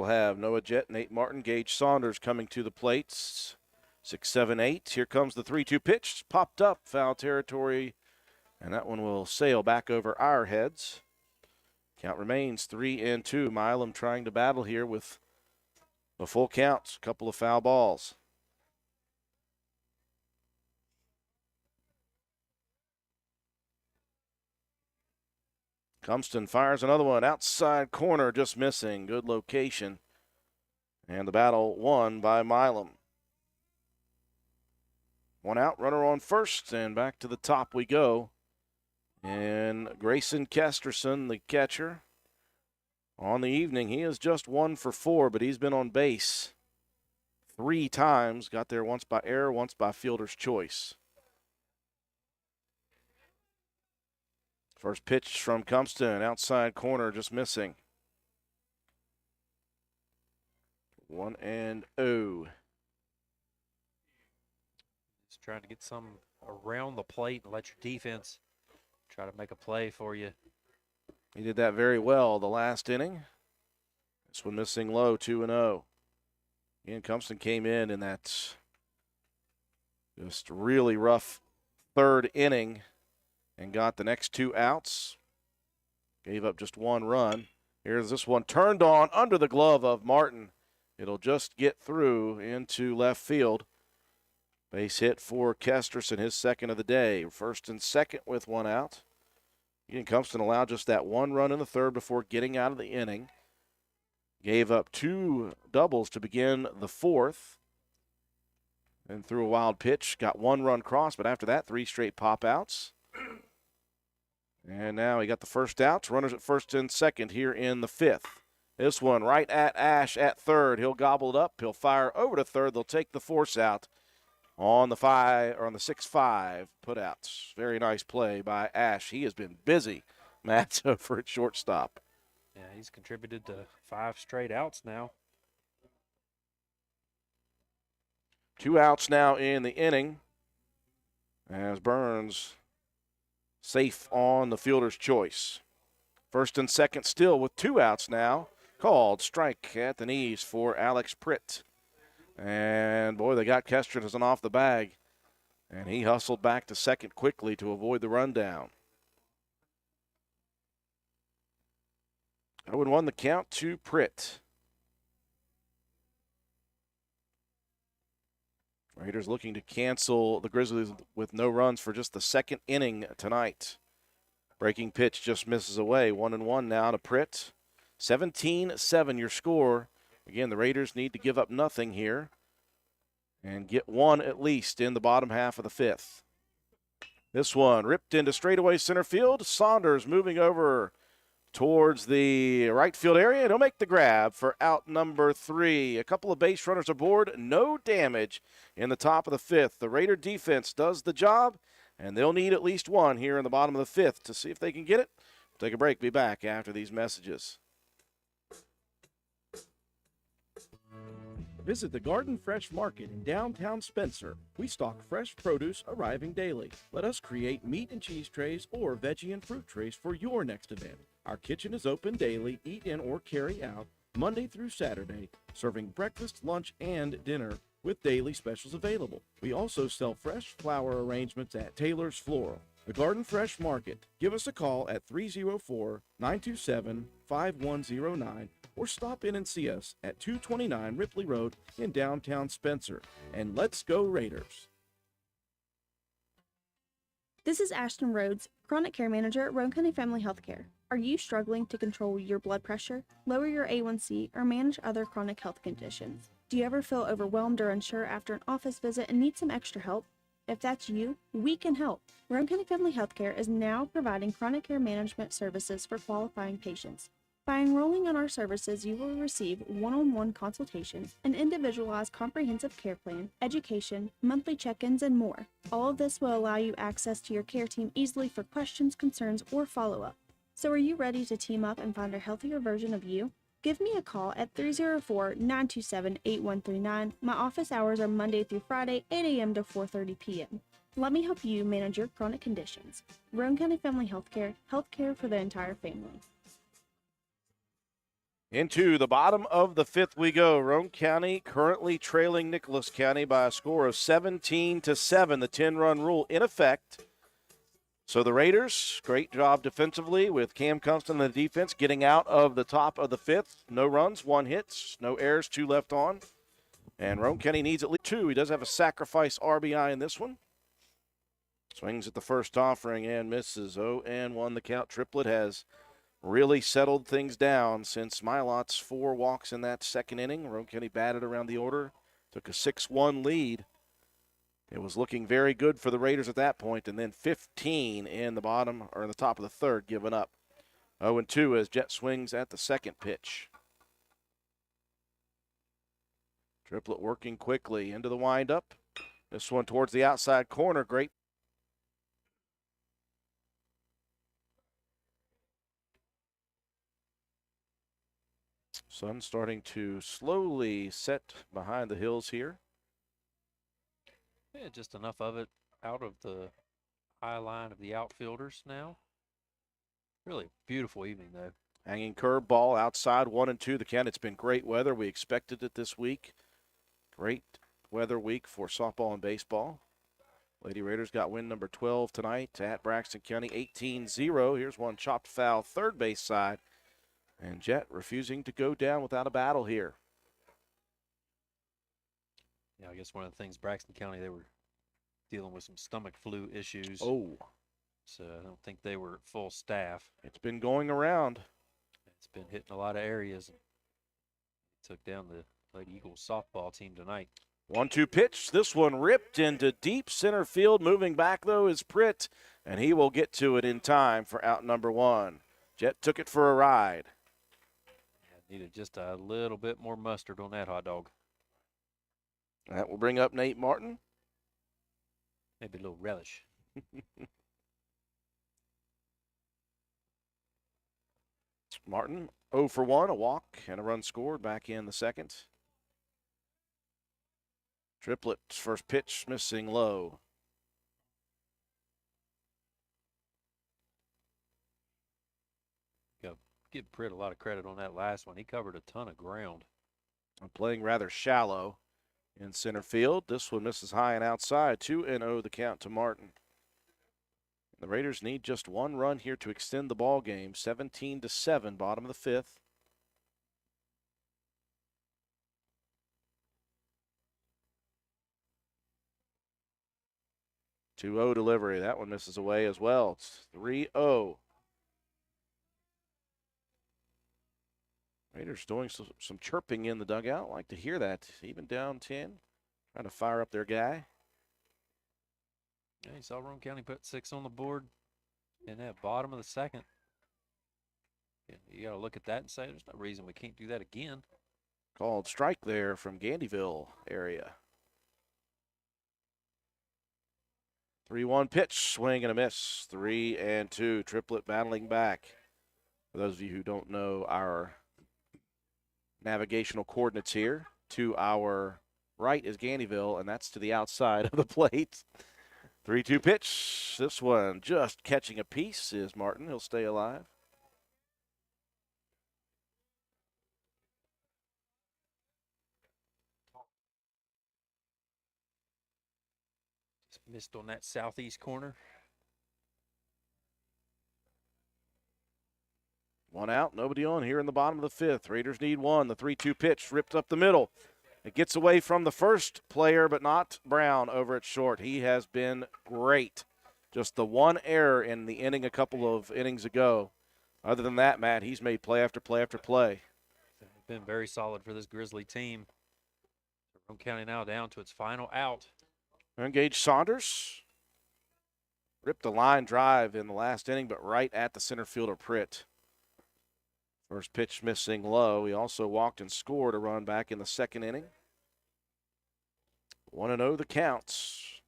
have Noah Jett, Nate Martin, Gage Saunders coming to the plates. 6, 7, 8. Here comes the 3-2 pitch. Popped up, foul territory, and that one will sail back over our heads. Count remains 3-2. Milam trying to battle here with a full count. A couple of foul balls. Cumston fires another one. Outside corner, just missing. Good location. And the battle won by Milam. One out, runner on first, and back to the top we go. And Grayson Kesterson, the catcher, on the evening, he is just 1 for 4, but he's been on base 3 times. Got there once by error, once by fielder's choice. First pitch from Cumston, outside corner, just missing. 1-0. Just trying to get some around the plate and let your defense try to make a play for you. He did that very well the last inning. This one missing low, 2-0. Ian Cumston came in that just really rough 3rd inning and got the next 2 outs. Gave up just 1 run. Here's this one turned on under the glove of Martin. It'll just get through into left field. Base hit for Kesterson, his 2nd of the day. 1st and 2nd with 1 out. Ian Cumston allowed just that 1 run in the 3rd before getting out of the inning. Gave up 2 doubles to begin the 4th. And threw a wild pitch, got 1 run cross, but after that, 3 straight pop-outs. And now he got the 1st out. Runners at 1st and 2nd here in the 5th. This one right at Ash at 3rd. He'll gobble it up. He'll fire over to 3rd. They'll take the force out on the 6-5 putouts. Very nice play by Ash. He has been busy, Matt, over at shortstop. Yeah, he's contributed to 5 straight outs now. 2 outs now in the inning as Burns safe on the fielder's choice. 1st and 2nd still with 2 outs now. Called strike at the knees for Alex Pritt. And, boy, they got Kesterson off the bag. And he hustled back to 2nd quickly to avoid the rundown. 0-1 the count to Pritt. Raiders looking to cancel the Grizzlies with no runs for just the 2nd inning tonight. Breaking pitch just misses away. 1-1 now to Pritt. 17-7 your score. Again, the Raiders need to give up nothing here and get 1 at least in the bottom half of the 5th. This one ripped into straightaway center field. Saunders moving over towards the right field area. He'll make the grab for out number 3. A couple of base runners aboard. No damage in the top of the 5th. The Raider defense does the job, and they'll need at least 1 here in the bottom of the 5th to see if they can get it. Take a break. Be back after these messages. Visit the Garden Fresh Market in downtown Spencer. We stock fresh produce arriving daily. Let us create meat and cheese trays or veggie and fruit trays for your next event. Our kitchen is open daily, eat in or carry out, Monday through Saturday, serving breakfast, lunch, and dinner with daily specials available. We also sell fresh flower arrangements at Taylor's Floral. The Garden Fresh Market. Give us a call at 304-927-5109 or stop in and see us at 229 Ripley Road in downtown Spencer. And let's go Raiders. This is Ashton Rhodes, Chronic Care Manager at Roane County Family Healthcare. Are you struggling to control your blood pressure, lower your A1C, or manage other chronic health conditions? Do you ever feel overwhelmed or unsure after an office visit and need some extra help? If that's you, we can help. Roane County Family Healthcare is now providing chronic care management services for qualifying patients. By enrolling in our services, you will receive one-on-one consultations, an individualized comprehensive care plan, education, monthly check-ins, and more. All of this will allow you access to your care team easily for questions, concerns, or follow-up. So are you ready to team up and find a healthier version of you? Give me a call at 304-927-8139. My office hours are Monday through Friday, 8 a.m. to 4:30 p.m. Let me help you manage your chronic conditions. Roane County Family Healthcare, healthcare for the entire family. Into the bottom of the fifth we go. Roane County currently trailing Nicholas County by a score of 17-7. The 10-run rule in effect. So the Raiders, great job defensively with Cam Cunston in the defense, getting out of the top of the fifth. No runs, 1 hit, no errors, 2 left on. And Roane County needs at least 2. He does have a sacrifice RBI in this one. Swings at the first offering and misses. 0-1 the count. Triplett has really settled things down since Milot's 4 walks in that second inning. Roane County batted around the order, took a 6-1 lead. It was looking very good for the Raiders at that point, and then 15 in the bottom or in the top of the third given up. 0-2 as Jet swings at the second pitch. Triplett working quickly into the windup. This one towards the outside corner. Great. Sun starting to slowly set behind the hills here. Yeah, just enough of it out of the high line of the outfielders now. Really beautiful evening, though. Hanging curveball outside 1-2 the count. It's been great weather. We expected it this week. Great weather week for softball and baseball. Lady Raiders got win number 12 tonight at Braxton County, 18-0. Here's one chopped foul third base side. And Jet refusing to go down without a battle here. Yeah, I guess one of the things Braxton County, they were dealing with some stomach flu issues. Oh. So I don't think they were at full staff. It's been going around. It's been hitting a lot of areas. Took down the Lady Eagles softball team tonight. 1-2 pitch. This one ripped into deep center field. Moving back, though, is Pritt, and he will get to it in time for out number 1. Jet took it for a ride. Needed just a little bit more mustard on that hot dog. That will bring up Nate Martin. Maybe a little relish. Martin 0 for 1, a walk and a run scored back in the second. Triplett's first pitch missing low. Give Pritt a lot of credit on that last one. He covered a ton of ground. I'm playing rather shallow in center field. This one misses high and outside. 2-0 the count to Martin. The Raiders need just 1 run here to extend the ball game. 17-7, bottom of the fifth. Two-0 delivery. That one misses away as well. It's 3-0. Raiders doing some chirping in the dugout. Like to hear that. Even down 10. Trying to fire up their guy. Yeah, you saw Roane County put 6 on the board in that bottom of the second. Yeah, you got to look at that and say there's no reason we can't do that again. Called strike there from Gandyville area. 3-1 pitch. Swing and a miss. 3-2. Triplett battling back. For those of you who don't know our navigational coordinates here, to our right is Gandyville, and that's to the outside of the plate. 3-2 pitch. This one just catching a piece is Martin. He'll stay alive. Just missed on that southeast corner. 1 out, nobody on here in the bottom of the fifth. Raiders need 1. The 3-2 pitch ripped up the middle. It gets away from the first player, but not Brown over at short. He has been great. Just the one error in the inning a couple of innings ago. Other than that, Matt, he's made play after play after play. Been very solid for this Grizzly team. Roane County now down to its final out. Engage Saunders. Ripped the line drive in the last inning, but right at the center fielder Pritt. First pitch missing low. He also walked and scored a run back in the second inning. 1-0 the counts.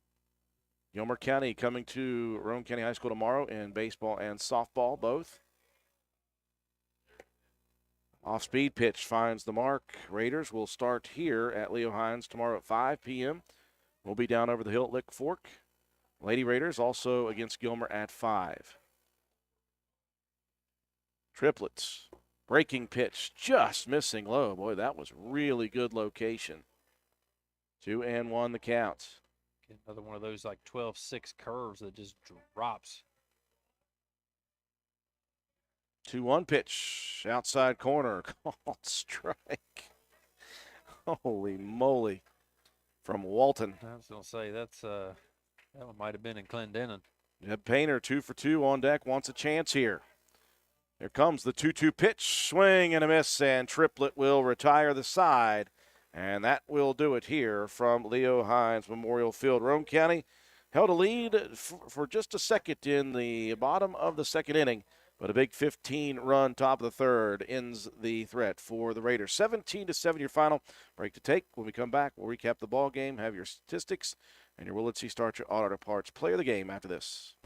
Gilmer County coming to Roane County High School tomorrow in baseball and softball, both. Off-speed pitch finds the mark. Raiders will start here at Leo Hines tomorrow at 5 p.m. We'll be down over the hill at Lick Fork. Lady Raiders also against Gilmer at 5. Triplets. Breaking pitch, just missing low. Boy, that was really good location. 2-1 the count. Get another one of those like 12-6 curves that just drops. 2-1 pitch, outside corner, called strike. Holy moly, from Walton. I was going to say, that one might have been in Clendenin. Jeb Painter, 2 for 2 on deck, wants a chance here. Here comes the 2-2 pitch, swing and a miss, and Triplet will retire the side. And that will do it here from Leo Hines Memorial Field. Roane County held a lead for just a second in the bottom of the second inning, but a big 15-run top of the third ends the threat for the Raiders. 17-7 your final. Break to take. When we come back, we'll recap the ball game, have your statistics, and your Willett C. Starcher Auto Parts player of the game after this.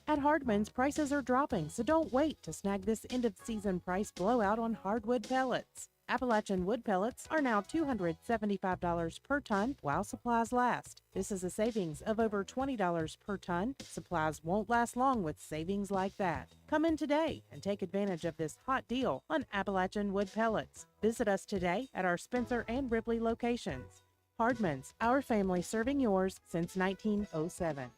At Hardman's, prices are dropping, so don't wait to snag this end-of-season price blowout on hardwood pellets. Appalachian wood pellets are now $275 per ton while supplies last. This is a savings of over $20 per ton. Supplies won't last long with savings like that. Come in today and take advantage of this hot deal on Appalachian wood pellets. Visit us today at our Spencer and Ripley locations. Hardman's, our family serving yours since 1907.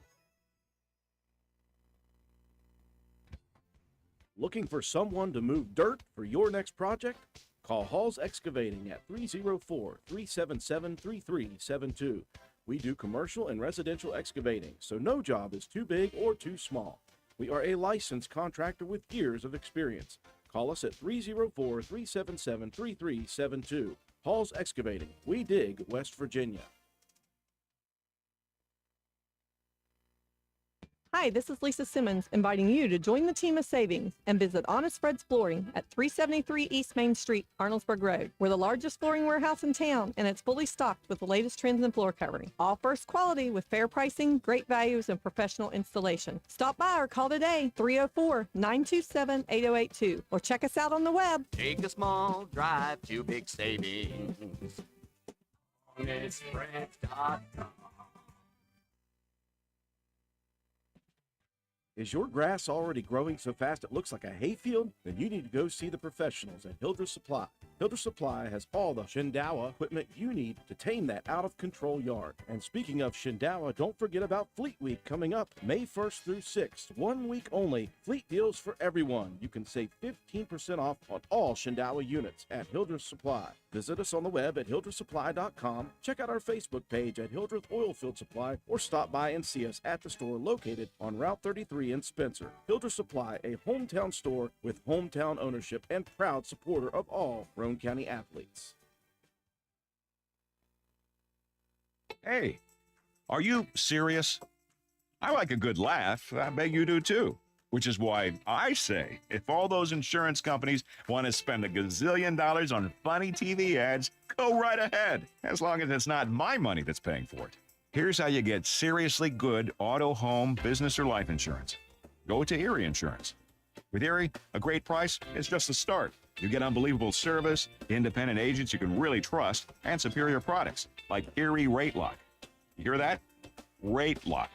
Looking for someone to move dirt for your next project? Call Halls Excavating at 304-377-3372. We do commercial and residential excavating, so no job is too big or too small. We are a licensed contractor with years of experience. Call us at 304-377-3372. Halls Excavating. We dig West Virginia. Hi, this is Lisa Simmons inviting you to join the team of savings and visit Honest Fred's Flooring at 373 East Main Street, Arnoldsburg Road. We're the largest flooring warehouse in town, and it's fully stocked with the latest trends in floor covering. All first quality with fair pricing, great values, and professional installation. Stop by or call today, 304-927-8082, or check us out on the web. Take a small drive to big savings. HonestFreds.com. Is your grass already growing so fast it looks like a hayfield? Then you need to go see the professionals at Hildreth Supply. Hildreth Supply has all the Shindawa equipment you need to tame that out-of-control yard. And speaking of Shindawa, don't forget about Fleet Week coming up May 1st through 6th. 1 week only. Fleet deals for everyone. You can save 15% off on all Shindawa units at Hildreth Supply. Visit us on the web at hildrethsupply.com. Check out our Facebook page at Hildreth Oilfield Supply, or stop by and see us at the store located on Route 33 in Spencer. Hildreth Supply, a hometown store with hometown ownership and proud supporter of all Roane County athletes. Hey, are you serious? I like a good laugh. I bet you do too. Which is why I say, if all those insurance companies want to spend $1 gazillion on funny TV ads, go right ahead, as long as it's not my money that's paying for it. Here's how you get seriously good auto, home, business, or life insurance. Go to Erie Insurance. With Erie, a great price is just the start. You get unbelievable service, independent agents you can really trust, and superior products like Erie Rate Lock. You hear that? Rate Lock.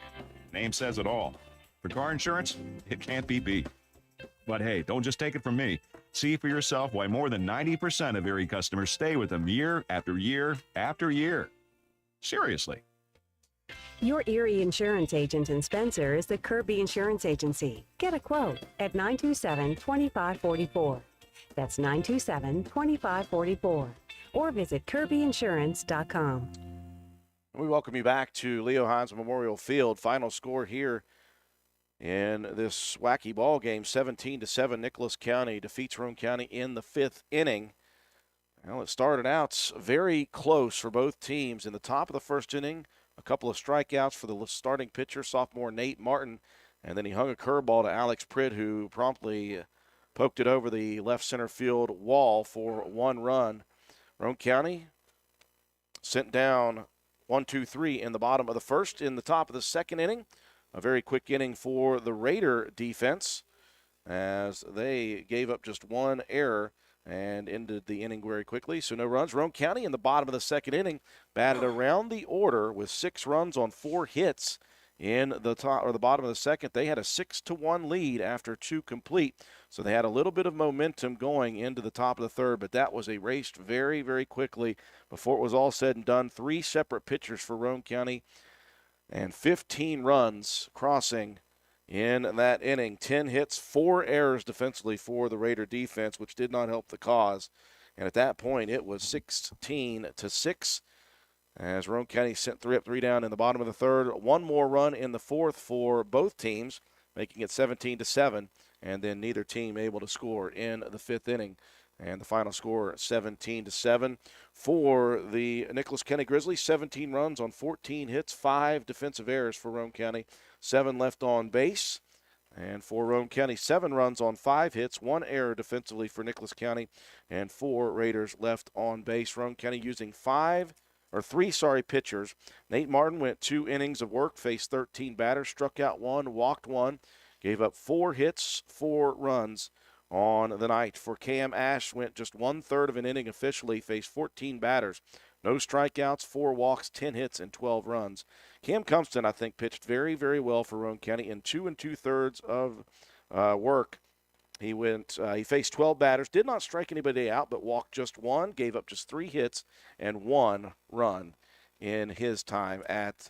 Name says it all. For car insurance, it can't be beat. But hey, don't just take it from me. See for yourself why more than 90% of Erie customers stay with them year after year after year. Seriously. Your Erie insurance agent in Spencer is the Kirby Insurance Agency. Get a quote at 927-2544. That's 927-2544. Or visit kirbyinsurance.com. We welcome you back to Leo Hines Memorial Field. Final score here in this wacky ball game, 17-7. Nicholas County defeats Roane County in the 5th inning. Well, it started out very close for both teams. In the top of the first inning, a couple of strikeouts for the starting pitcher, sophomore Nate Martin, and then he hung a curveball to Alex Pritt, who promptly poked it over the left center field wall for 1 run. Roane County sent down 1-2-3 in the bottom of the first. In the top of the second inning, a very quick inning for the Raider defense as they gave up just 1 error and ended the inning very quickly. So no runs. Roane County in the bottom of the second inning batted around the order with 6 runs on 4 hits in the top or the bottom of the second. They had a 6-1 lead after 2 complete, so they had a little bit of momentum going into the top of the third, but that was erased very, very quickly before it was all said and done. 3 separate pitchers for Roane County and 15 runs crossing in that inning. 10 hits, 4 errors defensively for the Raider defense, which did not help the cause. And at that point, it was 16-6 as Roane County sent 3 up, 3 down in the bottom of the third. 1 more run in the fourth for both teams, making it 17-7, and then neither team able to score in the 5th inning. And the final score, 17-7 for the Nicholas County Grizzlies. 17 runs on 14 hits, 5 defensive errors for Roane County, 7 left on base. And for Roane County, 7 runs on 5 hits, 1 error defensively for Nicholas County, and 4 Raiders left on base. Roane County using 3 pitchers. Nate Martin went 2 innings of work, faced 13 batters, struck out 1, walked 1, gave up 4 hits, 4 runs on the night. For Cam Ash, went just 1/3 of an inning officially, faced 14 batters. No strikeouts, 4 walks, 10 hits, and 12 runs. Cam Compton, I think, pitched very, very well for Roane County in 2 2/3 of work. He faced 12 batters, did not strike anybody out, but walked just 1, gave up just 3 hits, and 1 run in his time at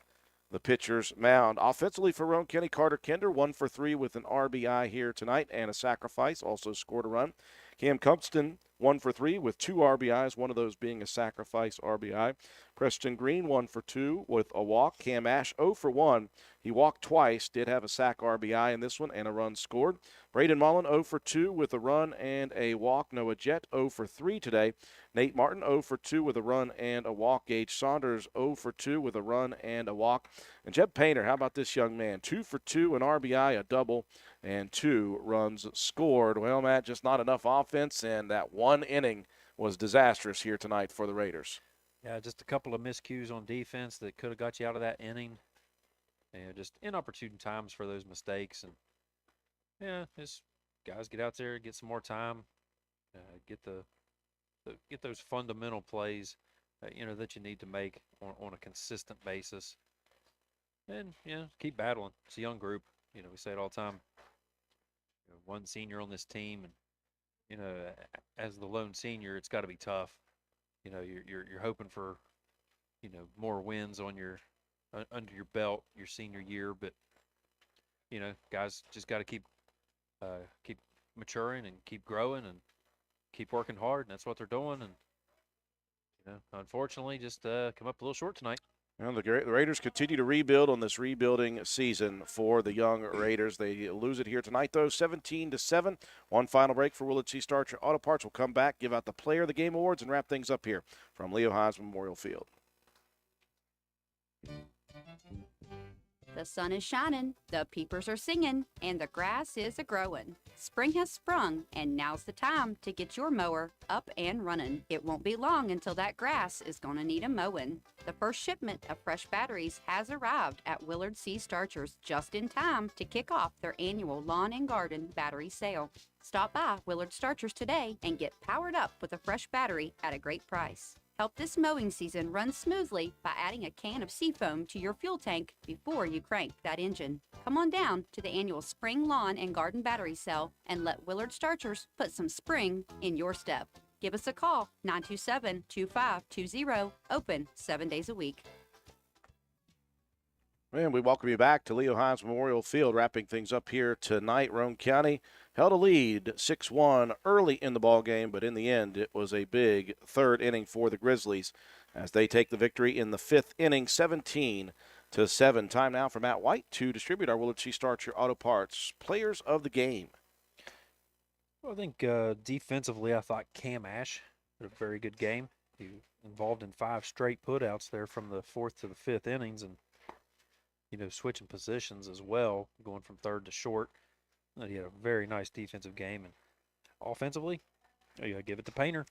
the pitcher's mound. Offensively for Roane County, Carter Kinder, 1 for 3 with an RBI here tonight and a sacrifice, also scored a run. Cam Compton, 1 for 3 with 2 RBIs, one of those being a sacrifice RBI. Preston Green, 1 for 2 with a walk. Cam Ash, 0 for 1. He walked twice, did have a sac RBI in this one, and a run scored. Braden Mullen, 0 for 2 with a run and a walk. Noah Jett, 0 for 3 today. Nate Martin, 0 for 2 with a run and a walk. Gage Saunders, 0 for 2 with a run and a walk. And Jeb Painter, how about this young man? 2 for 2, an RBI, a double, and 2 runs scored. Well, Matt, just not enough offense, and that 1 inning was disastrous here tonight for the Raiders. Yeah, just a couple of miscues on defense that could have got you out of that inning. And just inopportune times for those mistakes. And, yeah, just guys get out there, get some more time, get those fundamental plays, that you need to make on a consistent basis. And, keep battling. It's a young group. We say it all the time. 1 senior on this team, and, as the lone senior, it's got to be tough. You're hoping for, more wins on your under your belt your senior year, but guys just got to keep maturing and keep growing and keep working hard, and that's what they're doing. And unfortunately, just come up a little short tonight. Well, the Raiders continue to rebuild on this rebuilding season for the young Raiders. They lose it here tonight, though, 17-7. One final break for Willard C. Starcher Auto Parts. Will come back, give out the Player of the Game awards, and wrap things up here from Leo Hines Memorial Field. The sun is shining, the peepers are singing, and the grass is a-growing. Spring has sprung, and now's the time to get your mower up and running. It won't be long until that grass is gonna need a mowing. The first shipment of fresh batteries has arrived at Willard C. Starchers just in time to kick off their annual lawn and garden battery sale. Stop by Willard Starchers today and get powered up with a fresh battery at a great price. Help this mowing season run smoothly by adding a can of Seafoam to your fuel tank before you crank that engine. Come on down to the annual Spring Lawn and Garden Battery Sale and let Willard Starchers put some spring in your step. Give us a call, 927-2520, open 7 days a week. And we welcome you back to Leo Hines Memorial Field, wrapping things up here tonight. Roane County held a lead 6-1 early in the ball game, but in the end it was a big 3rd inning for the Grizzlies as they take the victory in the 5th inning, 17-7. Time now for Matt White to distribute our Willard C. Starcher Auto Parts Players of the Game. Well, I think defensively, I thought Cam Ash had a very good game. He involved in 5 straight putouts there from the 4th to the 5th innings, and switching positions as well, going from third to short. He had a very nice defensive game. And offensively, you got to give it to Painter.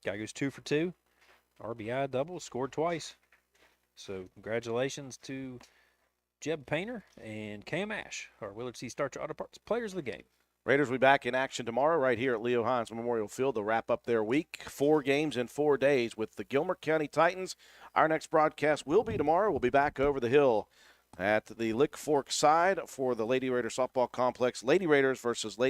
Guy goes 2 for 2. RBI double, scored twice. So congratulations to Jeb Painter and Cam Ash, our Willard C. Starcher Auto Parts Players of the Game. Raiders will be back in action tomorrow right here at Leo Hines Memorial Field. They'll wrap up their week, 4 games in 4 days with the Gilmer County Titans. Our next broadcast will be tomorrow. We'll be back over the hill at the Lick Fork side for the Lady Raider softball complex. Lady Raiders versus Lady